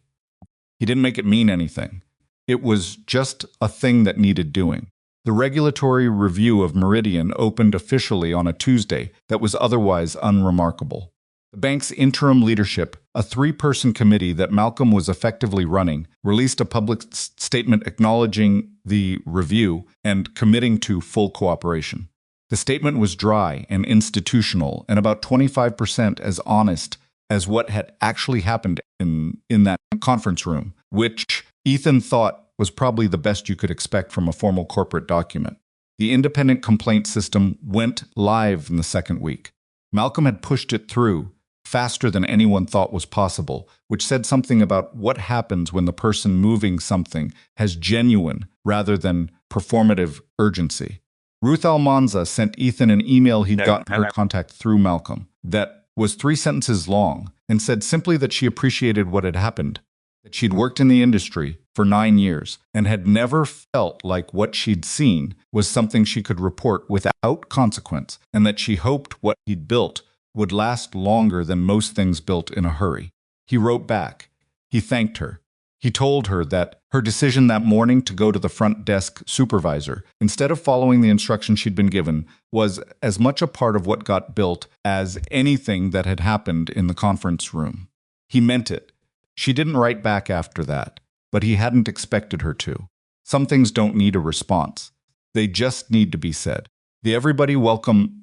He didn't make it mean anything. It was just a thing that needed doing. The regulatory review of Meridian opened officially on a Tuesday that was otherwise unremarkable. The bank's interim leadership, a three-person committee that Malcolm was effectively running, released a public statement acknowledging the review and committing to full cooperation. The statement was dry and institutional and about 25% as honest as what had actually happened in that conference room, which Ethan thought was probably the best you could expect from a formal corporate document. The independent complaint system went live in the second week. Malcolm had pushed it through faster than anyone thought was possible, which said something about what happens when the person moving something has genuine rather than performative urgency. Ruth Almanza sent Ethan an email he'd gotten her contact through Malcolm that was 3 sentences long and said simply that she appreciated what had happened, that she'd worked in the industry for 9 years and had never felt like what she'd seen was something she could report without consequence, and that she hoped what he'd built would last longer than most things built in a hurry. He wrote back. He thanked her. He told her that her decision that morning to go to the front desk supervisor, instead of following the instructions she'd been given, was as much a part of what got built as anything that had happened in the conference room. He meant it. She didn't write back after that, but he hadn't expected her to. Some things don't need a response. They just need to be said. The Everybody Welcome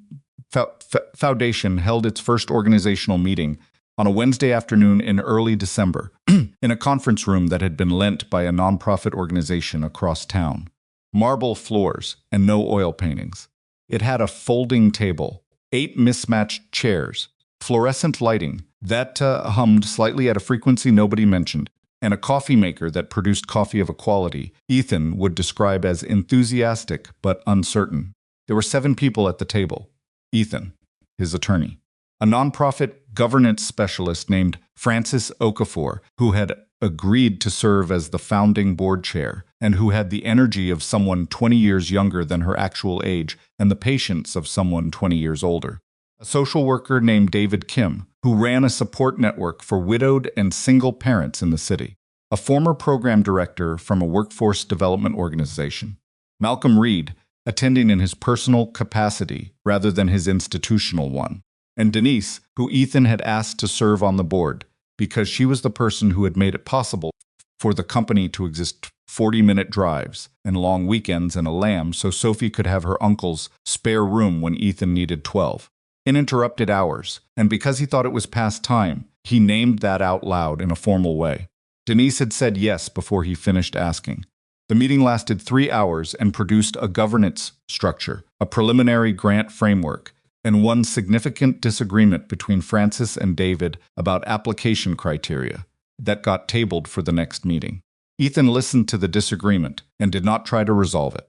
Foundation held its first organizational meeting on a Wednesday afternoon in early December, in a conference room that had been lent by a nonprofit organization across town. Marble floors and no oil paintings. It had a folding table, 8 mismatched chairs, fluorescent lighting that hummed slightly at a frequency nobody mentioned, and a coffee maker that produced coffee of a quality Ethan would describe as enthusiastic but uncertain. There were 7 people at the table. Ethan, his attorney, a nonprofit governance specialist named Francis Okafor, who had agreed to serve as the founding board chair and who had the energy of someone 20 years younger than her actual age and the patience of someone 20 years older. A social worker named David Kim, who ran a support network for widowed and single parents in the city. A former program director from a workforce development organization. Malcolm Reed, attending in his personal capacity rather than his institutional one. And Denise, who Ethan had asked to serve on the board, because she was the person who had made it possible for the company to exist 40-minute drives and long weekends and a lamb so Sophie could have her uncle's spare room when Ethan needed 12. Uninterrupted hours, and because he thought it was past time, he named that out loud in a formal way. Denise had said yes before he finished asking. The meeting lasted 3 hours and produced a governance structure, a preliminary grant framework, and one significant disagreement between Francis and David about application criteria that got tabled for the next meeting. Ethan listened to the disagreement and did not try to resolve it,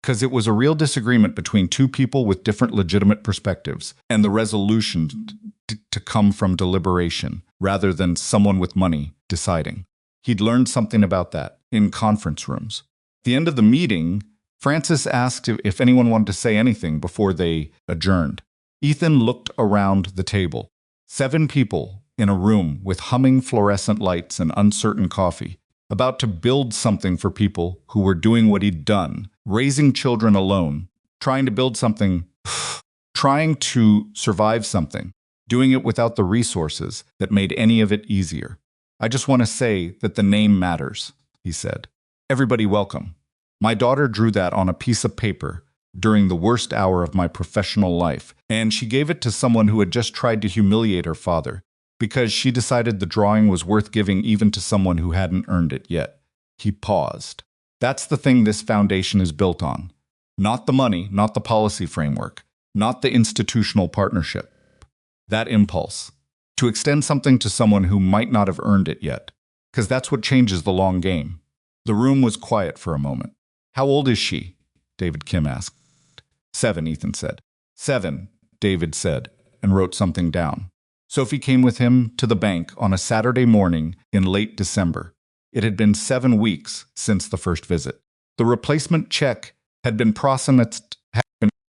because it was a real disagreement between 2 people with different legitimate perspectives, and the resolution to come from deliberation rather than someone with money deciding. He'd learned something about that in conference rooms. At the end of the meeting, Francis asked if anyone wanted to say anything before they adjourned. Ethan looked around the table. 7 people in a room with humming fluorescent lights and uncertain coffee, about to build something for people who were doing what he'd done, raising children alone, trying to build something, trying to survive something, doing it without the resources that made any of it easier. I just want to say that the name matters, he said. Everybody welcome. My daughter drew that on a piece of paper during the worst hour of my professional life, and she gave it to someone who had just tried to humiliate her father, because she decided the drawing was worth giving even to someone who hadn't earned it yet. He paused. That's the thing this foundation is built on. Not the money, not the policy framework, not the institutional partnership. That impulse. To extend something to someone who might not have earned it yet. Because that's what changes the long game. The room was quiet for a moment. How old is she? David Kim asked. 7, Ethan said. 7, David said, and wrote something down. Sophie came with him to the bank on a Saturday morning in late December. It had been 7 weeks since the first visit. The replacement check had been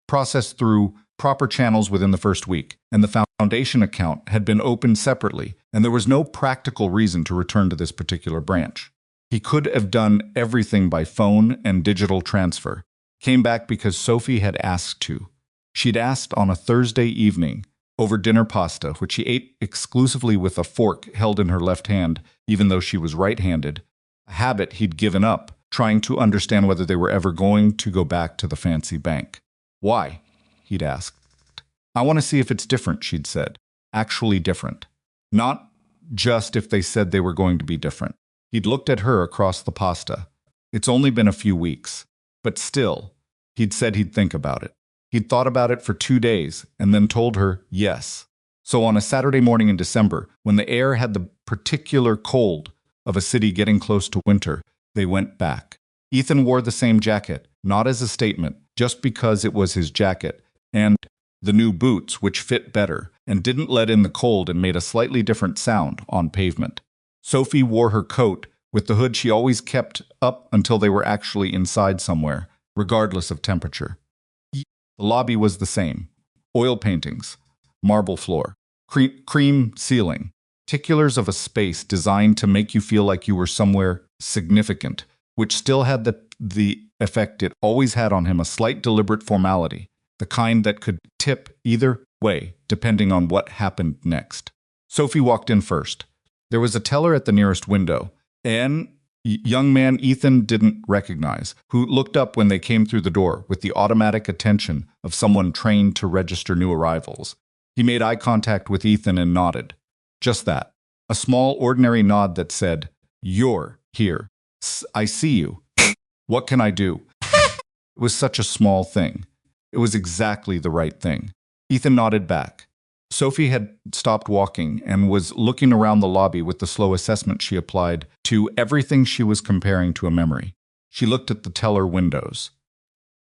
processed through proper channels within the first week, and the foundation account had been opened separately, and there was no practical reason to return to this particular branch. He could have done everything by phone and digital transfer, Came back because Sophie had asked to. She'd asked on a Thursday evening over dinner pasta, which she ate exclusively with a fork held in her left hand, even though she was right-handed, a habit he'd given up, trying to understand whether they were ever going to go back to the fancy bank. Why? He'd asked. I want to see if it's different, she'd said. Actually different. Not just if they said they were going to be different. He'd looked at her across the pasta. It's only been a few weeks. But still, he'd said he'd think about it. He'd thought about it for 2 days and then told her yes. So on a Saturday morning in December, when the air had the particular cold of a city getting close to winter, they went back. Ethan wore the same jacket, not as a statement, just because it was his jacket, and the new boots, which fit better and didn't let in the cold and made a slightly different sound on pavement. Sophie wore her coat with the hood she always kept up until they were actually inside somewhere, regardless of temperature. The lobby was the same. Oil paintings, marble floor, cream ceiling, particulars of a space designed to make you feel like you were somewhere significant, which still had the effect it always had on him, a slight deliberate formality, the kind that could tip either way, depending on what happened next. Sophie walked in first. There was a teller at the nearest window, and young man Ethan didn't recognize, who looked up when they came through the door with the automatic attention of someone trained to register new arrivals. He made eye contact with Ethan and nodded. Just that. A small, ordinary nod that said, "You're here. I see you. What can I do?" It was such a small thing. It was exactly the right thing. Ethan nodded back. Sophie had stopped walking and was looking around the lobby with the slow assessment she applied to everything she was comparing to a memory. She looked at the teller windows.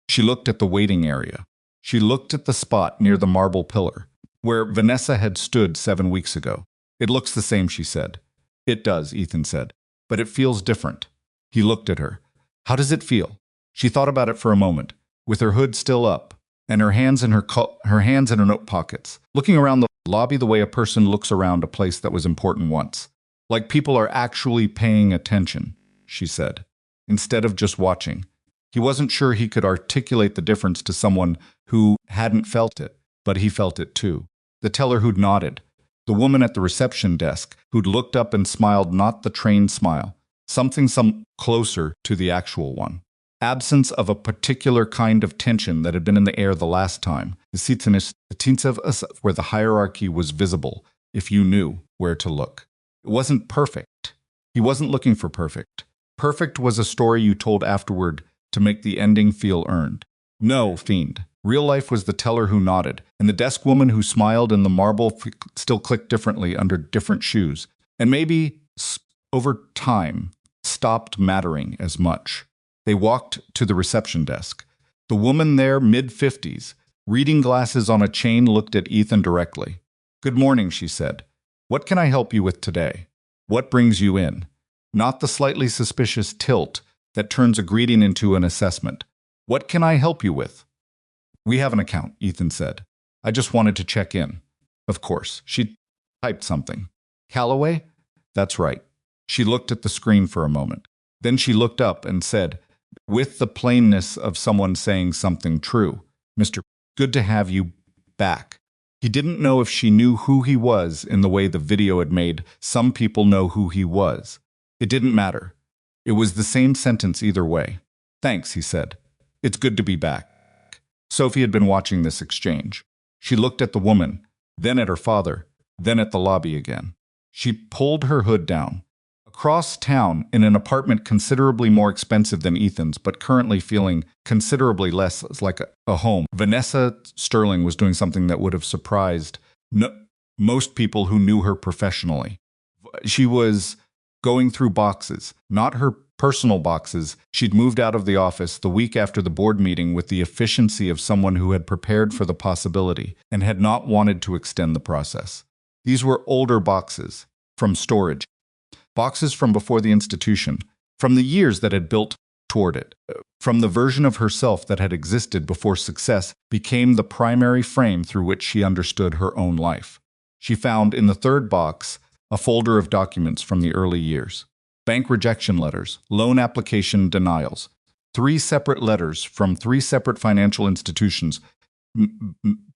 She looked at the waiting area. She looked at the spot near the marble pillar, where Vanessa had stood 7 weeks ago. It looks the same, she said. It does, Ethan said, but it feels different. He looked at her. How does it feel? She thought about it for a moment, with her hood still up, and her hands in her note pockets, looking around the lobby the way a person looks around a place that was important once. Like people are actually paying attention, she said, instead of just watching. He wasn't sure he could articulate the difference to someone who hadn't felt it, but he felt it too. The teller who'd nodded, the woman at the reception desk who'd looked up and smiled, not the trained smile, something closer to the actual one. Absence of a particular kind of tension that had been in the air the last time, where the hierarchy was visible if you knew where to look. It wasn't perfect. He wasn't looking for perfect. Perfect was a story you told afterward to make the ending feel earned. No, fiend. Real life was the teller who nodded, and the desk woman who smiled, and the marble still clicked differently under different shoes, and maybe, over time, stopped mattering as much. They walked to the reception desk. The woman there, mid-50s, reading glasses on a chain, looked at Ethan directly. "Good morning," she said. "What can I help you with today? What brings you in?" Not the slightly suspicious tilt that turns a greeting into an assessment. "What can I help you with?" "We have an account," Ethan said. "I just wanted to check in." Of course. She typed something. "Callaway?" "That's right." She looked at the screen for a moment. Then she looked up and said, with the plainness of someone saying something true, "Mr. Good to have you back." He didn't know if she knew who he was in the way the video had made some people know who he was. It didn't matter. It was the same sentence either way. "Thanks," he said. "It's good to be back." Sophie had been watching this exchange. She looked at the woman, then at her father, then at the lobby again. She pulled her hood down. Across town, in an apartment considerably more expensive than Ethan's, but currently feeling considerably less like a home, Vanessa Sterling was doing something that would have surprised most people who knew her professionally. She was going through boxes, not her personal boxes. She'd moved out of the office the week after the board meeting with the efficiency of someone who had prepared for the possibility and had not wanted to extend the process. These were older boxes from storage. Boxes from before the institution, from the years that had built toward it, from the version of herself that had existed before success became the primary frame through which she understood her own life. She found in the third box a folder of documents from the early years. Bank rejection letters, loan application denials, 3 separate letters from 3 separate financial institutions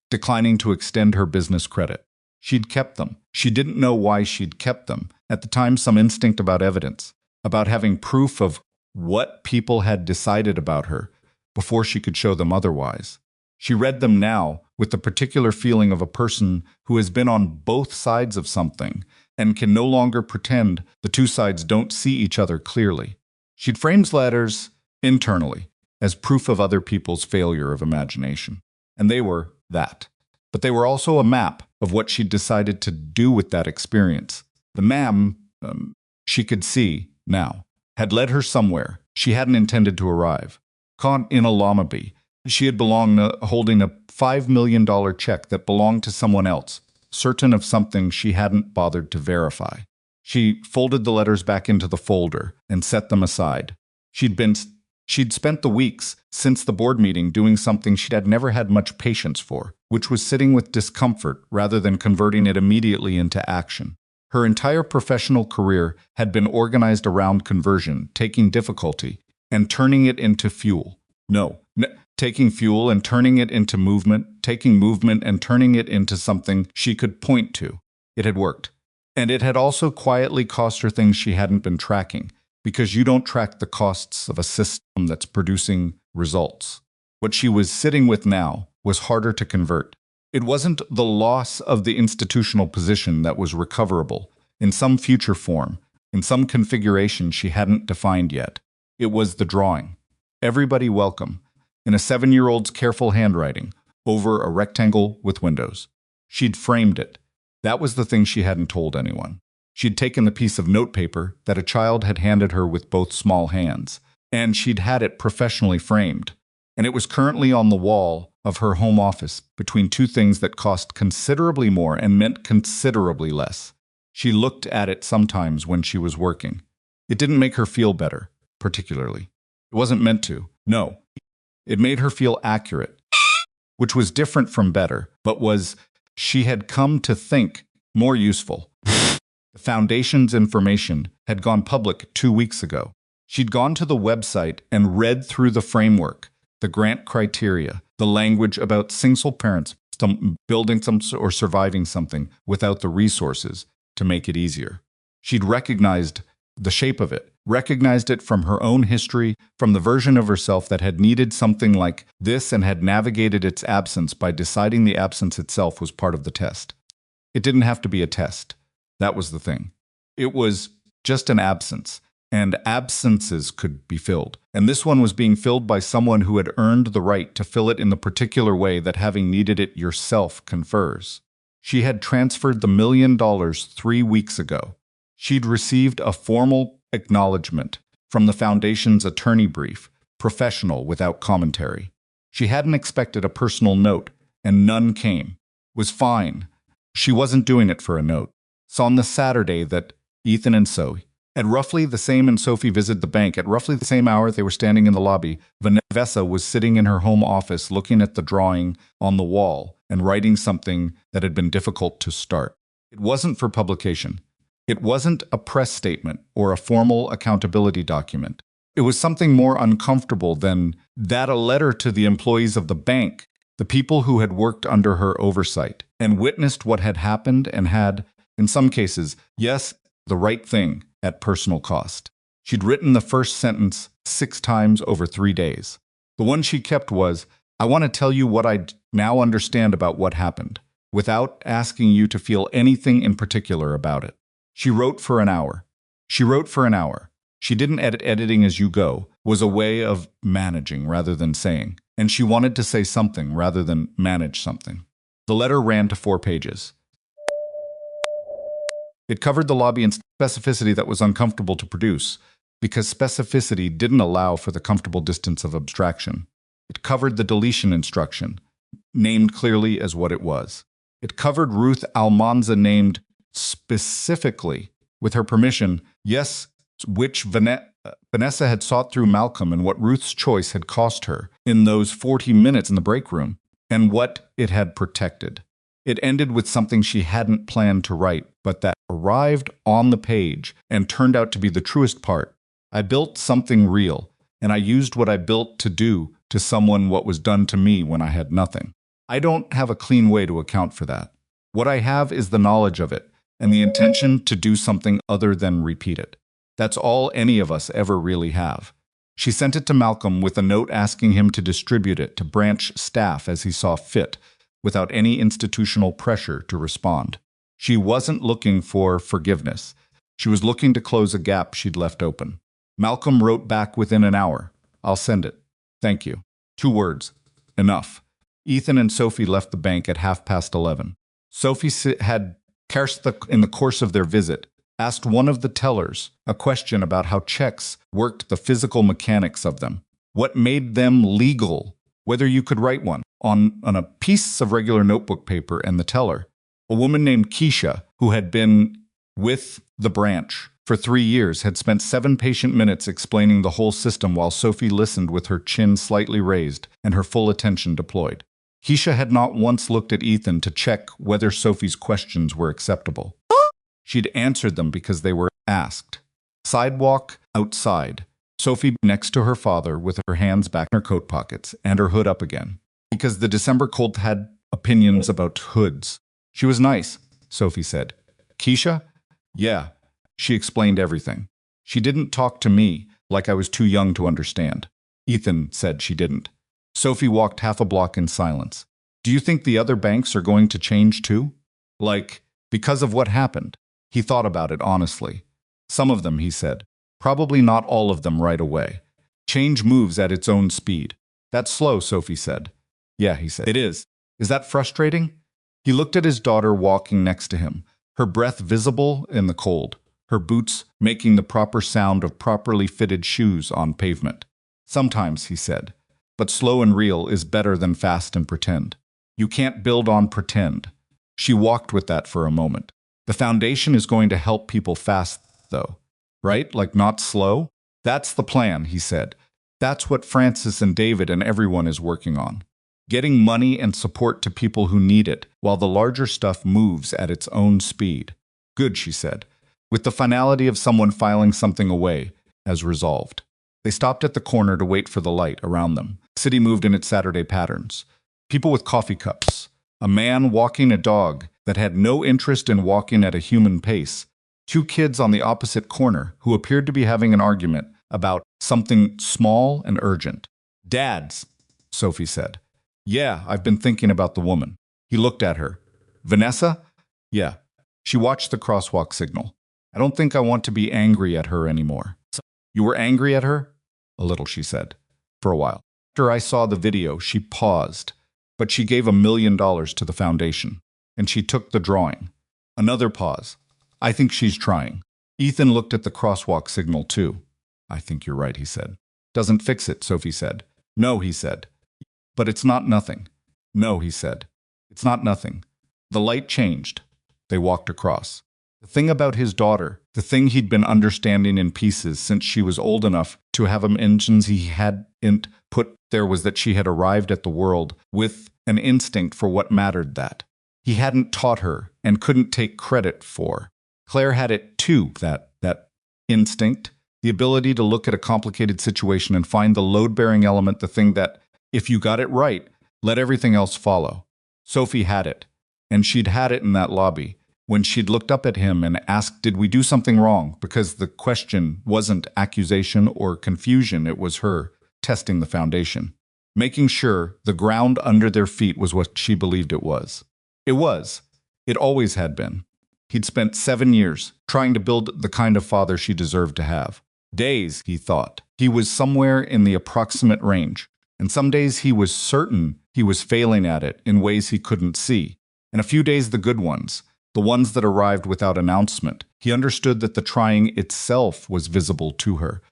declining to extend her business credit. She'd kept them. She didn't know why she'd kept them. At the time, some instinct about evidence, about having proof of what people had decided about her before she could show them otherwise. She read them now with the particular feeling of a person who has been on both sides of something and can no longer pretend the two sides don't see each other clearly. She'd framed letters internally as proof of other people's failure of imagination. And they were that. But they were also a map of what she'd decided to do with that experience. The ma'am, she could see now, had led her somewhere she hadn't intended to arrive. Caught in a llama-bee, she had holding a $5 million check that belonged to someone else, certain of something she hadn't bothered to verify. She folded the letters back into the folder and set them aside. She'd spent the weeks since the board meeting doing something she had never had much patience for, which was sitting with discomfort rather than converting it immediately into action. Her entire professional career had been organized around conversion, taking difficulty and turning it into fuel. Taking fuel and turning it into movement, taking movement and turning it into something she could point to. It had worked. And it had also quietly cost her things she hadn't been tracking, because you don't track the costs of a system that's producing results. What she was sitting with now was harder to convert. It wasn't the loss of the institutional position that was recoverable in some future form, in some configuration she hadn't defined yet. It was the drawing. Everybody welcome, in a 7-year-old's careful handwriting, over a rectangle with windows. She'd framed it. That was the thing she hadn't told anyone. She'd taken the piece of notepaper that a child had handed her with both small hands, and she'd had it professionally framed. And it was currently on the wall of her home office between 2 things that cost considerably more and meant considerably less. She looked at it sometimes when she was working. It didn't make her feel better, particularly. It wasn't meant to. No. It made her feel accurate, which was different from better, but was, she had come to think, more useful. The foundation's information had gone public 2 weeks ago. She'd gone to the website and read through the framework, the grant criteria, the language about single parents building or surviving something without the resources to make it easier. She'd recognized the shape of it, recognized it from her own history, from the version of herself that had needed something like this and had navigated its absence by deciding the absence itself was part of the test. It didn't have to be a test. That was the thing. It was just an absence, and absences could be filled. And this one was being filled by someone who had earned the right to fill it in the particular way that having needed it yourself confers. She had transferred the $1 million 3 weeks ago. She'd received a formal acknowledgement from the Foundation's attorney brief, professional without commentary. She hadn't expected a personal note, and none came. Was fine. She wasn't doing it for a note. So on the Saturday that Ethan and Sophie, at roughly the same and Sophie visited the bank, at roughly the same hour they were standing in the lobby, Vanessa was sitting in her home office looking at the drawing on the wall and writing something that had been difficult to start. It wasn't for publication. It wasn't a press statement or a formal accountability document. It was something more uncomfortable than that, a letter to the employees of the bank, the people who had worked under her oversight and witnessed what had happened and had, in some cases, yes, the right thing at personal cost. She'd written the first sentence 6 times over 3 days. The one she kept was, "I want to tell you what I now understand about what happened, without asking you to feel anything in particular about it." She wrote for an hour. She didn't edit. Editing as you go was a way of managing rather than saying, and she wanted to say something rather than manage something. The letter ran to 4 pages. It covered the lobby in specificity that was uncomfortable to produce, because specificity didn't allow for the comfortable distance of abstraction. It covered the deletion instruction, named clearly as what it was. It covered Ruth Almanza, named specifically, with her permission, yes, which Vanessa had sought through Malcolm, and what Ruth's choice had cost her in those 40 minutes in the break room, and what it had protected. It ended with something she hadn't planned to write, but that arrived on the page and turned out to be the truest part. I built something real, and I used what I built to do to someone what was done to me when I had nothing. I don't have a clean way to account for that. What I have is the knowledge of it and the intention to do something other than repeat it. That's all any of us ever really have. She sent it to Malcolm with a note asking him to distribute it to branch staff as he saw fit, without any institutional pressure to respond. She wasn't looking for forgiveness. She was looking to close a gap she'd left open. Malcolm wrote back within an hour. I'll send it. Thank you. 2 words. Enough. Ethan and Sophie left the bank at 11:30. Sophie had, in the course of their visit, asked one of the tellers a question about how checks worked, the physical mechanics of them. What made them legal, whether you could write one on a piece of regular notebook paper. And the teller, a woman named Keisha, who had been with the branch for 3 years, had spent 7 patient minutes explaining the whole system while Sophie listened with her chin slightly raised and her full attention deployed. Keisha had not once looked at Ethan to check whether Sophie's questions were acceptable. She'd answered them because they were asked. Sidewalk outside. Sophie next to her father with her hands back in her coat pockets and her hood up again. Because the December cold had opinions about hoods. She was nice, Sophie said. Keisha? Yeah. She explained everything. She didn't talk to me like I was too young to understand. Ethan said she didn't. Sophie walked half a block in silence. Do you think the other banks are going to change too? Like, because of what happened? He thought about it honestly. Some of them, he said. Probably not all of them right away. Change moves at its own speed. That's slow, Sophie said. Yeah, he said. It is. Is that frustrating? He looked at his daughter walking next to him, her breath visible in the cold, her boots making the proper sound of properly fitted shoes on pavement. Sometimes, he said. But slow and real is better than fast and pretend. You can't build on pretend. She walked with that for a moment. The foundation is going to help people fast, though. Right? Like not slow? That's the plan, he said. That's what Francis and David and everyone is working on. Getting money and support to people who need it, while the larger stuff moves at its own speed. Good, she said, with the finality of someone filing something away, as resolved. They stopped at the corner to wait for the light around them. The city moved in its Saturday patterns. People with coffee cups. A man walking a dog that had no interest in walking at a human pace. 2 kids on the opposite corner who appeared to be having an argument about something small and urgent. Dads, Sophie said. Yeah, I've been thinking about the woman. He looked at her. Vanessa? Yeah. She watched the crosswalk signal. I don't think I want to be angry at her anymore. You were angry at her? A little, she said. For a while. After I saw the video, she paused. But she gave $1 million to the foundation. And she took the drawing. Another pause. I think she's trying. Ethan looked at the crosswalk signal too. I think you're right, he said. Doesn't fix it, Sophie said. No, he said. But it's not nothing. No, he said. It's not nothing. The light changed. They walked across. The thing about his daughter, the thing he'd been understanding in pieces since she was old enough to have engines he hadn't put there, was that she had arrived at the world with an instinct for what mattered that he hadn't taught her and couldn't take credit for. Claire had it too, that instinct, the ability to look at a complicated situation and find the load-bearing element, the thing that, if you got it right, let everything else follow. Sophie had it, and she'd had it in that lobby, when she'd looked up at him and asked, did we do something wrong? Because the question wasn't accusation or confusion, it was her testing the foundation, making sure the ground under their feet was what she believed it was. It was. It always had been. He'd spent 7 years trying to build the kind of father she deserved to have. Days, he thought. He was somewhere in the approximate range. And some days he was certain he was failing at it in ways he couldn't see. And a few days the good ones, the ones that arrived without announcement. He understood that the trying itself was visible to her.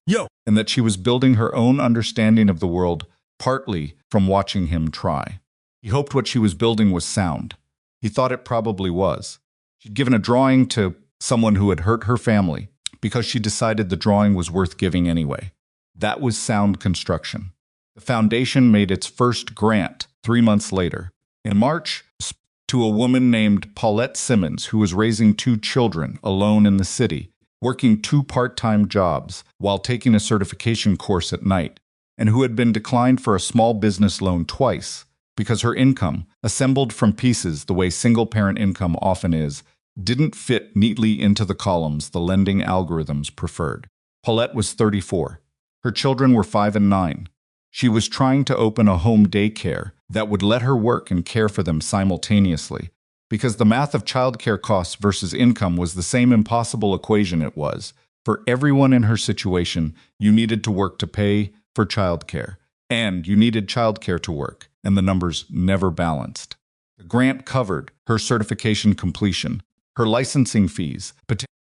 And that she was building her own understanding of the world partly from watching him try. He hoped what she was building was sound. He thought it probably was. She'd given a drawing to someone who had hurt her family because she decided the drawing was worth giving anyway. That was sound construction. The foundation made its first grant 3 months later. In March, to a woman named Paulette Simmons, who was raising 2 children alone in the city, working 2 part-time jobs while taking a certification course at night. and who had been declined for a small business loan twice because her income, assembled from pieces the way single-parent income often is, didn't fit neatly into the columns the lending algorithms preferred. Paulette was 34. Her children were 5 and 9. She was trying to open a home daycare that would let her work and care for them simultaneously, because the math of childcare costs versus income was the same impossible equation it was. For everyone in her situation, you needed to work to pay for childcare, and you needed childcare to work, and the numbers never balanced. The grant covered her certification completion, her licensing fees,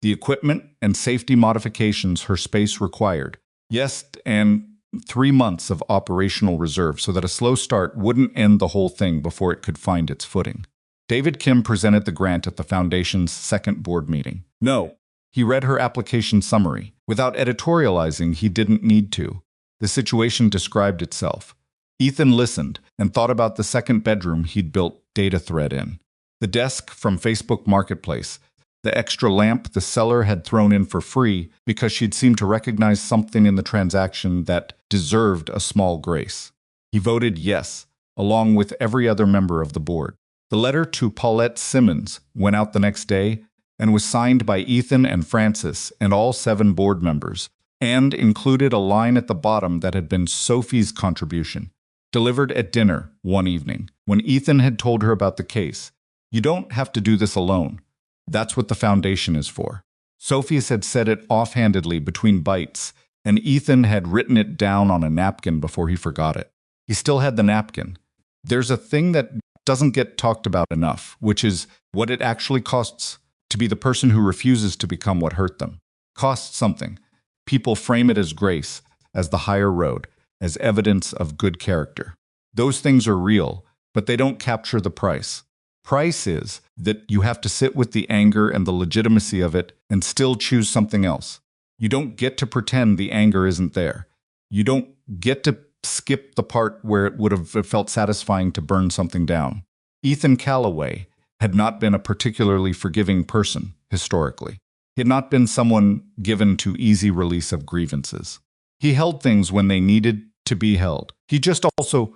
the equipment and safety modifications her space required. Yes, and 3 months of operational reserve so that a slow start wouldn't end the whole thing before it could find its footing. David Kim presented the grant at the foundation's second board meeting. No, he read her application summary. Without editorializing, he didn't need to. The situation described itself. Ethan listened and thought about the second bedroom he'd built data thread in. The desk from Facebook Marketplace, the extra lamp the seller had thrown in for free because she'd seemed to recognize something in the transaction that deserved a small grace. He voted yes, along with every other member of the board. The letter to Paulette Simmons went out the next day and was signed by Ethan and Francis and all 7 board members, and included a line at the bottom that had been Sophie's contribution, delivered at dinner one evening, when Ethan had told her about the case. You don't have to do this alone. That's what the foundation is for. Sophie had said it offhandedly between bites, and Ethan had written it down on a napkin before he forgot it. He still had the napkin. There's a thing that doesn't get talked about enough, which is what it actually costs to be the person who refuses to become what hurt them. Costs something. People frame it as grace, as the higher road, as evidence of good character. Those things are real, but they don't capture the price. Price is that you have to sit with the anger and the legitimacy of it and still choose something else. You don't get to pretend the anger isn't there. You don't get to skip the part where it would have felt satisfying to burn something down. Ethan Callaway had not been a particularly forgiving person, historically. He had not been someone given to easy release of grievances. He held things when they needed to be held. He just also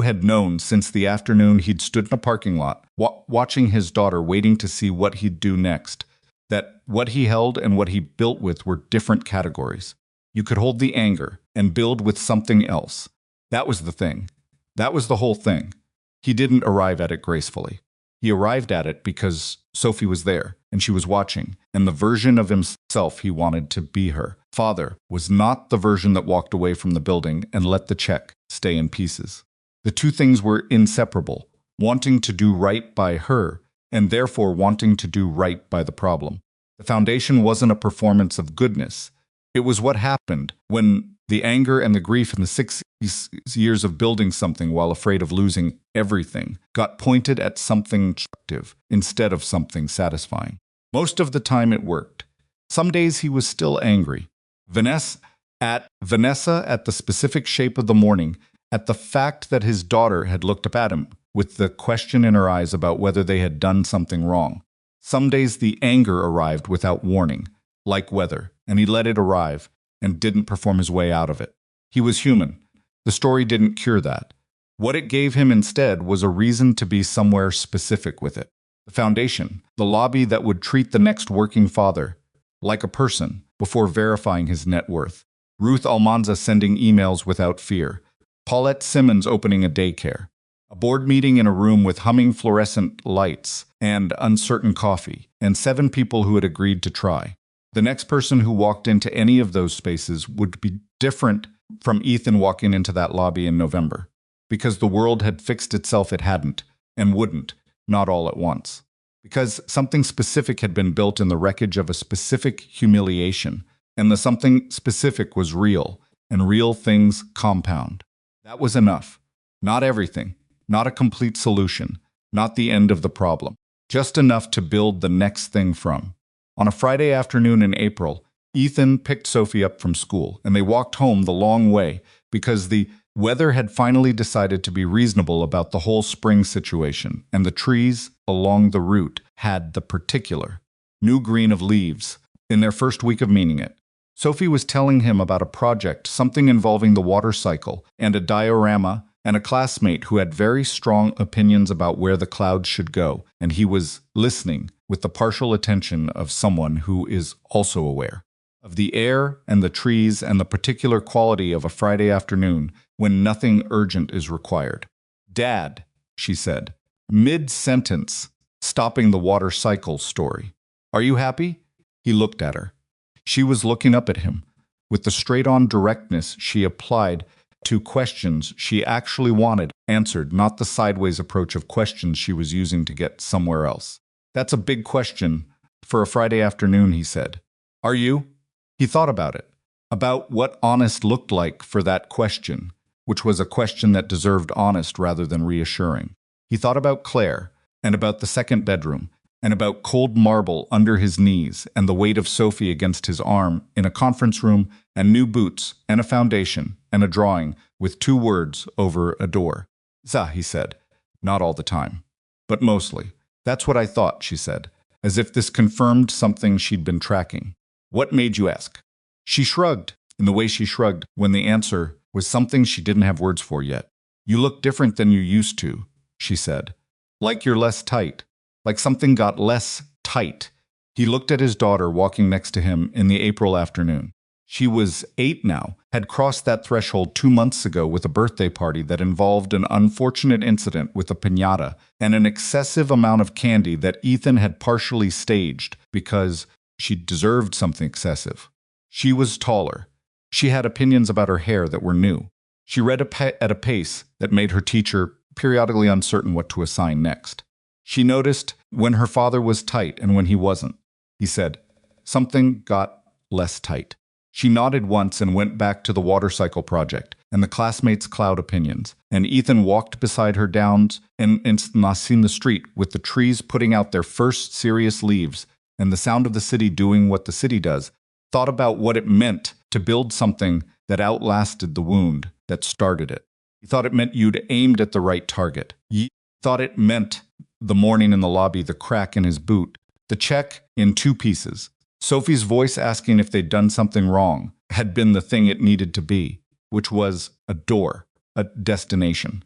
had known since the afternoon he'd stood in a parking lot, watching his daughter, waiting to see what he'd do next, that what he held and what he built with were different categories. You could hold the anger and build with something else. That was the thing. That was the whole thing. He didn't arrive at it gracefully. He arrived at it because Sophie was there, and she was watching, and the version of himself he wanted to be her father was not the version that walked away from the building and let the check stay in pieces. The two things were inseparable, wanting to do right by her, and therefore wanting to do right by the problem. The foundation wasn't a performance of goodness. It was what happened when the anger and the grief in the 6 years of building something while afraid of losing everything got pointed at something destructive instead of something satisfying. Most of the time it worked. Some days he was still angry. Vanessa at the specific shape of the morning, at the fact that his daughter had looked up at him with the question in her eyes about whether they had done something wrong. Some days the anger arrived without warning, like weather, and he let it arrive and didn't perform his way out of it. He was human. The story didn't cure that. What it gave him instead was a reason to be somewhere specific with it. The foundation, the lobby that would treat the next working father like a person before verifying his net worth. Ruth Almanza sending emails without fear. Paulette Simmons opening a daycare. A board meeting in a room with humming fluorescent lights and uncertain coffee, and 7 people who had agreed to try. The next person who walked into any of those spaces would be different from Ethan walking into that lobby in November, because the world had fixed itself it hadn't, and wouldn't, not all at once. Because something specific had been built in the wreckage of a specific humiliation, and the something specific was real, and real things compound. That was enough. Not everything, not a complete solution, not the end of the problem, just enough to build the next thing from. On a Friday afternoon in April, Ethan picked Sophie up from school, and they walked home the long way because the weather had finally decided to be reasonable about the whole spring situation, and the trees along the route had the particular new green of leaves in their first week of meaning it. Sophie was telling him about a project, something involving the water cycle, and a diorama, and a classmate who had very strong opinions about where the clouds should go, and he was listening with the partial attention of someone who is also aware of the air and the trees and the particular quality of a Friday afternoon when nothing urgent is required. "Dad," she said, mid-sentence, stopping the water cycle story. "Are you happy?" He looked at her. She was looking up at him, with the straight-on directness she applied to questions she actually wanted answered, not the sideways approach of questions she was using to get somewhere else. "That's a big question for a Friday afternoon," he said. "Are you?" He thought about it, about what honest looked like for that question, which was a question that deserved honest rather than reassuring. He thought about Claire, and about the second bedroom, and about cold marble under his knees and the weight of Sophie against his arm in a conference room, and new boots, and a foundation, and a drawing with 2 words over a door. "Zah," he said. "Not all the time, but mostly." "That's what I thought," she said, as if this confirmed something she'd been tracking. "What made you ask?" She shrugged, in the way she shrugged when the answer was something she didn't have words for yet. "You look different than you used to," she said. "Like you're less tight. Like something got less tight." He looked at his daughter walking next to him in the April afternoon. She was 8 now, had crossed that threshold 2 months ago with a birthday party that involved an unfortunate incident with a piñata and an excessive amount of candy that Ethan had partially staged because she deserved something excessive. She was taller. She had opinions about her hair that were new. She read at a pace that made her teacher periodically uncertain what to assign next. She noticed when her father was tight and when he wasn't. He said, "Something got less tight." She nodded once and went back to the water cycle project and the classmates' cloud opinions, and Ethan walked beside her down in the street with the trees putting out their first serious leaves and the sound of the city doing what the city does, thought about what it meant to build something that outlasted the wound that started it. He thought it meant you'd aimed at the right target. He thought it meant the morning in the lobby, the crack in his boot, the check in 2 pieces. Sophie's voice asking if they'd done something wrong had been the thing it needed to be, which was a door, a destination.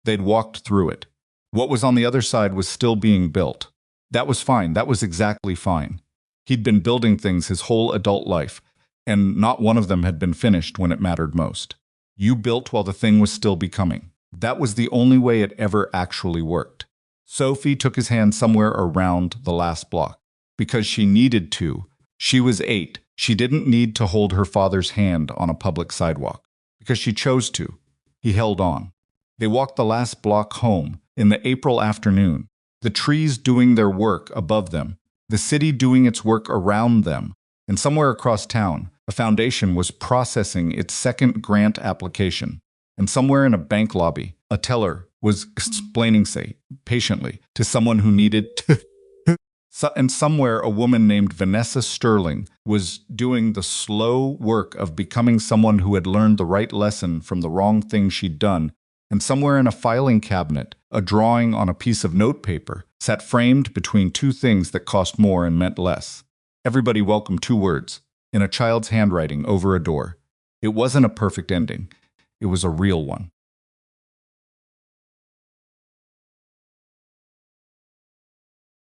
They'd walked through it. What was on the other side was still being built. That was fine. That was exactly fine. He'd been building things his whole adult life, and not one of them had been finished when it mattered most. You built while the thing was still becoming. That was the only way it ever actually worked. Sophie took his hand somewhere around the last block. Because she needed to. She was 8. She didn't need to hold her father's hand on a public sidewalk. Because she chose to. He held on. They walked the last block home in the April afternoon. The trees doing their work above them. The city doing its work around them. And somewhere across town, a foundation was processing its second grant application. And somewhere in a bank lobby, a teller was explaining, patiently, to someone who needed to. And somewhere a woman named Vanessa Sterling was doing the slow work of becoming someone who had learned the right lesson from the wrong thing she'd done. And somewhere in a filing cabinet, a drawing on a piece of notepaper sat framed between 2 things that cost more and meant less. Everybody welcomed 2 words, in a child's handwriting over a door. It wasn't a perfect ending. It was a real one.